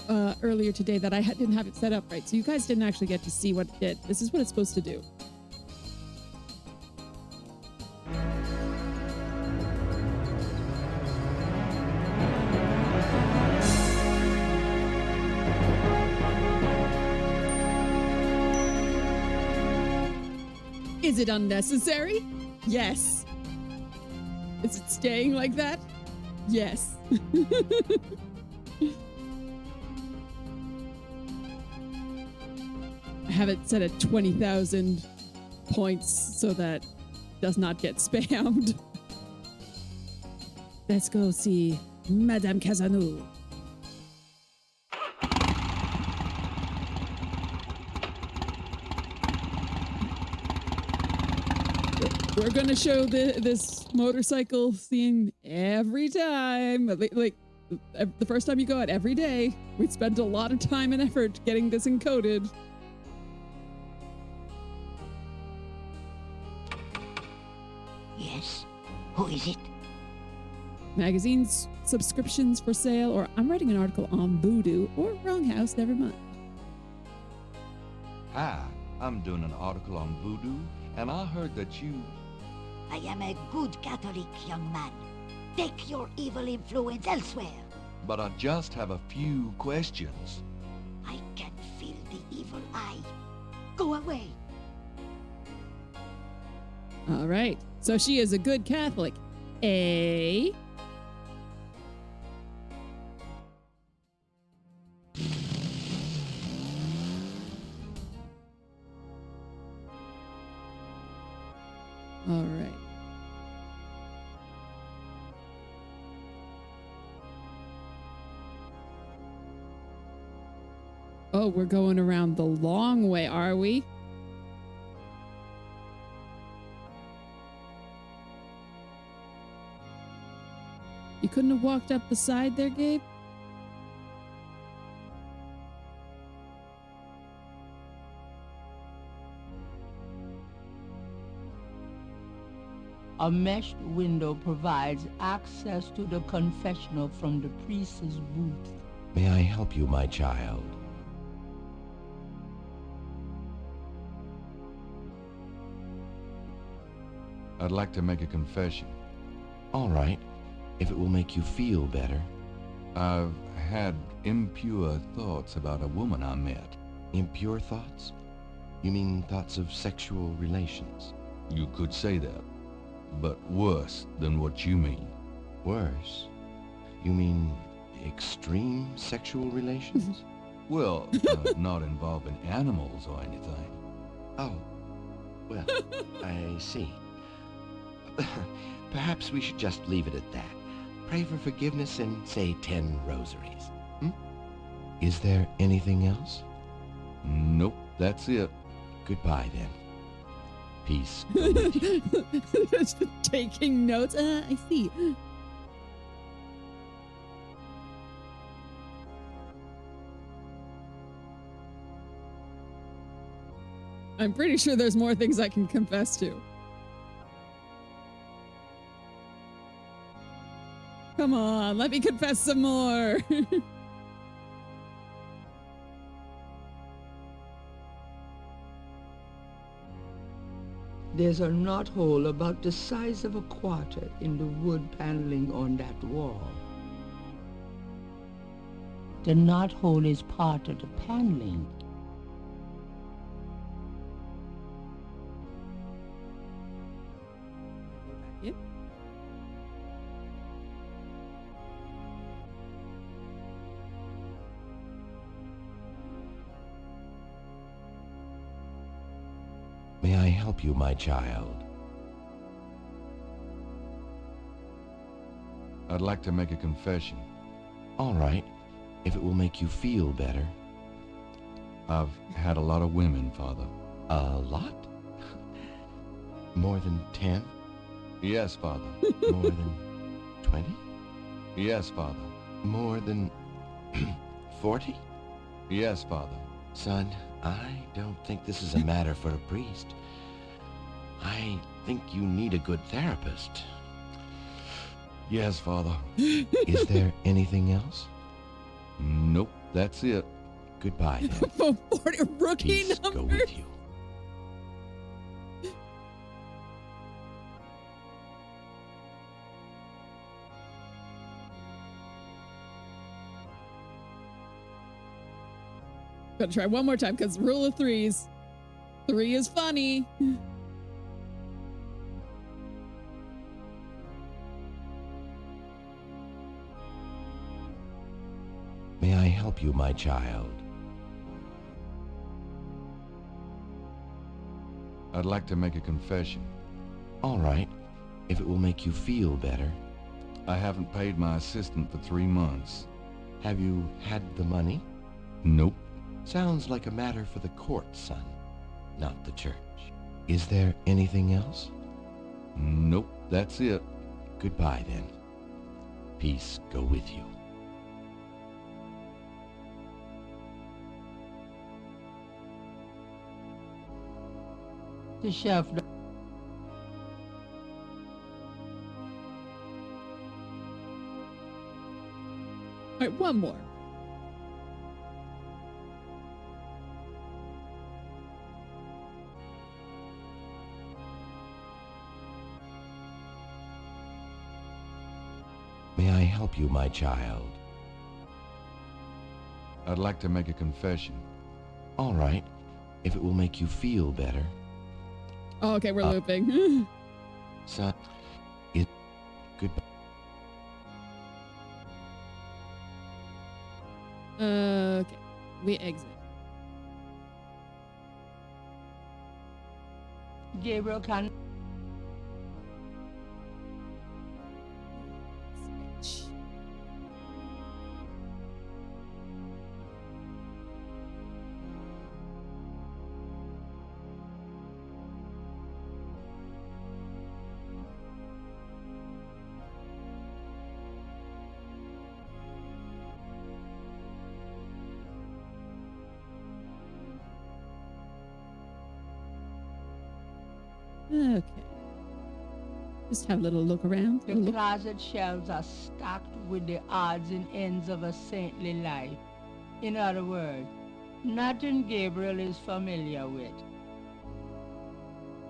earlier today that I didn't have it set up right. So you guys didn't actually get to see what it did. This is what it's supposed to do. Is it unnecessary? Yes. Is it staying like that? Yes. I have it set at 20,000 points so that it does not get spammed. Let's go see Madame Cazanou. We're gonna show this motorcycle scene every time. Like the first time you go out, every day. We spent a lot of time and effort getting this encoded. Yes? Who is it? Magazines, subscriptions for sale, or I'm writing an article on voodoo, or wrong house, never mind. Hi, I'm doing an article on voodoo, and I heard that you... I am a good Catholic young man. Take your evil influence elsewhere. But I just have a few questions. I can feel the evil eye. Go away. All right, so she is a good Catholic. Eh? All right. Oh, we're going around the long way, are we? You couldn't have walked up the side there, Gabe? A meshed window provides access to the confessional from the priest's booth. May I help you, my child? I'd like to make a confession. All right, if it will make you feel better. I've had impure thoughts about a woman I met. Impure thoughts? You mean thoughts of sexual relations? You could say that, but worse than what you mean. Worse? You mean extreme sexual relations? Well, not involving animals or anything. Oh, well, I see. Perhaps we should just leave it at that. Pray for forgiveness and say 10 rosaries. Is there anything else? Nope, that's it. Goodbye, then. Peace. Just taking notes. I see. I'm pretty sure there's more things I can confess to. Come on, let me confess some more. There's a knothole about the size of a quarter in the wood paneling on that wall. The knothole is part of the paneling. you. May I help you, my child? I'd like to make a confession. All right, if it will make you feel better. I've had a lot of women, Father. A lot? More than 10? Yes, Father. More than 20? Yes, Father. More than 40? Yes, Father. Son, I don't think this is a matter for a priest. I think you need a good therapist. Yes, Father. Is there anything else? Nope, that's it. Goodbye, then. For 40 rookie Peace numbers. go with you. Gonna try one more time because rule of threes. 3 is funny. May I help you, my child? I'd like to make a confession. All right, if it will make you feel better. I haven't paid my assistant for 3 months. Have you had the money? Nope. Sounds like a matter for the court, son, not the church. Is there anything else? Nope, that's it. Goodbye, then. Peace go with you. The chef. All right, one more. May I help you, my child? I'd like to make a confession. All right, if it will make you feel better. Oh, okay, we're looping. Son, it... Goodbye. Okay, we exit. Gabriel can. Switch. Okay. Just have a little look around. The closet shelves are stocked with the odds and ends of a saintly life. In other words, nothing Gabriel is familiar with.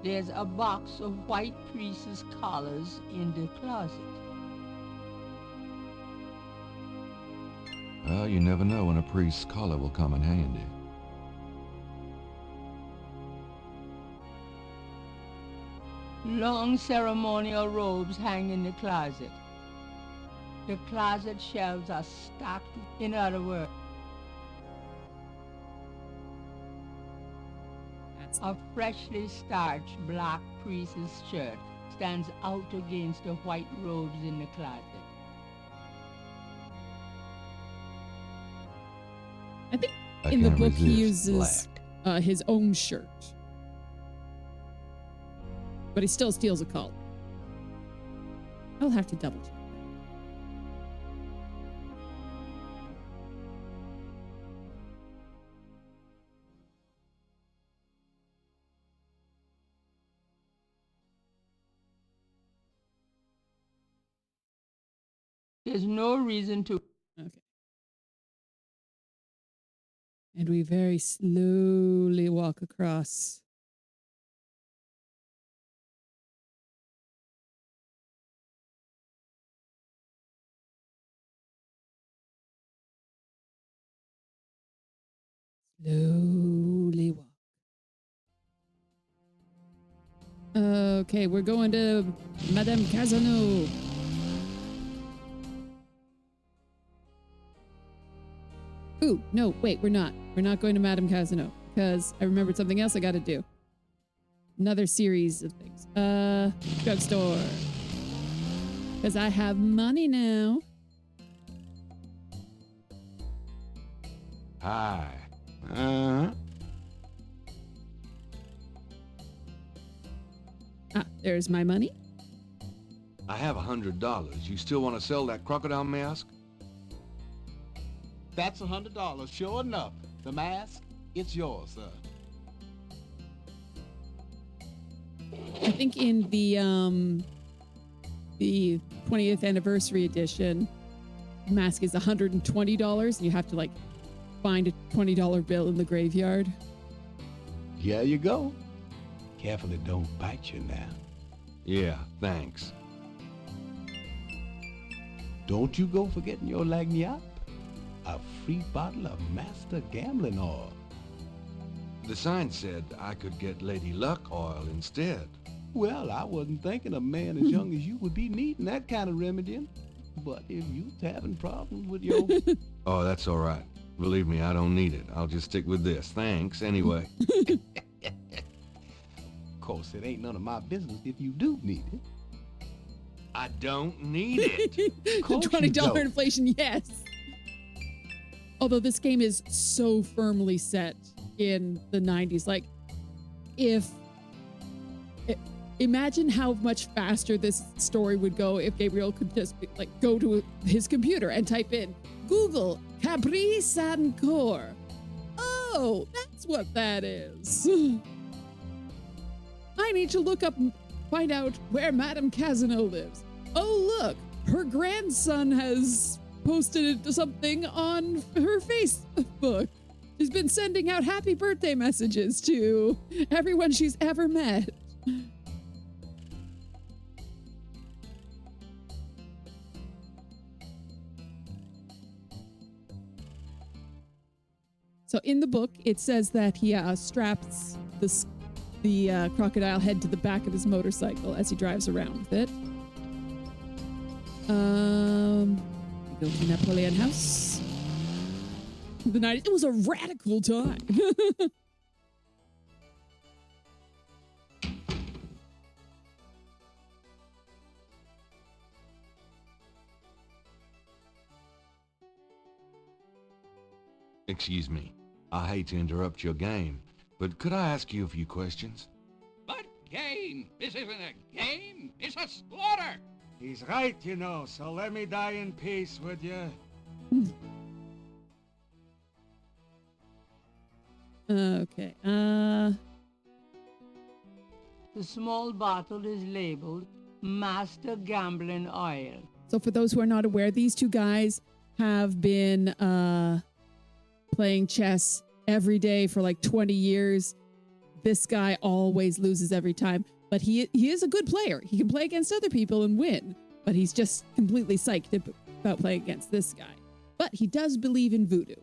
There's a box of white priestess collars in the closet. Well, you never know when a priest's collar will come in handy. Long ceremonial robes hang in the closet. The closet shelves are stocked, in other words. A freshly starched black priestess shirt stands out against the white robes in the closet. I think I in the can't book he resist uses his own shirt. But he still steals a collar. I'll have to double check. There's no reason to... Okay. And we very slowly walk across. Slowly walk. Okay, we're going to Madame Casino. Ooh, no, wait, we're not. We're not going to Madame Casino because I remembered something else I got to do. Another series of things. Drugstore. Because I have money now. Hi. There's my money. I have $100. You still want to sell that crocodile mask? That's $100, sure enough. The mask, it's yours, sir. I think in the 20th anniversary edition, mask is $120 and you have to like find a $20 bill in the graveyard. Here you go. Careful it don't bite you now. Yeah, thanks. Don't you go forgetting your lagniappe. A free bottle of Master Gambling Oil. The sign said I could get Lady Luck oil instead. Well, I wasn't thinking a man as young as you would be needing that kind of remedying. But if you's having problems with your... Oh, that's all right. Believe me, I don't need it. I'll just stick with this. Thanks, anyway. Of course, it ain't none of my business if you do need it. I don't need it. The $20 inflation, yes. Although this game is so firmly set in the 90s. Like, imagine how much faster this story would go if Gabriel could just go to his computer and type in Google Capri Sancour. Oh, that's what that is. I need to look up and find out where Madame Casino lives. Oh, look, her grandson has posted something on her Facebook. She's been sending out happy birthday messages to everyone she's ever met. So in the book, it says that he straps the crocodile head to the back of his motorcycle as he drives around with it. We go to Napoleon House. The 90s. It was a radical time. Excuse me. I hate to interrupt your game, but could I ask you a few questions? But game? This isn't a game. It's a slaughter. He's right, you know, so let me die in peace, would you? Okay. The small bottle is labeled Master Gambling Oil. So for those who are not aware, these two guys have been playing chess every day for like 20 years. This guy always loses every time, but he is a good player. He can play against other people and win, but he's just completely psyched about playing against this guy. But he does believe in voodoo.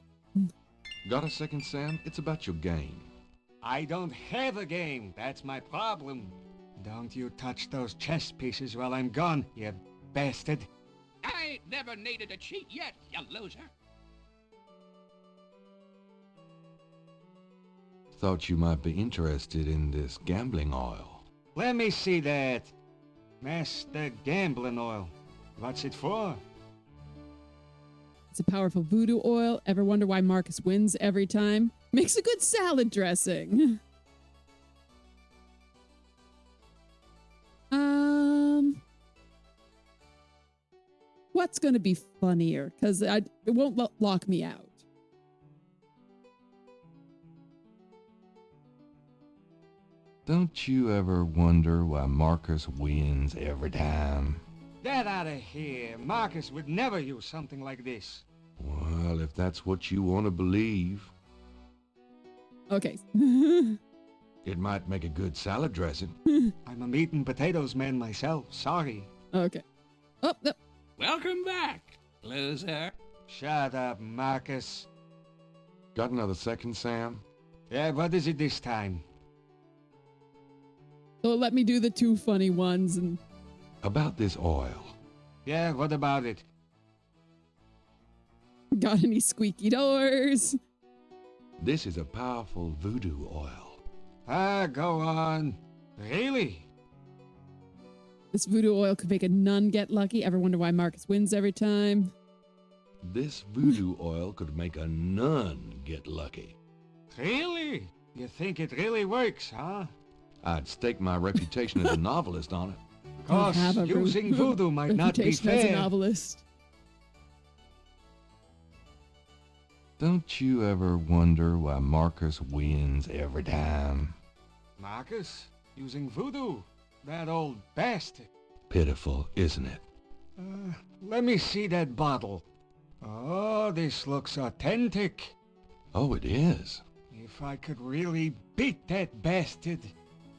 Got a second, Sam? It's about your game. I don't have a game. That's my problem. Don't you touch those chess pieces while I'm gone, you bastard. I ain't never needed to cheat yet, you loser. Thought you might be interested in this gambling oil. Let me see that. Master Gambling Oil. What's it for? It's a powerful voodoo oil. Ever wonder why Marcus wins every time? Makes a good salad dressing. What's going to be funnier? Because it won't lock me out. Don't you ever wonder why Marcus wins every time? Get out of here. Marcus would never use something like this. Well, if that's what you want to believe. Okay. It might make a good salad dressing. I'm a meat and potatoes man myself. Sorry. Okay. Oh, no. Welcome back, loser. Shut up, Marcus. Got another second, Sam? Yeah, what is it this time? So let me do the two funny ones and About this oil. Yeah, what about it? Got any squeaky doors? This is a powerful voodoo oil. Go on. Really? This voodoo oil could make a nun get lucky. Ever wonder why Marcus wins every time? This voodoo oil could make a nun get lucky. Really? You think it really works, huh? I'd stake my reputation as a novelist on it. Of course, using voodoo might not be reputation as a fair. novelist. Don't you ever wonder why Marcus wins every time? Marcus? Using voodoo? That old bastard. Pitiful, isn't it? Let me see that bottle. Oh, this looks authentic. Oh, it is. If I could really beat that bastard.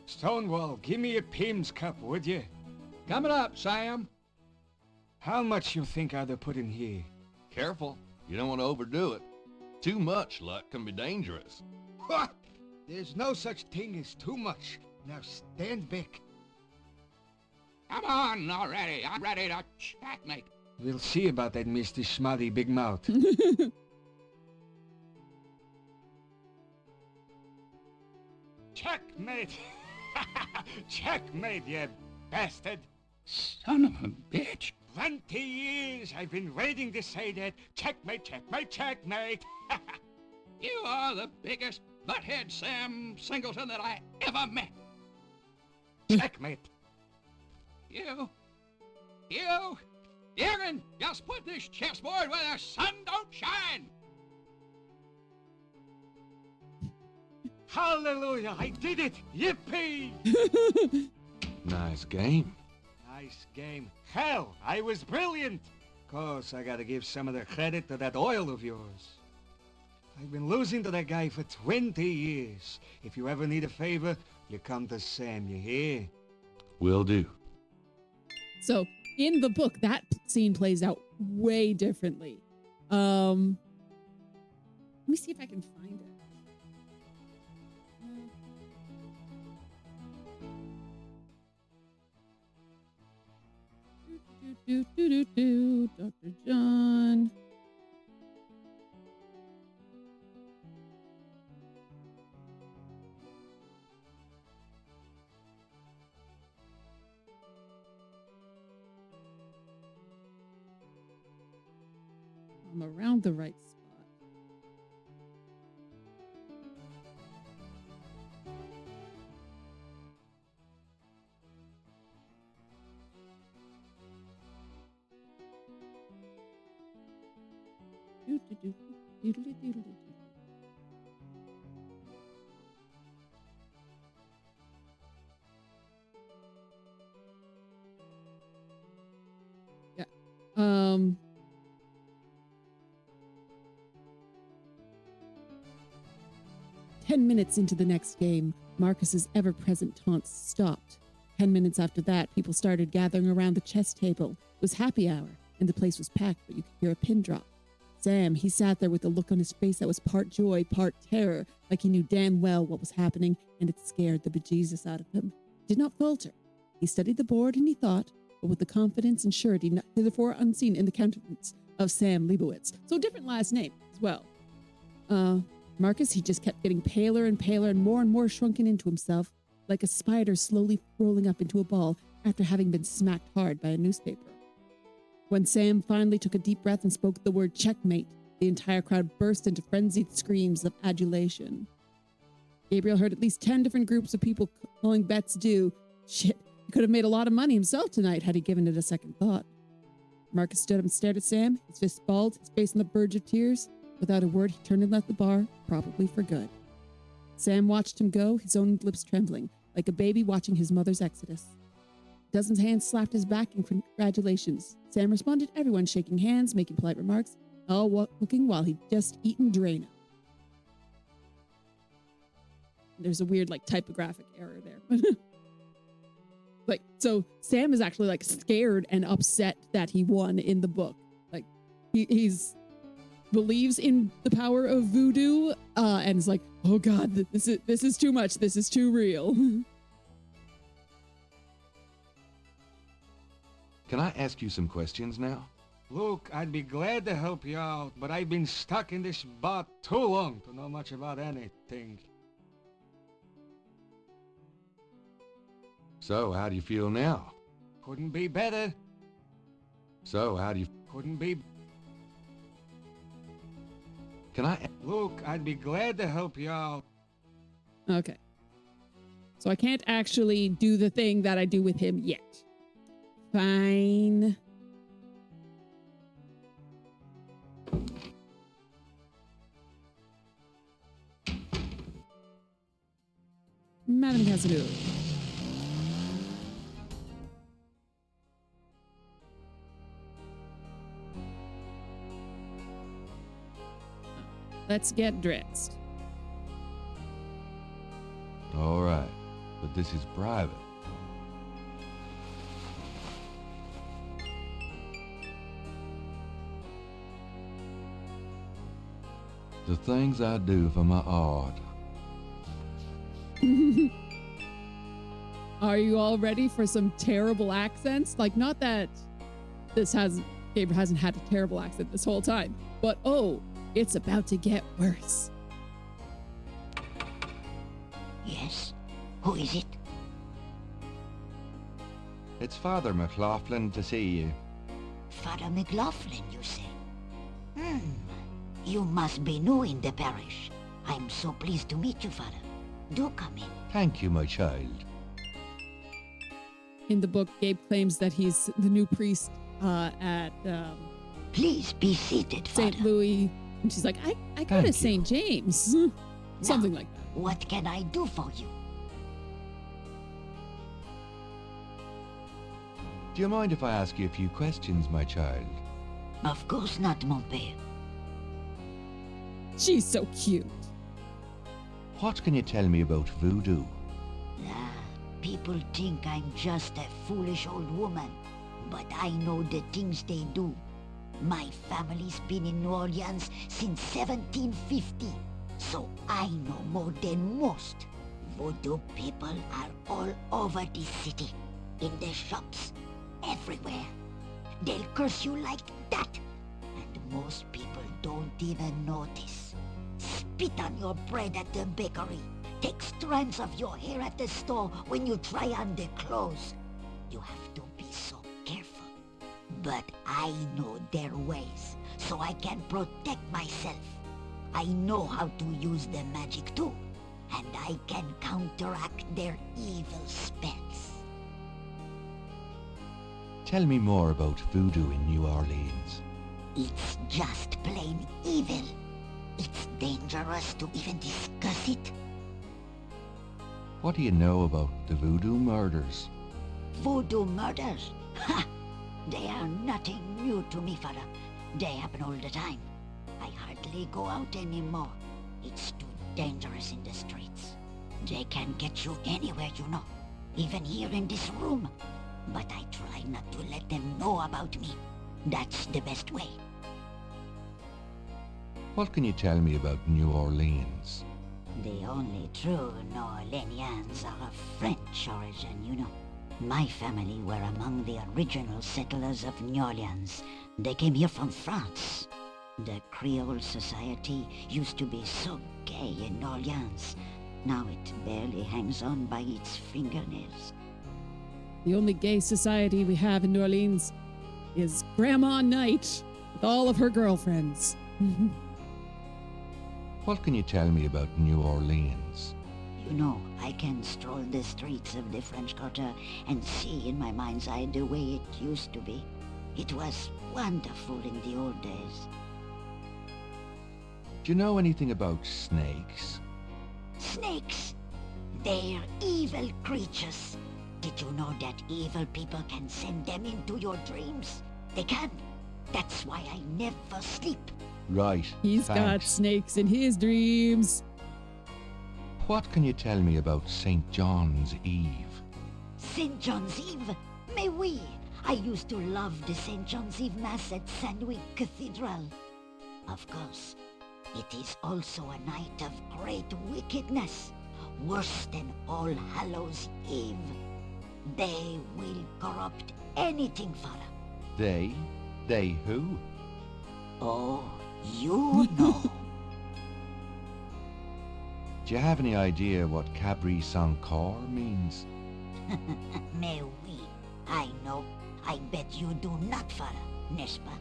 Stonewall, give me a Pim's cup, would you? Coming up, Sam. How much you think I'd have put in here? Careful. You don't want to overdo it. Too much luck can be dangerous. What? There's no such thing as too much. Now stand back. Come on already. I'm ready to checkmate. We'll see about that, Mr. Schmutty Big Mouth. Checkmate! Checkmate, you bastard! Son of a bitch. 20 years I've been waiting to say that. Checkmate, checkmate, checkmate! You are the biggest butthead Sam Singleton that I ever met. Checkmate! You can just put this chessboard where the sun don't shine! Hallelujah, I did it! Yippee! Nice game. Nice game. Hell, I was brilliant! Course, I gotta give some of the credit to that oil of yours. I've been losing to that guy for 20 years. If you ever need a favor, you come to Sam, you hear? Will do. So in the book, that scene plays out way differently. Let me see if I can find it. Dr. John. I'm around the right spot. Yeah. 10 minutes into the next game, Marcus's ever-present taunts stopped. 10 minutes after that, people started gathering around the chess table. It was happy hour, and the place was packed, but you could hear a pin drop. Sam, he sat there with a look on his face that was part joy, part terror, like he knew damn well what was happening, and it scared the bejesus out of him. He did not falter. He studied the board and he thought, but with the confidence and surety not hitherto unseen in the countenance of Sam Leibowitz. So different last name as well. Marcus, he just kept getting paler and paler and more shrunken into himself, like a spider slowly rolling up into a ball after having been smacked hard by a newspaper. When Sam finally took a deep breath and spoke the word checkmate, the entire crowd burst into frenzied screams of adulation. Gabriel heard at least 10 different groups of people calling bets due. Shit, he could have made a lot of money himself tonight had he given it a second thought. Marcus stood up and stared at Sam, his fist balled, his face on the verge of tears. Without a word, he turned and left the bar, probably for good. Sam watched him go, his own lips trembling, like a baby watching his mother's exodus. Dozens' hands slapped his back in congratulations. Sam responded, everyone shaking hands, making polite remarks, all looking while he'd just eaten Drano. There's a weird, typographic error there. So Sam is actually, scared and upset that he won in the book. He's believes in the power of voodoo, and is like, oh God, this is too much. This is too real. Can I ask you some questions now? Look, I'd be glad to help you out, but I've been stuck in this spot too long to know much about anything. So, how do you feel now? Couldn't be better. So, how do you... Couldn't be... Can I... Look, I'd be glad to help you out. Okay. So I can't actually do the thing that I do with him yet. Fine. Madame Casadou. Let's get dressed. All right, but this is private. The things I do for my art. Are you all ready for some terrible accents? Like, not that Gabriel hasn't had a terrible accent this whole time, but oh, it's about to get worse. Yes? Who is it? It's Father McLaughlin to see you. Father McLaughlin, you say? You must be new in the parish. I'm so pleased to meet you, Father. Do come in. Thank you, my child. In the book, Gabe claims that he's the new priest at Please be seated, Father. St. Louis. And she's like, I go to St. James. Something like that. What can I do for you? Do you mind if I ask you a few questions, my child? Of course not, mon père. She's so cute. What can you tell me about voodoo? People think I'm just a foolish old woman, but I know the things they do. My family's been in New Orleans since 1750, so I know more than most. Voodoo people are all over this city, in the shops, everywhere. They'll curse you like that, and most people don't even notice. Spit on your bread at the bakery. Take strands of your hair at the store when you try on the clothes. You have to be so careful. But I know their ways, so I can protect myself. I know how to use the magic too, and I can counteract their evil spells. Tell me more about voodoo in New Orleans. It's just plain evil. It's dangerous to even discuss it. What do you know about the voodoo murders? Voodoo murders? Ha! They are nothing new to me, Father. They happen all the time. I hardly go out anymore. It's too dangerous in the streets. They can get you anywhere, you know. Even here in this room. But I try not to let them know about me. That's the best way. What can you tell me about New Orleans? The only true New Orleanians are of French origin, you know. My family were among the original settlers of New Orleans. They came here from France. The Creole society used to be so gay in New Orleans. Now it barely hangs on by its fingernails. The only gay society we have in New Orleans is Grandma Knight with all of her girlfriends. What can you tell me about New Orleans? You know, I can stroll the streets of the French Quarter and see in my mind's eye the way it used to be. It was wonderful in the old days. Do you know anything about snakes? Snakes? They're evil creatures. Did you know that evil people can send them into your dreams? They can. That's why I never sleep. Right. He's got snakes in his dreams. What can you tell me about St. John's Eve? St. John's Eve? Mais oui! I used to love the St. John's Eve Mass at St. Louis Cathedral. Of course, it is also a night of great wickedness, worse than All Hallows Eve. They will corrupt anything, father. They? They who? Oh, you know. Do you have any idea what Cabri Sankor means? Mais oui, I know. I bet you do not, father, n'est-ce pas?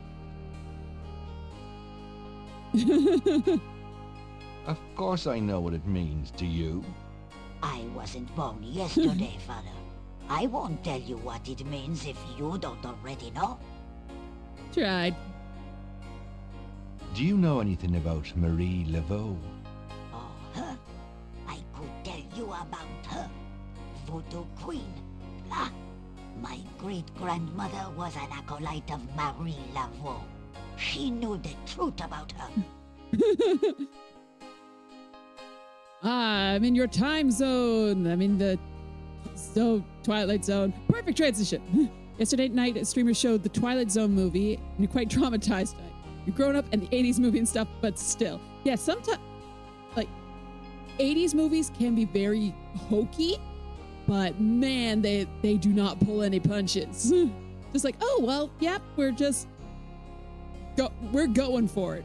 Of course I know what it means. Do you? I wasn't born yesterday, father. I won't tell you what it means if you don't already know. Tried. Do you know anything about Marie Laveau? Oh, her? I could tell you about her. Voodoo Queen. Ah, my great-grandmother was an acolyte of Marie Laveau. She knew the truth about her. I'm in your time zone. I'm in the Twilight Zone. Perfect transition. Yesterday night, a streamer showed the Twilight Zone movie, and you're quite traumatized. You're grown up and the 80s movie and stuff, but still. Yeah, sometimes, like, 80s movies can be very hokey, but man, they do not pull any punches. Just like, oh, well, yep, we're going for it.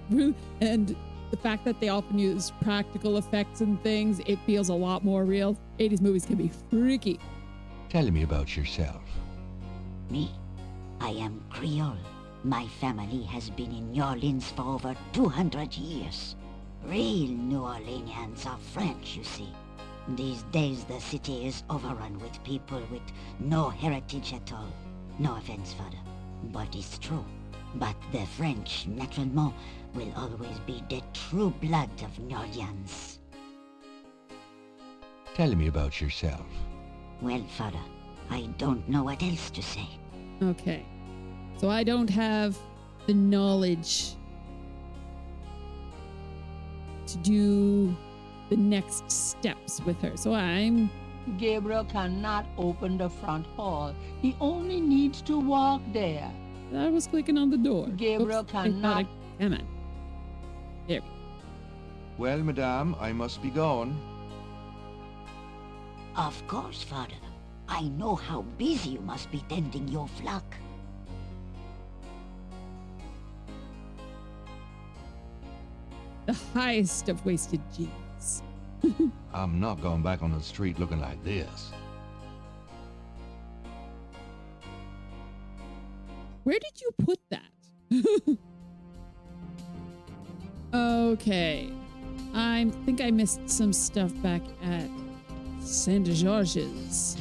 And the fact that they often use practical effects and things, it feels a lot more real. 80s movies can be freaky. Tell me about yourself. Me? I am Creole. My family has been in New Orleans for over 200 years. Real New Orleanians are French, you see. These days the city is overrun with people with no heritage at all. No offense, father, but it's true. But the French, naturellement, will always be the true blood of New Orleans. Tell me about yourself. Well, father, I don't know what else to say. Okay. So I don't have the knowledge to do the next steps with her. So I'm... Gabriel cannot open the front hall. He only needs to walk there. I was clicking on the door. Gabriel Oops, cannot... Come on. There we go. Well, madame, I must be going. Of course, father. I know how busy you must be tending your flock. The highest of wasted genes. I'm not going back on the street looking like this. Where did you put that? Okay. I think I missed some stuff back at Saint George's.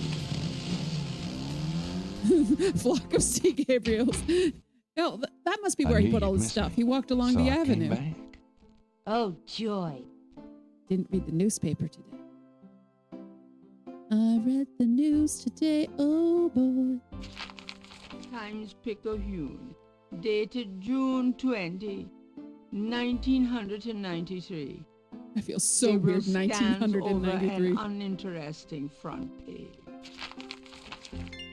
Flock of sea Gabriels. Oh, that must be where he put all his stuff. He walked along the avenue. Oh, joy. Didn't read the newspaper today. I read the news today, oh boy. Times Picayune, dated June 20, 1993. I feel so Gabriel weird, scans 1993. over an uninteresting front page.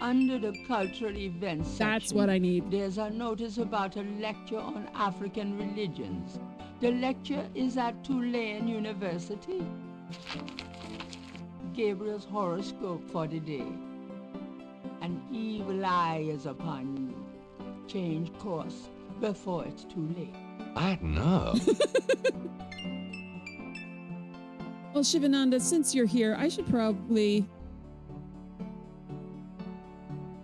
Under the cultural events That's section, what I need. There's a notice about a lecture on African religions. The lecture is at Tulane University. Gabriel's horoscope for the day. An evil eye is upon you. Change course before it's too late. I know. Well, Shivananda, since you're here, I should probably...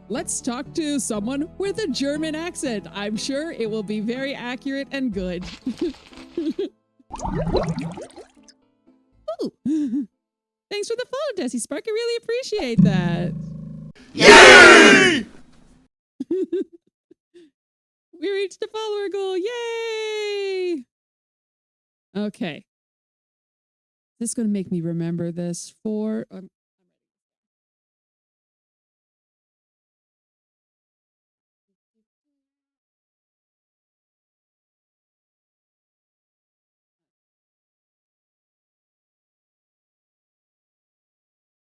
Let's talk to someone with a German accent. I'm sure it will be very accurate and good. Ooh. Thanks for the follow, Desi Spark. I really appreciate that. Yay! We reached the follower goal. Yay! Okay. This is going to make me remember this for...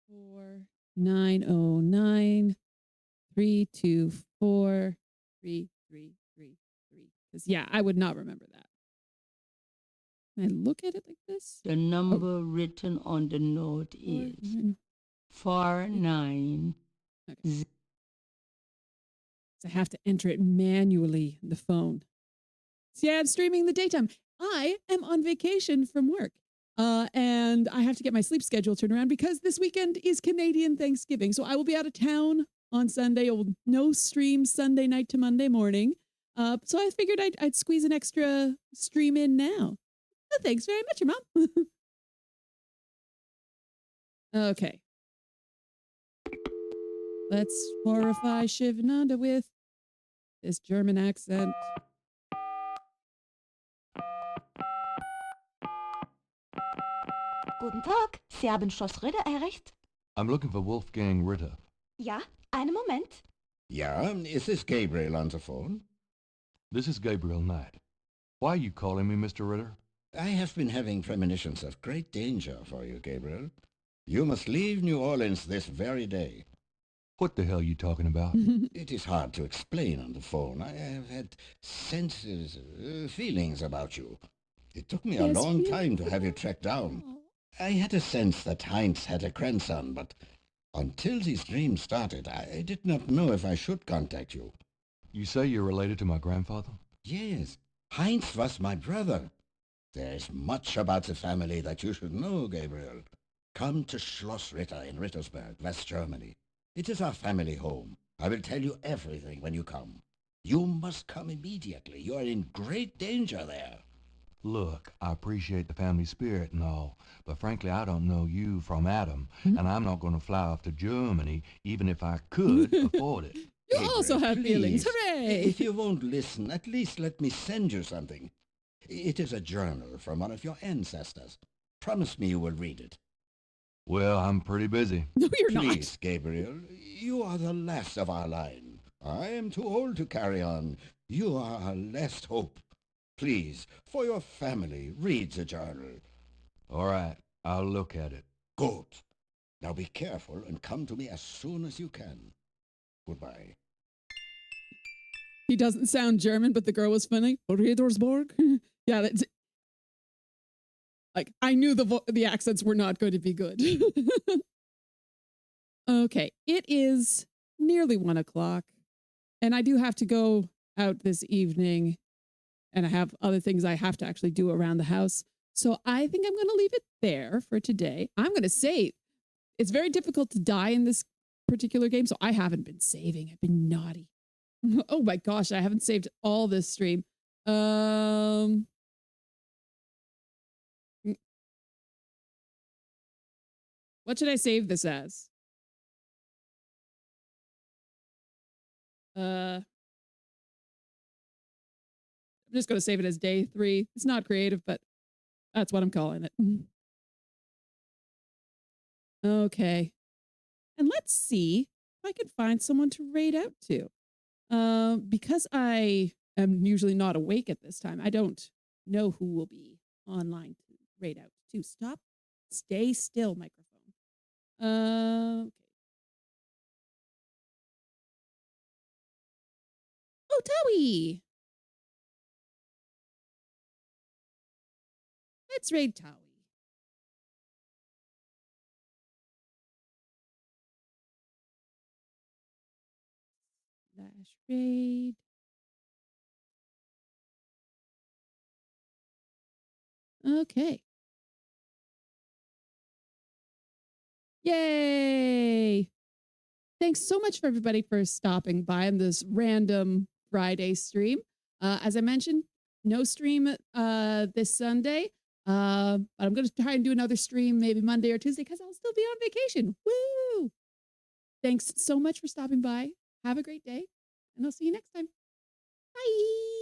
Four 909 324 3333. Because yeah, I would not remember that. Can I look at it like this? The number written on the note is 49 Okay. So I have to enter it manually in the phone. So yeah, I'm streaming the daytime. I am on vacation from work. And I have to get my sleep schedule turned around because this weekend is Canadian Thanksgiving. So I will be out of town on Sunday. No stream Sunday night to Monday morning. So I figured I'd squeeze an extra stream in now. Oh, thanks very much, your mom. Okay. Let's horrify Shivnanda with this German accent. Guten Tag, Sie haben Schloss Ritter erreicht? I'm looking for Wolfgang Ritter. Ja, einen Moment. Yeah, is this Gabriel on the phone? This is Gabriel Knight. Why are you calling me, Mr. Ritter? I have been having premonitions of great danger for you, Gabriel. You must leave New Orleans this very day. What the hell are you talking about? It is hard to explain on the phone. I have had senses, feelings about you. It took me a long time to have you tracked down. I had a sense that Heinz had a grandson, but until these dreams started, I did not know if I should contact you. You say you're related to my grandfather? Yes, Heinz was my brother. There is much about the family that you should know, Gabriel. Come to Schloss Ritter in Rittersberg, West Germany. It is our family home. I will tell you everything when you come. You must come immediately. You are in great danger there. Look, I appreciate the family spirit and all, but frankly, I don't know you from Adam, and I'm not going to fly off to Germany, even if I could afford it. You Gabriel, also have feelings. please. Hooray! If you won't listen, at least let me send you something. It is a journal from one of your ancestors. Promise me you will read it. Well, I'm pretty busy. No, you're Please, Gabriel, you are the last of our line. I am too old to carry on. You are our last hope. Please, for your family, read the journal. All right, I'll look at it. Good. Now be careful and come to me as soon as you can. Goodbye. He doesn't sound German, but the girl was funny. Riedersburg. Yeah, that's like I knew the accents were not going to be good. Okay, it is nearly 1 o'clock, and I do have to go out this evening, and I have other things I have to actually do around the house. So I think I'm going to leave it there for today. I'm going to save. It's very difficult to die in this particular game, so I haven't been saving. I've been naughty. Oh my gosh, I haven't saved all this stream. What should I save this as? I'm just going to save it as day 3. It's not creative, but that's what I'm calling it. Okay. And let's see if I can find someone to raid out to. Because I am usually not awake at this time, I don't know who will be online to raid out to. Stop. Stay still, microphone. Okay. Oh, Towie! Let's raid Towie. Raid. Okay. Yay! Thanks so much for everybody for stopping by on this random Friday stream. As I mentioned, no stream this Sunday. But I'm going to try and do another stream maybe Monday or Tuesday because I'll still be on vacation. Woo! Thanks so much for stopping by. Have a great day, and I'll see you next time. Bye!